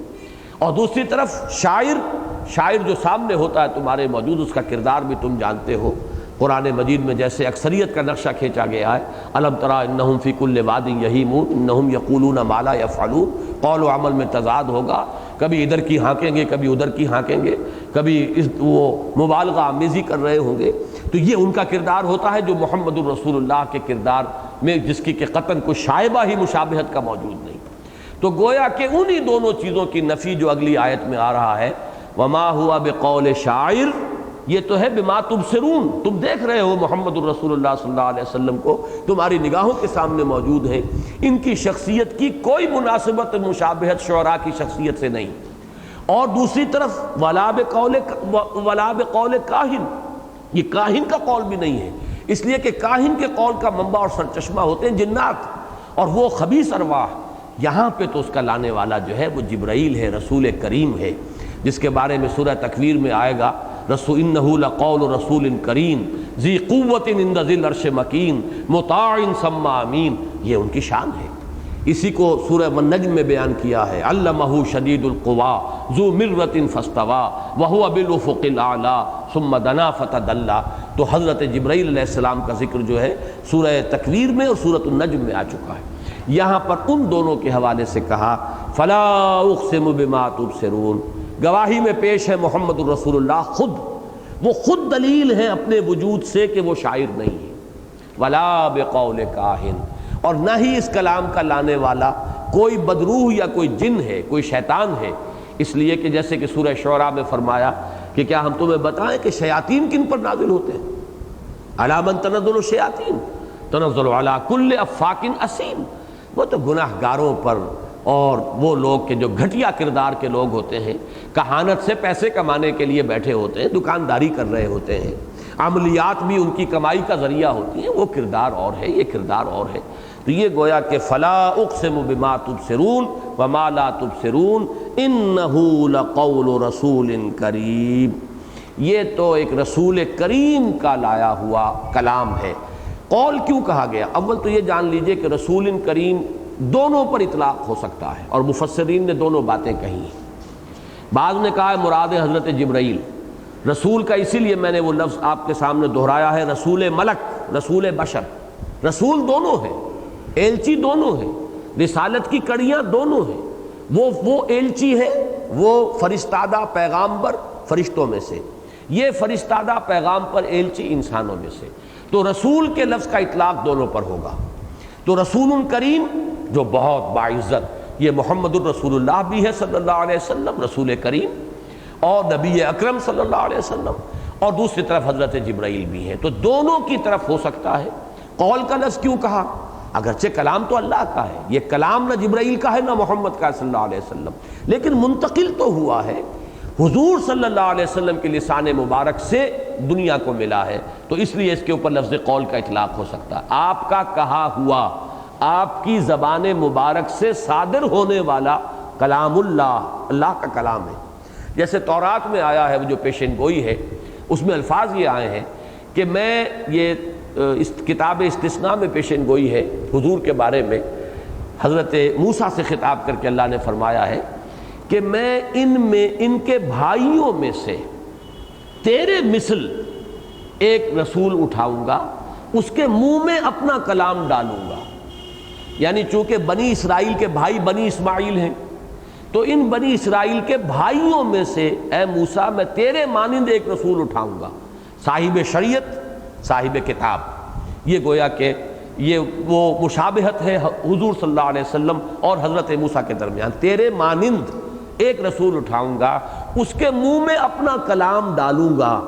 اور دوسری طرف شاعر جو سامنے ہوتا ہے تمہارے موجود، اس کا کردار بھی تم جانتے ہو۔ قرآن مجید میں جیسے اکثریت کا نقشہ کھینچا گیا ہے، الم تری انہم فی کل واد یہیمون انہم یقولون ما لا یفعلون، قول و عمل میں تضاد ہوگا، کبھی ادھر کی ہانکیں گے، کبھی ادھر کی ہانکیں گے، کبھی وہ مبالغہ آمیزی کر رہے ہوں گے۔ تو یہ ان کا کردار ہوتا ہے جو محمد الرسول اللہ کے کردار میں، جس کی کہ قطعاً کوئی شائبہ ہی مشابہت کا موجود نہیں۔ تو گویا کہ انہی دونوں چیزوں کی نفی جو اگلی آیت میں آ رہا ہے، وما ہوا بقول شاعر، یہ تو ہے بما تبصرون، تم دیکھ رہے ہو محمد الرسول اللہ صلی اللہ علیہ وسلم کو، تمہاری نگاہوں کے سامنے موجود ہیں۔ ان کی شخصیت کی کوئی مناسبت مشابہت شعراء کی شخصیت سے نہیں۔ اور دوسری طرف ولا بقول کاہن، یہ کاہن کا قول بھی نہیں ہے، اس لیے کہ کاہن کے قول کا منبع اور سرچشمہ ہوتے ہیں جنات اور وہ خبیث ارواح۔ یہاں پہ تو اس کا لانے والا جو ہے وہ جبرائیل ہے، رسول کریم ہے، جس کے بارے میں سورہ تکویر میں آئے گا، انہ لقول رسول کریم ذی قوت عند ذی العرش مکین مطاع ثم امین۔ یہ ان کی شان ہے۔ اسی کو سورہ النجم میں بیان کیا ہے، علمہ شدید القوا ذو مرۃ فاستوى وهو بالافق الاعلی ثم دنا فتدلی۔ تو حضرت جبرائیل علیہ السلام کا ذکر جو ہے سورہ تکویر میں اور سورۃ النجم میں آ چکا ہے۔ یہاں پر ان دونوں کے حوالے سے کہا فلا اقسم بما تبصرون، گواہی میں پیش ہے محمد الرسول اللہ خود، وہ خود دلیل ہیں اپنے وجود سے کہ وہ شاعر نہیں ہے۔ ولا بقول کاہن، اور نہ ہی اس کلام کا لانے والا کوئی بدروح یا کوئی جن ہے، کوئی شیطان ہے۔ اس لیے کہ جیسے کہ سورہ شعراء میں فرمایا کہ کیا ہم تمہیں بتائیں کہ شیاطین کن پر نازل ہوتے ہیں؟ علی من تنزل الشیاطین تنزل علی کل افاک اثیم، وہ تو گناہ گاروں پر اور وہ لوگ کہ جو گھٹیا کردار کے لوگ ہوتے ہیں، کہانت سے پیسے کمانے کے لیے بیٹھے ہوتے ہیں، دکانداری کر رہے ہوتے ہیں، عملیات بھی ان کی کمائی کا ذریعہ ہوتی ہیں، وہ کردار اور ہے، یہ کردار اور ہے۔ تو یہ گویا کہ فلا اقسم بما تبصرون وما لا تبصرون انہ لقول رسول کریم، یہ تو ایک رسول کریم کا لایا ہوا کلام ہے۔ قول کیوں کہا گیا؟ اول تو یہ جان لیجئے کہ رسول کریم دونوں پر اطلاق ہو سکتا ہے، اور مفسرین نے دونوں باتیں کہی ہیں۔ بعض نے کہا ہے مراد حضرت جبرائیل، رسول کا اسی لیے میں نے وہ لفظ آپ کے سامنے دہرایا ہے، رسول ملک، رسول بشر، رسول دونوں ہیں، ایلچی دونوں ہیں، رسالت کی کڑیاں دونوں ہیں، وہ ایلچی ہے، وہ فرستادہ پیغامبر فرشتوں میں سے، یہ فرستادہ پیغام پر ایلچی انسانوں میں سے، تو رسول کے لفظ کا اطلاق دونوں پر ہوگا۔ تو رسول کریم جو بہت باعزت، یہ محمد الرسول اللہ بھی ہے صلی اللہ علیہ وسلم، رسول کریم، اور نبی اکرم صلی اللہ علیہ وسلم، اور دوسری طرف حضرت جبرائیل بھی ہیں، تو دونوں کی طرف ہو سکتا ہے۔ قول کا لفظ کیوں کہا؟ اگرچہ کلام تو اللہ کا ہے، یہ کلام نہ جبرائیل کا ہے نہ محمد کا صلی اللہ علیہ وسلم، لیکن منتقل تو ہوا ہے، حضور صلی اللہ علیہ وسلم کے لسان مبارک سے دنیا کو ملا ہے، تو اس لیے اس کے اوپر لفظ قول کا اطلاق ہو سکتا ہے۔ آپ کا کہا ہوا، آپ کی زبان مبارک سے صادر ہونے والا کلام اللہ کا کلام ہے۔ جیسے تورات میں آیا ہے، وہ جو پیشن گوئی ہے، اس میں الفاظ یہ آئے ہیں کہ میں یہ اس کتاب استثناء میں پیشن گوئی ہے حضور کے بارے میں، حضرت موسیٰ سے خطاب کر کے اللہ نے فرمایا ہے کہ میں ان کے بھائیوں میں سے تیرے مثل ایک رسول اٹھاؤں گا، اس کے منہ میں اپنا کلام ڈالوں گا۔ یعنی چونکہ بنی اسرائیل کے بھائی بنی اسماعیل ہیں، تو ان بنی اسرائیل کے بھائیوں میں سے اے موسیٰ میں تیرے مانند ایک رسول اٹھاؤں گا، صاحب شریعت، صاحب کتاب۔ یہ گویا کہ یہ وہ مشابہت ہے حضور صلی اللہ علیہ وسلم اور حضرت موسیٰ کے درمیان، تیرے مانند ایک رسول اٹھاؤں گا، اس کے منہ میں اپنا کلام ڈالوں گا۔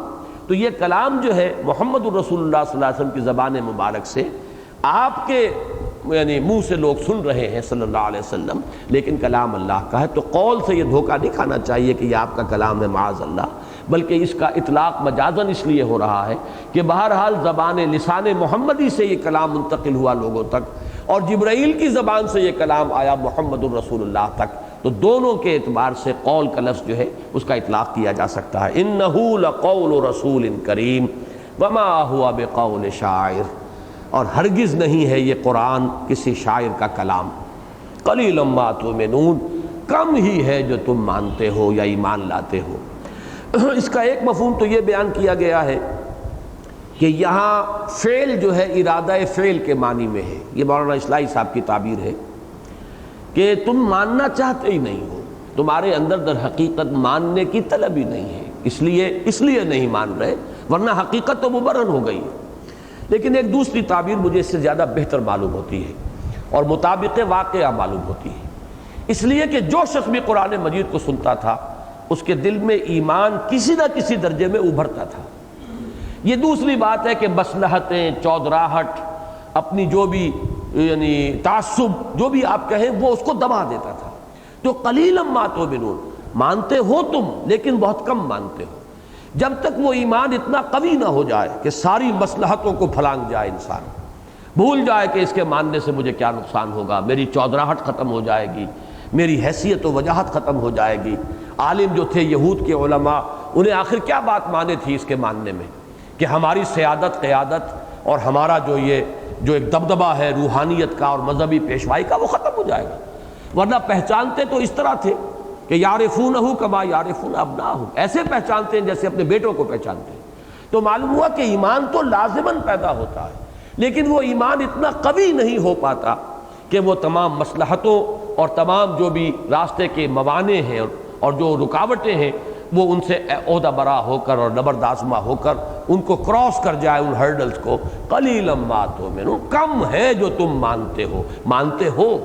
تو یہ کلام جو ہے محمد الرسول اللہ صلی اللہ علیہ وسلم کی زبان مبارک سے آپ کے یعنی منہ سے لوگ سن رہے ہیں صلی اللہ علیہ وسلم، لیکن کلام اللہ کا ہے۔ تو قول سے یہ دھوکہ نہیں کھانا چاہیے کہ یہ آپ کا کلام ہے معاذ اللہ، بلکہ اس کا اطلاق مجازاً اس لیے ہو رہا ہے کہ بہرحال زبان لسان محمدی سے یہ کلام منتقل ہوا لوگوں تک، اور جبرائیل کی زبان سے یہ کلام آیا محمد الرسول اللہ تک، تو دونوں کے اعتبار سے قول کا لفظ جو ہے اس کا اطلاق کیا جا سکتا ہے۔ انہ لقول رسول کریم وما ہوا بقول شاعر، اور ہرگز نہیں ہے یہ قرآن کسی شاعر کا کلام۔ قلیلا ما تؤمنون، کم ہی ہے جو تم مانتے ہو یا ایمان لاتے ہو۔ اس کا ایک مفہوم تو یہ بیان کیا گیا ہے کہ یہاں فعل جو ہے ارادہ فعل کے معنی میں ہے، یہ مولانا اصلاحی صاحب کی تعبیر ہے کہ تم ماننا چاہتے ہی نہیں ہو، تمہارے اندر در حقیقت ماننے کی طلب ہی نہیں ہے، اس لیے نہیں مان رہے، ورنہ حقیقت تو مبرہن ہو گئی۔ لیکن ایک دوسری تعبیر مجھے اس سے زیادہ بہتر معلوم ہوتی ہے اور مطابق واقعہ معلوم ہوتی ہے، اس لیے کہ جو شخص بھی قرآن مجید کو سنتا تھا اس کے دل میں ایمان کسی نہ کسی درجے میں ابھرتا تھا۔ یہ دوسری بات ہے کہ مصلحتیں، چودراہٹ، اپنی جو بھی یعنی تعصب جو بھی آپ کہیں وہ اس کو دبا دیتا تھا۔ تو قلیلا ما تؤمنون، مانتے ہو تم لیکن بہت کم مانتے ہو۔ جب تک وہ ایمان اتنا قوی نہ ہو جائے کہ ساری مصلحتوں کو پھلانگ جائے، انسان بھول جائے کہ اس کے ماننے سے مجھے کیا نقصان ہوگا، میری چودراہٹ ختم ہو جائے گی، میری حیثیت و وجاہت ختم ہو جائے گی۔ عالم جو تھے یہود کے علماء، انہیں آخر کیا بات مانے تھی اس کے ماننے میں کہ ہماری سیادت، قیادت اور ہمارا جو ایک دبدبہ ہے روحانیت کا اور مذہبی پیشوائی کا، وہ ختم ہو جائے گا۔ ورنہ پہچانتے تو اس طرح تھے کہ یعرفونہ کما یعرفون ابناءہم، ایسے پہچانتے ہیں جیسے اپنے بیٹوں کو پہچانتے ہیں۔ تو معلوم ہوا کہ ایمان تو لازماً پیدا ہوتا ہے، لیکن وہ ایمان اتنا قوی نہیں ہو پاتا کہ وہ تمام مصلحتوں اور تمام جو بھی راستے کے موانع ہیں اور جو رکاوٹیں ہیں وہ ان سے عہدہ برا ہو کر اور نبردآزما ہو کر ان کو کراس کر جائے، ان ہرڈلز کو۔ قلیلا ما تؤمنون، کم ہے جو تم مانتے ہو۔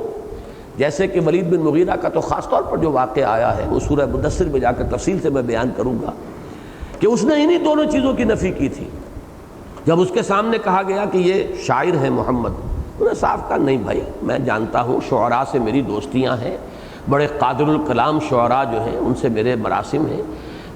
جیسے کہ ولید بن مغیرہ کا تو خاص طور پر جو واقعہ آیا ہے وہ سورہ مدثر میں جا کر تفصیل سے میں بیان کروں گا کہ اس نے انہی دونوں چیزوں کی نفی کی تھی۔ جب اس کے سامنے کہا گیا کہ یہ شاعر ہے محمد، انہوں نے صاف کہا نہیں بھائی، میں جانتا ہوں شعراء سے میری دوستیاں ہیں، بڑے قادر الکلام شعراء جو ہیں ان سے میرے مراسم ہیں،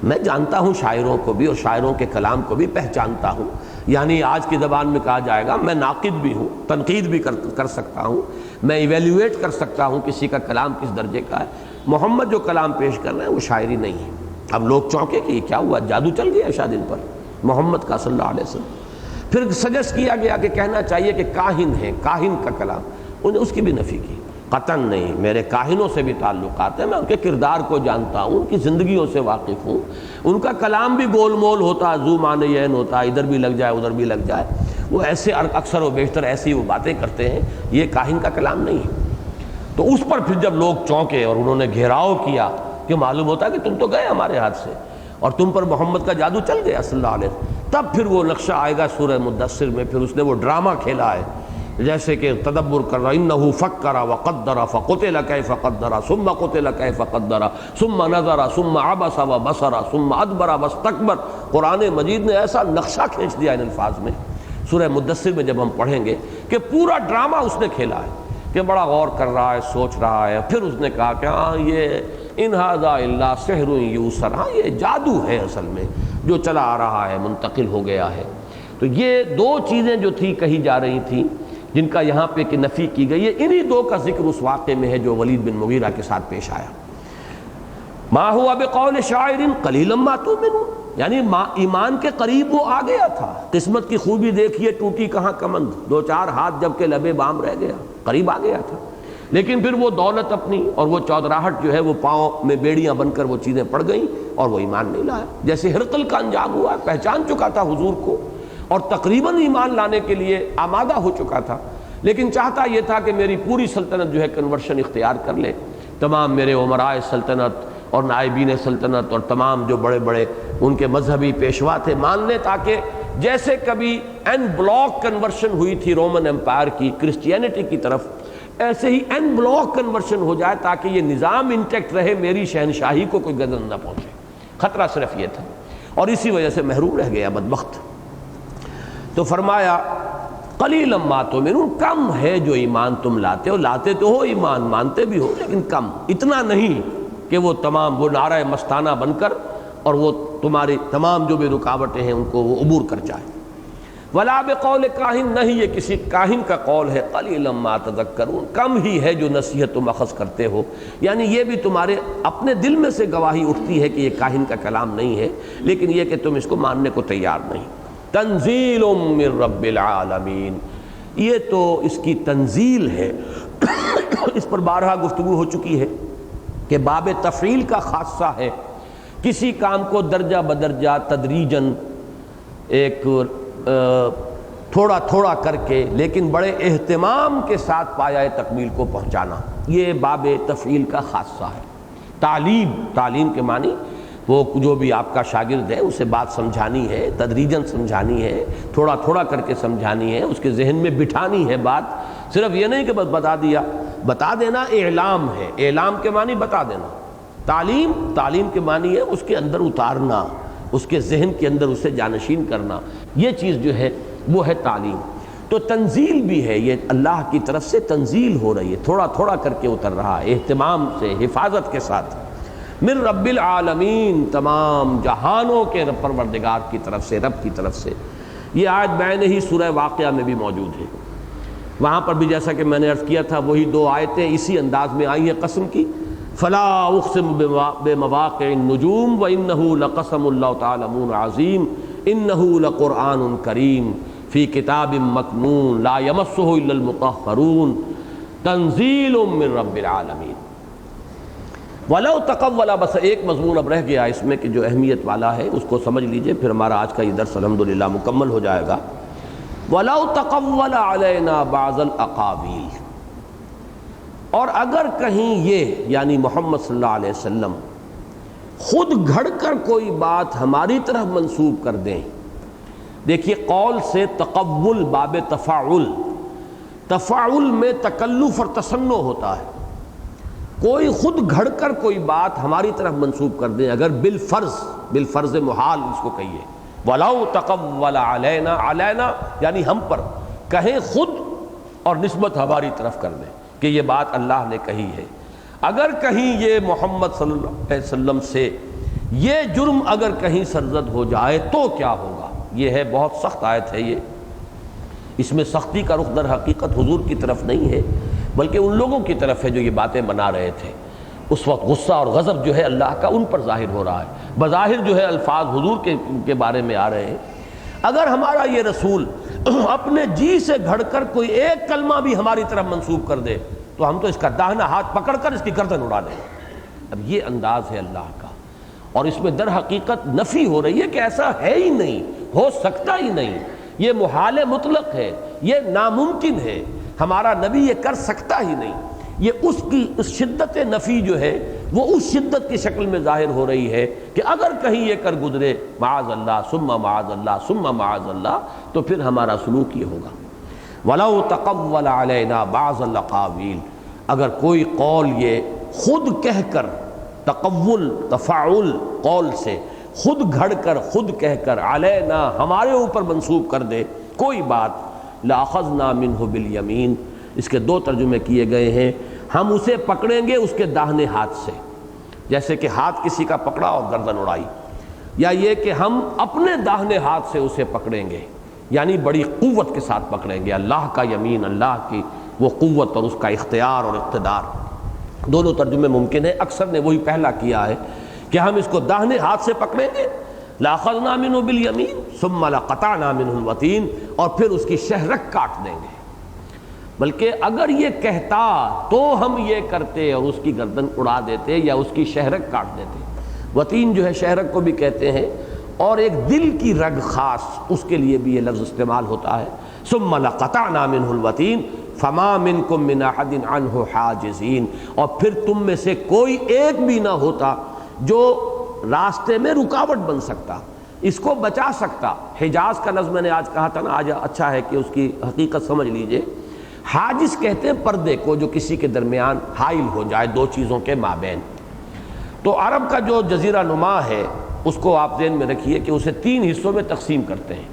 میں جانتا ہوں شاعروں کو بھی اور شاعروں کے کلام کو بھی پہچانتا ہوں، یعنی آج کی زبان میں کہا جائے گا میں ناقد بھی ہوں، تنقید بھی کر سکتا ہوں، میں ایویلیویٹ کر سکتا ہوں کسی کا کلام کس درجے کا ہے۔ محمد جو کلام پیش کر رہے ہیں وہ شاعری نہیں ہے۔ اب لوگ چونکے کہ یہ کیا ہوا، جادو چل گیا شاید ان پر محمد کا صلی اللہ علیہ وسلم۔ پھر سجیسٹ کیا گیا کہ کہنا چاہیے کہ کاہن ہے، کاہن کا کلام، انہوں نے اس کی بھی نفی کی۔ قطعاً نہیں، میرے کاہنوں سے بھی تعلقات ہیں، میں ان کے کردار کو جانتا ہوں، ان کی زندگیوں سے واقف ہوں، ان کا کلام بھی گول مول ہوتا ہے، ذو معنی عین ہوتا ہے، ادھر بھی لگ جائے ادھر بھی لگ جائے، وہ ایسے اکثر و بیشتر ایسی وہ باتیں کرتے ہیں، یہ کاہن کا کلام نہیں ہے۔ تو اس پر پھر جب لوگ چونکے اور انہوں نے گھیراؤ کیا کہ معلوم ہوتا ہے کہ تم تو گئے ہمارے ہاتھ سے اور تم پر محمد کا جادو چل گیا صلی اللہ علیہ وسلم، تب پھر وہ نقشہ آئے گا سورہ مدثر میں، پھر اس نے وہ ڈرامہ کھیلا ہے، جیسے کہ تدبر کر رہا انہ فکر وقدر فقتل کیف قدر ثم قتل کیف قدر ثم نظر ثم عبس وبصر ثم ادبر واستکبر۔ قرآن مجید نے ایسا نقشہ کھینچ دیا ان الفاظ میں، سورہ مدثر میں جب ہم پڑھیں گے کہ پورا ڈرامہ اس نے کھیلا ہے، کہ بڑا غور کر رہا ہے، سوچ رہا ہے، پھر اس نے کہا کہ ہاں یہ ان ھذا الا سحر یوسر، ہاں یہ جادو ہے اصل میں جو چلا آ رہا ہے، منتقل ہو گیا ہے۔ تو یہ دو چیزیں جو تھی کہی جا رہی تھیں جن کا یہاں پہ کہ نفی کی گئی ہے، انہی دو کا ذکر اس واقعے میں ہے جو ولید بن مغیرہ کے ساتھ پیش آیا۔ ما ہوا بقول شاعر قلیلا ما تؤمنون، یعنی ایمان کے قریب وہ آ گیا تھا۔ قسمت کی خوبی دیکھیے، ٹوٹی کہاں کمند، دو چار ہاتھ جب کہ لبے بام رہ گیا، قریب آ گیا تھا، لیکن پھر وہ دولت اپنی اور وہ چودراہٹ جو ہے وہ پاؤں میں بیڑیاں بن کر وہ چیزیں پڑ گئیں اور وہ ایمان نہیں لایا، جیسے ہرقل کا انجام ہوا، پہچان چکا تھا حضور کو اور تقریباً ایمان لانے کے لیے آمادہ ہو چکا تھا، لیکن چاہتا یہ تھا کہ میری پوری سلطنت جو ہے کنورشن اختیار کر لے، تمام میرے عمرائے سلطنت اور نائبین سلطنت اور تمام جو بڑے بڑے ان کے مذہبی پیشوا تھے مان لیں، تاکہ جیسے کبھی این بلاک کنورشن ہوئی تھی رومن امپائر کی کرسچینٹی کی طرف، ایسے ہی این بلاک کنورشن ہو جائے تاکہ یہ نظام انٹیکٹ رہے، میری شہنشاہی کو کوئی گزر نہ پہنچے۔ خطرہ صرف یہ تھا اور اسی وجہ سے محروم رہ گیا بدبخت۔ تو فرمایا قلیلا ما تؤمنون، کم ہے جو ایمان تم لاتے ہو، لاتے تو ہو ایمان، مانتے بھی ہو لیکن کم، اتنا نہیں کہ وہ تمام وہ نعرہ مستانہ بن کر اور وہ تمہاری تمام جو بھی رکاوٹیں ہیں ان کو وہ عبور کر جائے۔ ولا بقول کاہن، نہیں یہ کسی کاہن کا قول ہے، قلیلا ما تذکرون، کم ہی ہے جو نصیحت تم اخذ کرتے ہو، یعنی یہ بھی تمہارے اپنے دل میں سے گواہی اٹھتی ہے کہ یہ کاہن کا کلام نہیں ہے، لیکن یہ کہ تم اس کو ماننے کو تیار نہیں۔ تنزیل من رب العالمین، یہ تو اس کی تنزیل ہے، اس پر بارہا گفتگو ہو چکی ہے کہ باب تفعیل کا خاصہ ہے، کسی کام کو درجہ بدرجہ تدریجاً ایک تھوڑا تھوڑا کر کے لیکن بڑے اہتمام کے ساتھ پایہ تکمیل کو پہنچانا، یہ باب تفعیل کا خاصہ ہے۔ تعلیم کے معنی وہ جو بھی آپ کا شاگرد ہے اسے بات سمجھانی ہے، تدریجاً سمجھانی ہے، تھوڑا تھوڑا کر کے سمجھانی ہے، اس کے ذہن میں بٹھانی ہے بات، صرف یہ نہیں کہ بس بتا دیا۔ بتا دینا اعلام ہے، اعلام کے معنی بتا دینا۔ تعلیم کے معنی ہے اس کے اندر اتارنا، اس کے ذہن کے اندر اسے جانشین کرنا، یہ چیز جو ہے وہ ہے تعلیم۔ تو تنزیل بھی ہے، یہ اللہ کی طرف سے تنزیل ہو رہی ہے، تھوڑا تھوڑا کر کے اتر رہا ہے، اہتمام سے، حفاظت کے ساتھ۔ من رب العالمین، تمام جہانوں کے پروردگار کی طرف سے، رب کی طرف سے۔ یہ آیت بعین ہی سورہ واقعہ میں بھی موجود ہے، وہاں پر بھی جیسا کہ میں نے عرض کیا تھا وہی دو آیتیں اسی انداز میں آئی ہیں قسم کی، فلا اقسم بمواقع النجوم وانہ لقسم اللہ تعالی عظیم انہ لقرآن کریم فی کتاب مکنون لا یمسہ الا المطہرون تنزیل من رب العالمین۔ وَلَوْ تَقَوَّلَ، بس ایک مضمون اب رہ گیا اس میں کہ جو اہمیت والا ہے اس کو سمجھ لیجئے، پھر ہمارا آج کا یہ درس الحمدللہ مکمل ہو جائے گا۔ وَلَوْ تَقَوَّلَ عَلَيْنَا بَعْضَ الْأَقَاوِيلِ، اور اگر کہیں یہ یعنی محمد صلی اللہ علیہ وسلم خود گھڑ کر کوئی بات ہماری طرف منسوب کر دیں، دیکھیے قول سے تقول باب تفاعل، تفاعل میں تکلف اور تصنع ہوتا ہے، کوئی خود گھڑ کر کوئی بات ہماری طرف منسوب کر دیں، اگر بالفرض محال اس کو کہیے، وَلَوْ تَقَوَّلَ عَلَيْنَا، علینا یعنی ہم پر کہیں خود اور نسبت ہماری طرف کر دیں کہ یہ بات اللہ نے کہی ہے، اگر کہیں یہ محمد صلی اللہ علیہ وسلم سے یہ جرم اگر کہیں سرزد ہو جائے تو کیا ہوگا۔ یہ ہے بہت سخت آیت ہے، یہ اس میں سختی کا رخ در حقیقت حضور کی طرف نہیں ہے بلکہ ان لوگوں کی طرف ہے جو یہ باتیں بنا رہے تھے۔ اس وقت غصہ اور غضب جو ہے اللہ کا ان پر ظاہر ہو رہا ہے، بظاہر جو ہے الفاظ حضور کے بارے میں آ رہے ہیں۔ اگر ہمارا یہ رسول اپنے جی سے گھڑ کر کوئی ایک کلمہ بھی ہماری طرف منسوب کر دے تو ہم تو اس کا داہنا ہاتھ پکڑ کر اس کی گردن اڑا دیں گے۔ اب یہ انداز ہے اللہ کا، اور اس میں در حقیقت نفی ہو رہی ہے کہ ایسا ہے ہی نہیں، ہو سکتا ہی نہیں، یہ محال مطلق ہے، یہ ناممکن ہے، ہمارا نبی یہ کر سکتا ہی نہیں۔ یہ اس کی شدت نفی جو ہے وہ اس شدت کی شکل میں ظاہر ہو رہی ہے کہ اگر کہیں یہ کر گزرے معاذ اللہ ثم معاذ اللہ ثم معاذ اللہ، تو پھر ہمارا سلوک یہ ہوگا۔ وَلَوْ تَقَوَّلَ عَلَيْنَا بَعْضَ الْأَقَاوِيلِ، اگر کوئی قول یہ خود کہہ کر، تقول تفاعل قول سے، خود گھڑ کر خود کہہ کر، علینا ہمارے اوپر منسوب کر دے کوئی بات، لَأَخَذْنَا مِنْهُ بِالْيَمِينِ، اس کے دو ترجمے کیے گئے ہیں، ہم اسے پکڑیں گے اس کے داہنے ہاتھ سے، جیسے کہ ہاتھ کسی کا پکڑا اور گردن اڑائی، یا یہ کہ ہم اپنے داہنے ہاتھ سے اسے پکڑیں گے، یعنی بڑی قوت کے ساتھ پکڑیں گے۔ اللہ کا یمین، اللہ کی وہ قوت اور اس کا اختیار اور اقتدار، دونوں ترجمے ممکن ہیں، اکثر نے وہی پہلا کیا ہے کہ ہم اس کو داہنے ہاتھ سے پکڑیں گے، لَأَخَذْنَا مِنْهُ بِالْيَمِينِ ثُمَّ لَقَطَعْنَا مِنْهُ الْوَتِينَ، اور پھر اس کی شہرک کاٹ دیں گے۔ بلکہ اگر یہ کہتا تو ہم یہ کرتے اور اس کی گردن اڑا دیتے یا اس کی شہرک کاٹ دیتے۔ وتین جو ہے شہرک کو بھی کہتے ہیں، اور ایک دل کی رگ خاص، اس کے لیے بھی یہ لفظ استعمال ہوتا ہے۔ ثم لقطعنا منه الوتین فما منکم من احد عنه حاجزین، اور پھر تم میں سے کوئی ایک بھی نہ ہوتا جو راستے میں رکاوٹ بن سکتا، اس کو بچا سکتا۔ حجاز کا لفظ میں نے آج کہا تھا نا، آج اچھا ہے کہ اس کی حقیقت سمجھ لیجئے۔ حاجز کہتے ہیں پردے کو جو کسی کے درمیان حائل ہو جائے دو چیزوں کے مابین۔ تو عرب کا جو جزیرہ نما ہے اس کو آپ ذہن میں رکھیے کہ اسے تین حصوں میں تقسیم کرتے ہیں۔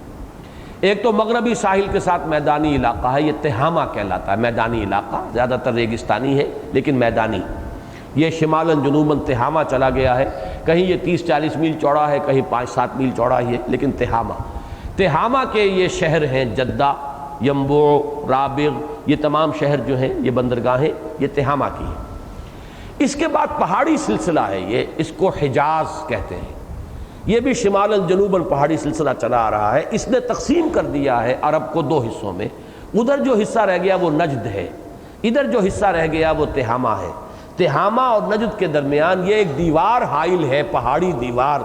ایک تو مغربی ساحل کے ساتھ میدانی علاقہ ہے، یہ تہامہ کہلاتا ہے، میدانی علاقہ، زیادہ تر ریگستانی ہے لیکن میدانی۔ یہ شمالاً جنوباً تہامہ چلا گیا ہے، کہیں یہ 30-40 میل چوڑا ہے، کہیں 5-7 میل چوڑا ہے، لیکن تہامہ کے یہ شہر ہیں جدہ، ینبوع، رابغ، یہ تمام شہر جو ہیں، یہ بندرگاہیں، یہ تہامہ کی ہیں۔ اس کے بعد پہاڑی سلسلہ ہے، یہ اس کو حجاز کہتے ہیں، یہ بھی شمالاً جنوباً پہاڑی سلسلہ چلا آ رہا ہے۔ اس نے تقسیم کر دیا ہے عرب کو دو حصوں میں، ادھر جو حصہ رہ گیا وہ نجد ہے، ادھر جو حصہ رہ گیا وہ تہامہ ہے۔ تہامہ اور نجد کے درمیان یہ ایک دیوار حائل ہے، پہاڑی دیوار،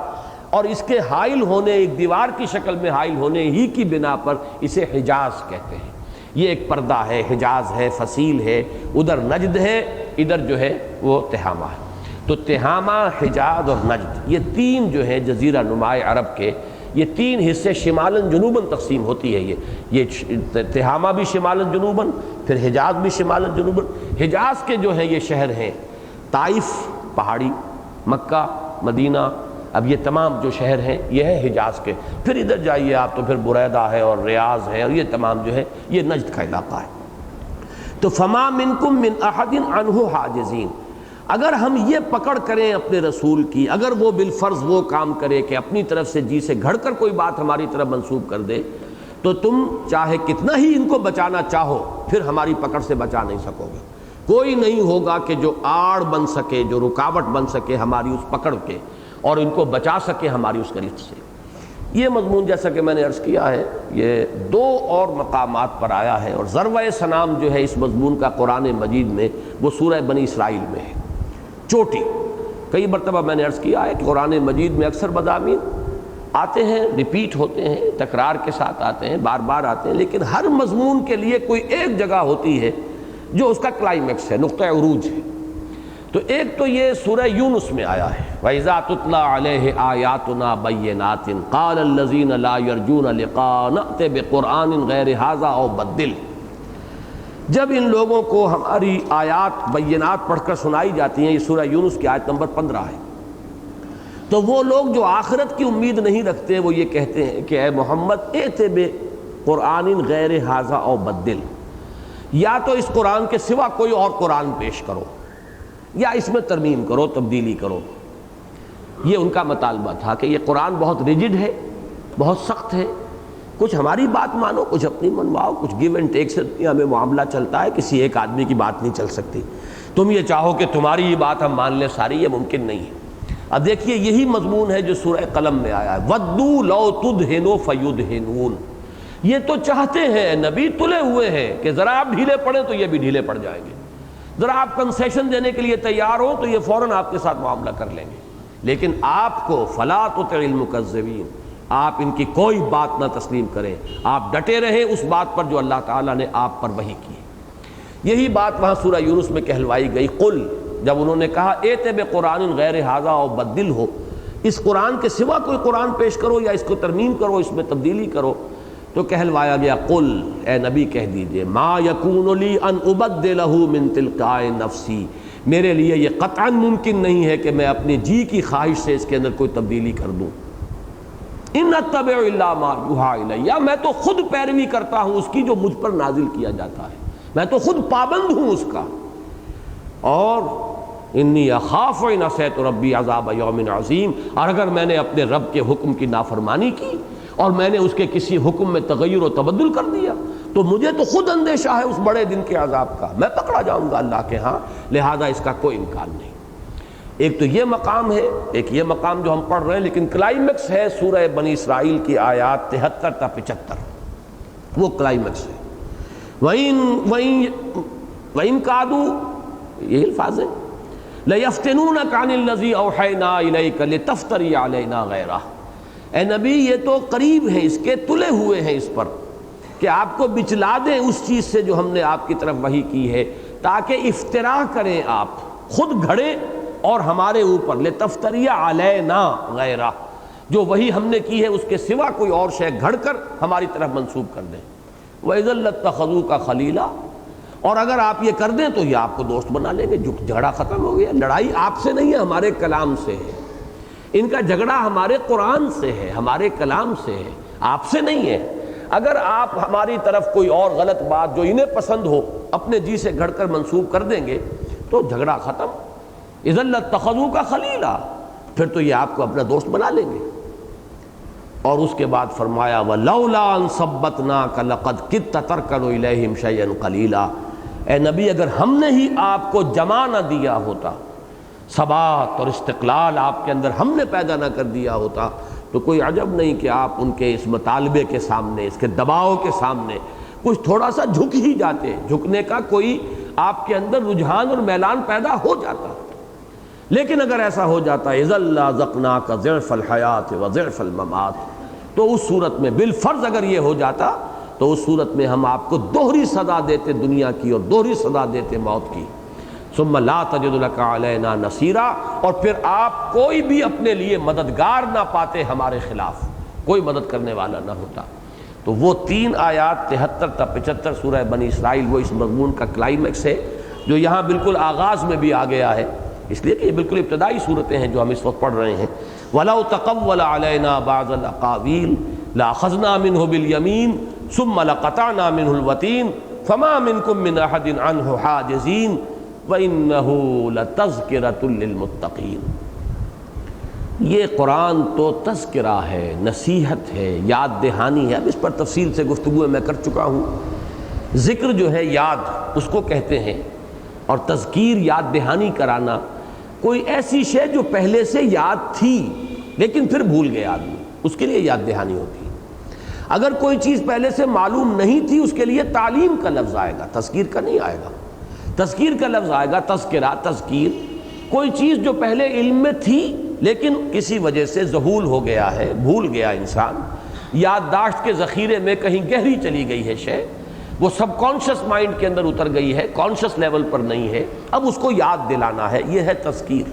اور اس کے حائل ہونے، ایک دیوار کی شکل میں حائل ہونے ہی کی بنا پر اسے حجاز کہتے ہیں۔ یہ ایک پردہ ہے، حجاز ہے، فصیل ہے، ادھر نجد ہے، ادھر جو ہے وہ تہامہ ہے۔ تو تہامہ، حجاز اور نجد، یہ تین جو ہے جزیرہ نمائے عرب کے، یہ تین حصے شمالاً جنوباً تقسیم ہوتی ہے۔ یہ تہامہ بھی شمالاً جنوباً، پھر حجاز بھی شمالاً جنوباً۔ حجاز کے جو ہیں یہ شہر ہیں طائف پہاڑی، مکہ، مدینہ، اب یہ تمام جو شہر ہیں یہ ہیں حجاز کے۔ پھر ادھر جائیے آپ تو پھر بریدہ ہے اور ریاض ہے، اور یہ تمام جو ہے یہ نجد کا علاقہ ہے۔ تو فما منکم من احد عنہ حاجزین، اگر ہم یہ پکڑ کریں اپنے رسول کی، اگر وہ بالفرض وہ کام کرے کہ اپنی طرف سے جی سے گھڑ کر کوئی بات ہماری طرف منسوب کر دے، تو تم چاہے کتنا ہی ان کو بچانا چاہو پھر ہماری پکڑ سے بچا نہیں سکو گے۔ کوئی نہیں ہوگا کہ جو آڑ بن سکے، جو رکاوٹ بن سکے ہماری اس پکڑ کے، اور ان کو بچا سکے ہماری اس گرفت سے۔ یہ مضمون جیسا کہ میں نے عرض کیا ہے یہ دو اور مقامات پر آیا ہے، اور ذروہ سنام جو ہے اس مضمون کا قرآن مجید میں وہ سورہ بنی اسرائیل میں ہے، چوٹی۔ کئی مرتبہ میں نے عرض کیا ہے کہ قرآن مجید میں اکثر مضامین آتے ہیں، ریپیٹ ہوتے ہیں، تکرار کے ساتھ آتے ہیں، بار بار آتے ہیں، لیکن ہر مضمون کے لیے کوئی ایک جگہ ہوتی ہے جو اس کا کلائمیکس ہے، نقطہ عروج ہے۔ تو ایک تو یہ سورہ یونس میں آیا ہے، وَإِذَا تُتْلَى عَلَيْهِ آيَاتُنَا بَيِّنَاتٍ قَالَ الَّذِينَ لَا يَرْجُونَ لِقَاءَنَا نَأْتِ بِقُرْآنٍ غَيْرِ هَذَا أَوْ بَدِّلْ۔ جب ان لوگوں کو ہماری آیات بینات پڑھ کر سنائی جاتی ہیں، یہ سورہ یونس کی آیت نمبر 15 ہے، تو وہ لوگ جو آخرت کی امید نہیں رکھتے وہ یہ کہتے ہیں کہ اے محمد ائت بقرآن غیر ھذا او بدل، یا تو اس قرآن کے سوا کوئی اور قرآن پیش کرو، یا اس میں ترمیم کرو، تبدیلی کرو۔ یہ ان کا مطالبہ تھا کہ یہ قرآن بہت ریجڈ ہے، بہت سخت ہے، کچھ ہماری بات مانو، کچھ اپنی منواؤ، کچھ گیو اینڈ ٹیک سے ہمیں معاملہ چلتا ہے، کسی ایک آدمی کی بات نہیں چل سکتی۔ تم یہ چاہو کہ تمہاری یہ بات ہم مان لیں ساری، یہ ممکن نہیں ہے۔ اب دیکھیے یہی مضمون ہے جو سورہ قلم میں آیا ہے، وَدُّوا لَوْ تُدْهِنُوا فَيُدْهِنُونَ۔ یہ تو چاہتے ہیں، نبی تلے ہوئے ہیں کہ ذرا آپ ڈھیلے پڑیں تو یہ بھی ڈھیلے پڑ جائیں گے، ذرا آپ کنسیشن دینے کے لیے تیار ہو تو یہ فوراً آپ کے ساتھ معاملہ کر لیں گے، لیکن آپ کو فلا تطع المکذبین، آپ ان کی کوئی بات نہ تسلیم کریں، آپ ڈٹے رہیں اس بات پر جو اللہ تعالیٰ نے آپ پر وحی کی ہے۔ یہی بات وہاں سورہ یونس میں کہلوائی گئی۔ قل، جب انہوں نے کہا ایت بقرآن غیر ھذا او بدل ہو، اس قرآن کے سوا کوئی قرآن پیش کرو یا اس کو ترمیم کرو، اس میں تبدیلی کرو، تو کہلوایا گیا قل، اے نبی کہہ دیجئے ما یکون لی ان ابدلہ من تلقاء نفسی، میرے لیے یہ قطعاً ممکن نہیں ہے کہ میں اپنی جی کی خواہش سے اس کے اندر کوئی تبدیلی کر دوں۔ ان اتبع الا ما یوحی الی، میں تو خود پیروی کرتا ہوں اس کی جو مجھ پر نازل کیا جاتا ہے، میں تو خود پابند ہوں اس کا۔ اور انی اخاف ان عصیت ربی عذاب یوم عظیم، اور اگر میں نے اپنے رب کے حکم کی نافرمانی کی اور میں نے اس کے کسی حکم میں تغیر و تبدل کر دیا تو مجھے تو خود اندیشہ ہے اس بڑے دن کے عذاب کا، میں پکڑا جاؤں گا اللہ کے ہاں، لہذا اس کا کوئی امکان نہیں۔ ایک تو یہ مقام ہے، ایک یہ مقام جو ہم پڑھ رہے ہیں، لیکن کلائمیکس ہے سورہ بنی اسرائیل کی آیات 73 تا 75، وہ کلائمیکس ہے۔ وَإِن كَادُوا، یہ الفاظ ہیں، لَيَفْتِنُونَكَ عَنِ الَّذِي أَوْحَيْنَا إِلَيْكَ لِتَفْتَرِيَ عَلَيْنَا غَيْرَهُ، اے نبی یہ تو قریب ہیں، اس کے تلے ہوئے ہیں اس پر کہ آپ کو بچلا دیں اس چیز سے جو ہم نے آپ کی طرف وحی کی ہے، تاکہ افطراء کریں، آپ خود گھڑیں اور ہمارے اوپر لِتَفْتَرِيَ عَلَيْنَا غَيْرَهُ، جو وحی ہم نے کی ہے اس کے سوا کوئی اور شے گھڑ کر ہماری طرف منسوب کر دیں۔ وَإِذًا لَاتَّخَذُوكَ خَلِيلًا، اور اگر آپ یہ کر دیں تو یہ آپ کو دوست بنا لیں گے، جھگڑا ختم ہو گیا۔ لڑائی آپ سے نہیں ہے، ہمارے کلام سے ہے، ان کا جھگڑا ہمارے قرآن سے ہے، ہمارے کلام سے ہے، آپ سے نہیں ہے۔ اگر آپ ہماری طرف کوئی اور غلط بات جو انہیں پسند ہو اپنے جی سے گھڑ کر منسوب کر دیں گے تو جھگڑا ختم۔ اذا لاتخذوک خلیلا، پھر تو یہ آپ کو اپنا دوست بنا لیں گے۔ اور اس کے بعد فرمایا وَلَوْلَا أَن ثَبَّتْنَاكَ لَقَدْ كِدتَّ تَرْكَنُ إِلَيْهِمْ شَيْئًا قَلِيلًا، اے نبی اگر ہم نے ہی آپ کو جمع نہ دیا ہوتا، ثبات اور استقلال آپ کے اندر ہم نے پیدا نہ کر دیا ہوتا، تو کوئی عجب نہیں کہ آپ ان کے اس مطالبے کے سامنے، اس کے دباؤ کے سامنے کچھ تھوڑا سا جھک ہی جاتے، جھکنے کا کوئی آپ کے اندر رجحان اور میلان پیدا ہو جاتا۔ لیکن اگر ایسا ہو جاتا اذا لذقناک ضعف الحیات وضعف الممات، تو اس صورت میں بالفرض اگر یہ ہو جاتا تو اس صورت میں ہم آپ کو دوہری سزا دیتے دنیا کی اور دوہری سزا دیتے موت کی۔ ثم لا تجد لك علینا نصیرا، اور پھر آپ کوئی بھی اپنے لیے مددگار نہ پاتے، ہمارے خلاف کوئی مدد کرنے والا نہ ہوتا۔ تو وہ 3 آیات 73 تا 75 سورہ بنی اسرائیل وہ اس مضمون کا کلائمیکس ہے جو یہاں بالکل آغاز میں بھی آ گیا ہے، اس لیے کہ یہ بالکل ابتدائی صورتیں ہیں جو ہم اس وقت پڑھ رہے ہیں۔ وَلَوْ تَقَوَّلَ عَلَيْنَا بَعْضَ الْأَقَاوِيلِ لَأَخَذْنَا مِنْهُ بِالْيَمِينِ ثُمَّ لَقَطَعْنَا مِنْهُ الْوَتِينَ فَمَا مِنْكُمْ مِنْ أَحَدٍ عَنْهُ حَاجِزِينَ وَإِنَّهُ لَتَذْكِرَةٌ لِّلْمُتَّقِينَ، یہ قرآن تو تذکرہ ہے، نصیحت ہے، یاد دہانی ہے۔ اب اس پر تفصیل سے گفتگو میں کر چکا ہوں۔ ذکر جو ہے یاد اس کو کہتے ہیں، اور تذکیر یاد دہانی کرانا کوئی ایسی شے جو پہلے سے یاد تھی لیکن پھر بھول گیا آدمی، اس کے لیے یاد دہانی ہوتی ہے۔ اگر کوئی چیز پہلے سے معلوم نہیں تھی اس کے لیے تعلیم کا لفظ آئے گا، تذکیر کا نہیں آئے گا۔ تذکیر کا لفظ آئے گا، تذکرہ، تذکیر، کوئی چیز جو پہلے علم میں تھی لیکن کسی وجہ سے ذہول ہو گیا ہے، بھول گیا انسان، یادداشت کے ذخیرے میں کہیں گہری چلی گئی ہے شے، وہ سب کانشس مائنڈ کے اندر اتر گئی ہے، کانشس لیول پر نہیں ہے، اب اس کو یاد دلانا ہے، یہ ہے تذکیر۔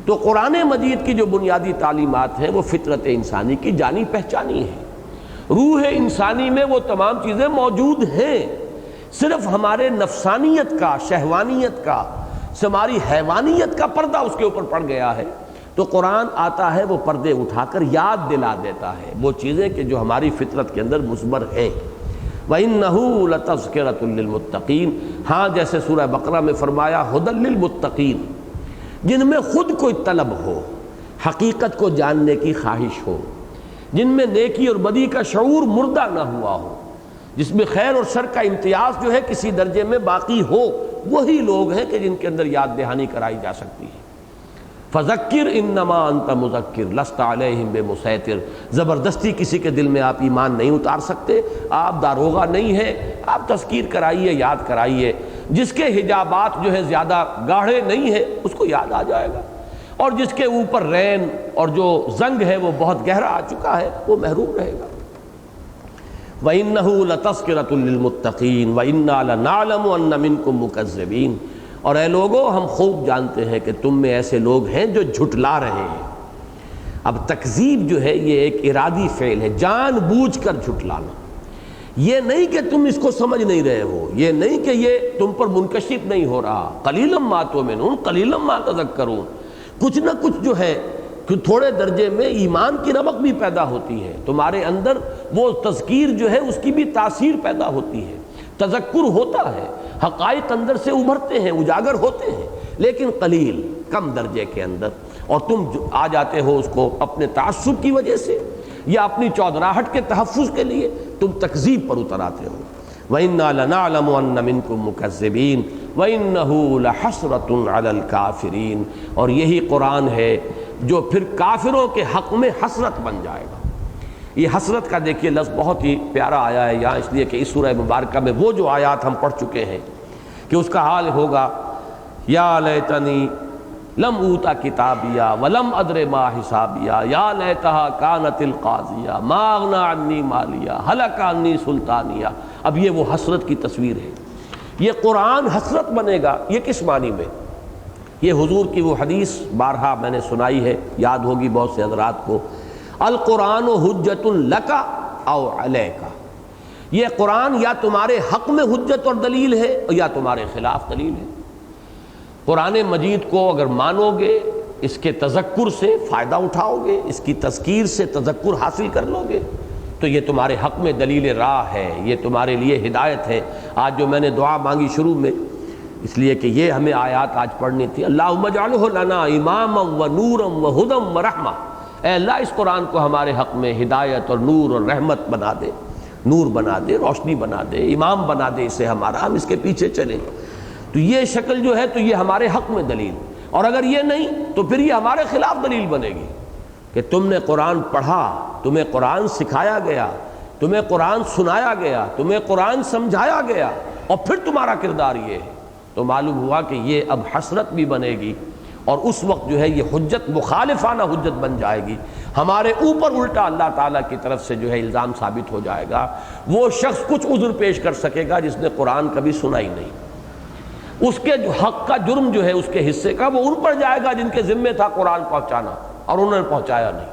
تو قرآن مجید کی جو بنیادی تعلیمات ہیں وہ فطرت انسانی کی جانی پہچانی ہے، روح انسانی میں وہ تمام چیزیں موجود ہیں، صرف ہمارے نفسانیت کا، شہوانیت کا، ہماری حیوانیت کا پردہ اس کے اوپر پڑ گیا ہے۔ تو قرآن آتا ہے وہ پردے اٹھا کر یاد دلا دیتا ہے وہ چیزیں کہ جو ہماری فطرت کے اندر مثمر ہے۔ وَإِنَّهُ لَتَذْكِرَةٌ لِّلْمُتَّقِينَ، ہاں جیسے سورہ بقرہ میں فرمایا هُدًى لِّلْمُتَّقِينَ، جن میں خود کوئی طلب ہو، حقیقت کو جاننے کی خواہش ہو، جن میں نیکی اور بدی کا شعور مردہ نہ ہوا ہو، جس میں خیر اور شر کا امتیاز جو ہے کسی درجے میں باقی ہو، وہی لوگ ہیں کہ جن کے اندر یاد دہانی کرائی جا سکتی ہے۔ فذکر انما انت مذکر لست علیہم بمسیطر، زبردستی کسی کے دل میں آپ ایمان نہیں اتار سکتے، آپ داروغہ نہیں ہیں، آپ تذکیر کرائیے، یاد کرائیے۔ جس کے حجابات جو ہے زیادہ گاڑھے نہیں ہیں اس کو یاد آ جائے گا، اور جس کے اوپر رین اور جو زنگ ہے وہ بہت گہرا آ چکا ہے وہ محروم رہے گا۔ وَإِنَّهُ لَتَذْكِرَةٌ لِّلْمُتَّقِينَ وَإِنَّا لَنَعْلَمُ أَنَّ مِنكُم مُّكَذِّبِينَ، اور اے لوگو ہم خوب جانتے ہیں کہ تم میں ایسے لوگ ہیں جو جھٹلا رہے ہیں۔ اب تکذیب جو ہے یہ ایک ارادی فعل ہے، جان بوجھ کر جھٹلانا، یہ نہیں کہ تم اس کو سمجھ نہیں رہے ہو، یہ نہیں کہ یہ تم پر منکشف نہیں ہو رہا۔ قلیلا ما تؤمنون قلیلا ما تذکرون، کچھ نہ کچھ جو ہے کہ تھوڑے درجے میں ایمان کی رمق بھی پیدا ہوتی ہے، تمہارے اندر وہ تذکیر جو ہے اس کی بھی تاثیر پیدا ہوتی ہے، تذکر ہوتا ہے، حقائق اندر سے ابھرتے ہیں، اجاگر ہوتے ہیں، لیکن قلیل، کم درجے کے اندر، اور تم آ جاتے ہو اس کو اپنے تعصب کی وجہ سے یا اپنی چودراہٹ کے تحفظ کے لیے تم تکذیب پر اتر آتے ہو۔ وَإِنَّا لَنَعْلَمُ أَنَّ مِنكُم مُّكَذِّبِينَ وَإِنَّهُ لَحَسْرَةٌ عَلَى الْكَافِرِينَ، اور یہی قرآن ہے جو پھر کافروں کے حق میں حسرت بن جائے گا۔ یہ حسرت کا دیکھیے لفظ بہت ہی پیارا آیا ہے یہاں، اس لیے کہ اس سورہ مبارکہ میں وہ جو آیات ہم پڑھ چکے ہیں کہ اس کا حال ہوگا یا لیتنی لم اوتا کتابیا ولم ادر ما حسابیا یا لیتہا کانت القاضیہ ما اغنی عنی مالیہ ہلک عنی سلطانیہ۔ اب یہ وہ حسرت کی تصویر ہے، یہ قرآن حسرت بنے گا۔ یہ کس معنی میں؟ یہ حضور کی وہ حدیث بارہا میں نے سنائی ہے، یاد ہوگی بہت سے حضرات کو، القرآن حجت لک او علیک، یہ قرآن یا تمہارے حق میں حجت اور دلیل ہے یا تمہارے خلاف دلیل ہے۔ قرآن مجید کو اگر مانو گے، اس کے تذکر سے فائدہ اٹھاؤ گے، اس کی تذکیر سے تذکر حاصل کر لو گے تو یہ تمہارے حق میں دلیل راہ ہے، یہ تمہارے لیے ہدایت ہے۔ آج جو میں نے دعا مانگی شروع میں، اس لیے کہ یہ ہمیں آیات آج پڑھنی تھی، اللہم اجعلہ لنا اماما و نورا و ہدی و رحمہ، اے اللہ اس قرآن کو ہمارے حق میں ہدایت اور نور اور رحمت بنا دے، نور بنا دے، روشنی بنا دے، امام بنا دے اسے ہمارا، ہم اس کے پیچھے چلیں۔ تو یہ شکل جو ہے تو یہ ہمارے حق میں دلیل، اور اگر یہ نہیں تو پھر یہ ہمارے خلاف دلیل بنے گی کہ تم نے قرآن پڑھا، تمہیں قرآن سکھایا گیا، تمہیں قرآن سنایا گیا، تمہیں قرآن سمجھایا گیا، اور پھر تمہارا کردار یہ ہے، تو معلوم ہوا کہ یہ اب حسرت بھی بنے گی، اور اس وقت جو ہے یہ حجت مخالفانہ حجت بن جائے گی، ہمارے اوپر الٹا اللہ تعالیٰ کی طرف سے جو ہے الزام ثابت ہو جائے گا۔ وہ شخص کچھ عذر پیش کر سکے گا جس نے قرآن کبھی سنا ہی نہیں، اس کے جو حق کا جرم جو ہے اس کے حصے کا وہ ان پر جائے گا جن کے ذمے تھا قرآن پہنچانا اور انہوں نے پہنچایا نہیں۔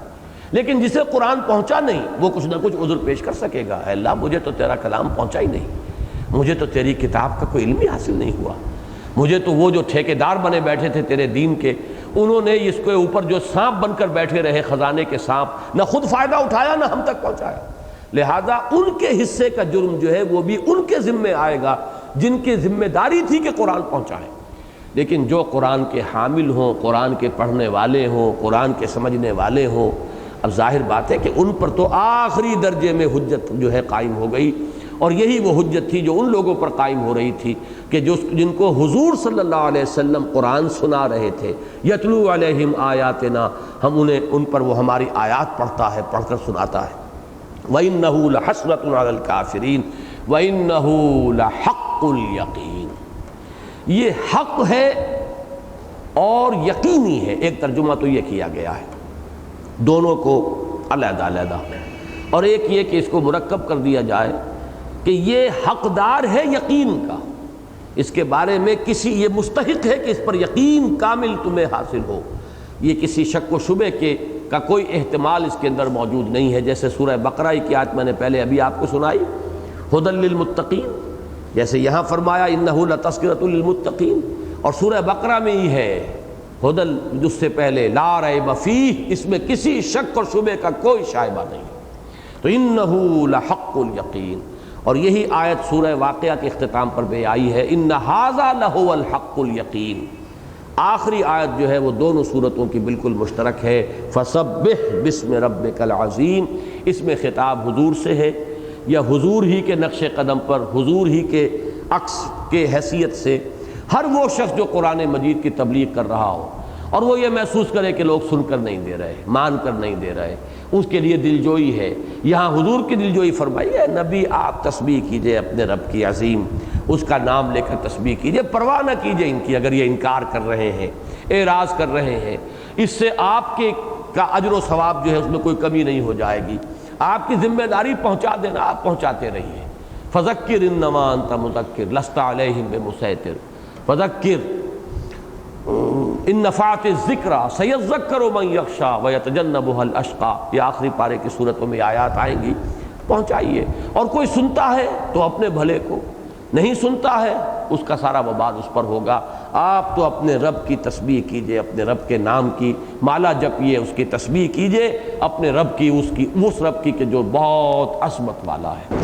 لیکن جسے قرآن پہنچا نہیں وہ کچھ نہ کچھ عذر پیش کر سکے گا، اے اللہ مجھے تو تیرا کلام پہنچا ہی نہیں، مجھے تو تیری کتاب کا کوئی علم ہی حاصل نہیں ہوا، مجھے تو وہ جو ٹھیکیدار بنے بیٹھے تھے تیرے دین کے، انہوں نے اس کے اوپر جو سانپ بن کر بیٹھے رہے، خزانے کے سانپ، نہ خود فائدہ اٹھایا نہ ہم تک پہنچایا، لہذا ان کے حصے کا جرم جو ہے وہ بھی ان کے ذمے آئے گا جن کی ذمہ داری تھی کہ قرآن پہنچائیں۔ لیکن جو قرآن کے حامل ہوں، قرآن کے پڑھنے والے ہوں، قرآن کے سمجھنے والے ہوں، اب ظاہر بات ہے کہ ان پر تو آخری درجے میں حجت جو ہے قائم ہو گئی، اور یہی وہ حجت تھی جو ان لوگوں پر قائم ہو رہی تھی کہ جن کو حضور صلی اللہ علیہ وسلم قرآن سنا رہے تھے، یتلو علیہم آیاتنا، ہم ان پر وہ ہماری آیات پڑھتا ہے، پڑھ کر سناتا ہے۔ وَإِنَّهُ لَحَسْرَةٌ عَلَى الْكَافِرِينَ وَإِنَّهُ لَحَقُّ الْيَقِينِ، یہ حق ہے اور یقینی ہے، ایک ترجمہ تو یہ کیا گیا ہے، دونوں کو علیحدہ علیحدہ، اور ایک یہ کہ اس کو مرکب کر دیا جائے کہ یہ حقدار ہے یقین کا، اس کے بارے میں کسی یہ مستحق ہے کہ اس پر یقین کامل تمہیں حاصل ہو، یہ کسی شک و شبے کا کوئی احتمال اس کے اندر موجود نہیں ہے۔ جیسے سورہ بقرہ کی آیت میں نے پہلے ابھی آپ کو سنائی، ھدی للمتقین، جیسے یہاں فرمایا انہ لتذکرۃ للمتقین، اور سورہ بقرہ میں ہی ہے ھدی، جس سے پہلے لا ریب فیہ، اس میں کسی شک اور شبے کا کوئی شائبہ نہیں، تو انہ لحق الیقین۔ اور یہی آیت سورہ واقعہ کے اختتام پر بھی آئی ہے، ان ھذا لہو الحق الیقین۔ آخری آیت جو ہے وہ دونوں صورتوں کی بالکل مشترک ہے، فسبح باسم ربک العظیم، اس میں خطاب حضور سے ہے، یا حضور ہی کے نقش قدم پر، حضور ہی کے عکس کے حیثیت سے ہر وہ شخص جو قرآن مجید کی تبلیغ کر رہا ہو اور وہ یہ محسوس کرے کہ لوگ سن کر نہیں دے رہے، مان کر نہیں دے رہے، اس کے لیے دلجوئی ہے۔ یہاں حضور کی دلجوئی فرمائی ہے، نبی آپ تسبیح کیجئے اپنے رب کی عظیم، اس کا نام لے کر تسبیح کیجئے، پرواہ نہ کیجئے ان کی اگر یہ انکار کر رہے ہیں، اعراض کر رہے ہیں، اس سے آپ کے کا اجر و ثواب جو ہے اس میں کوئی کمی نہیں ہو جائے گی۔ آپ کی ذمہ داری پہنچا دینا، آپ پہنچاتے رہیے۔ فذکر انما انت مذکر لست علیہم بمسیطر، فذکر ان نفعت الذکریٰ سیذکر من یخشیٰ ویتجنبها الاشقیٰ، یہ آخری پارے کی صورتوں میں آیات آئیں گی، پہنچائیے۔ اور کوئی سنتا ہے تو اپنے بھلے کو، نہیں سنتا ہے اس کا سارا وبال اس پر ہوگا۔ آپ تو اپنے رب کی تسبیح کیجئے، اپنے رب کے نام کی مالا جپیے، اس کی تسبیح کیجئے، اپنے رب کی اس رب کی کہ جو بہت عظمت والا ہے۔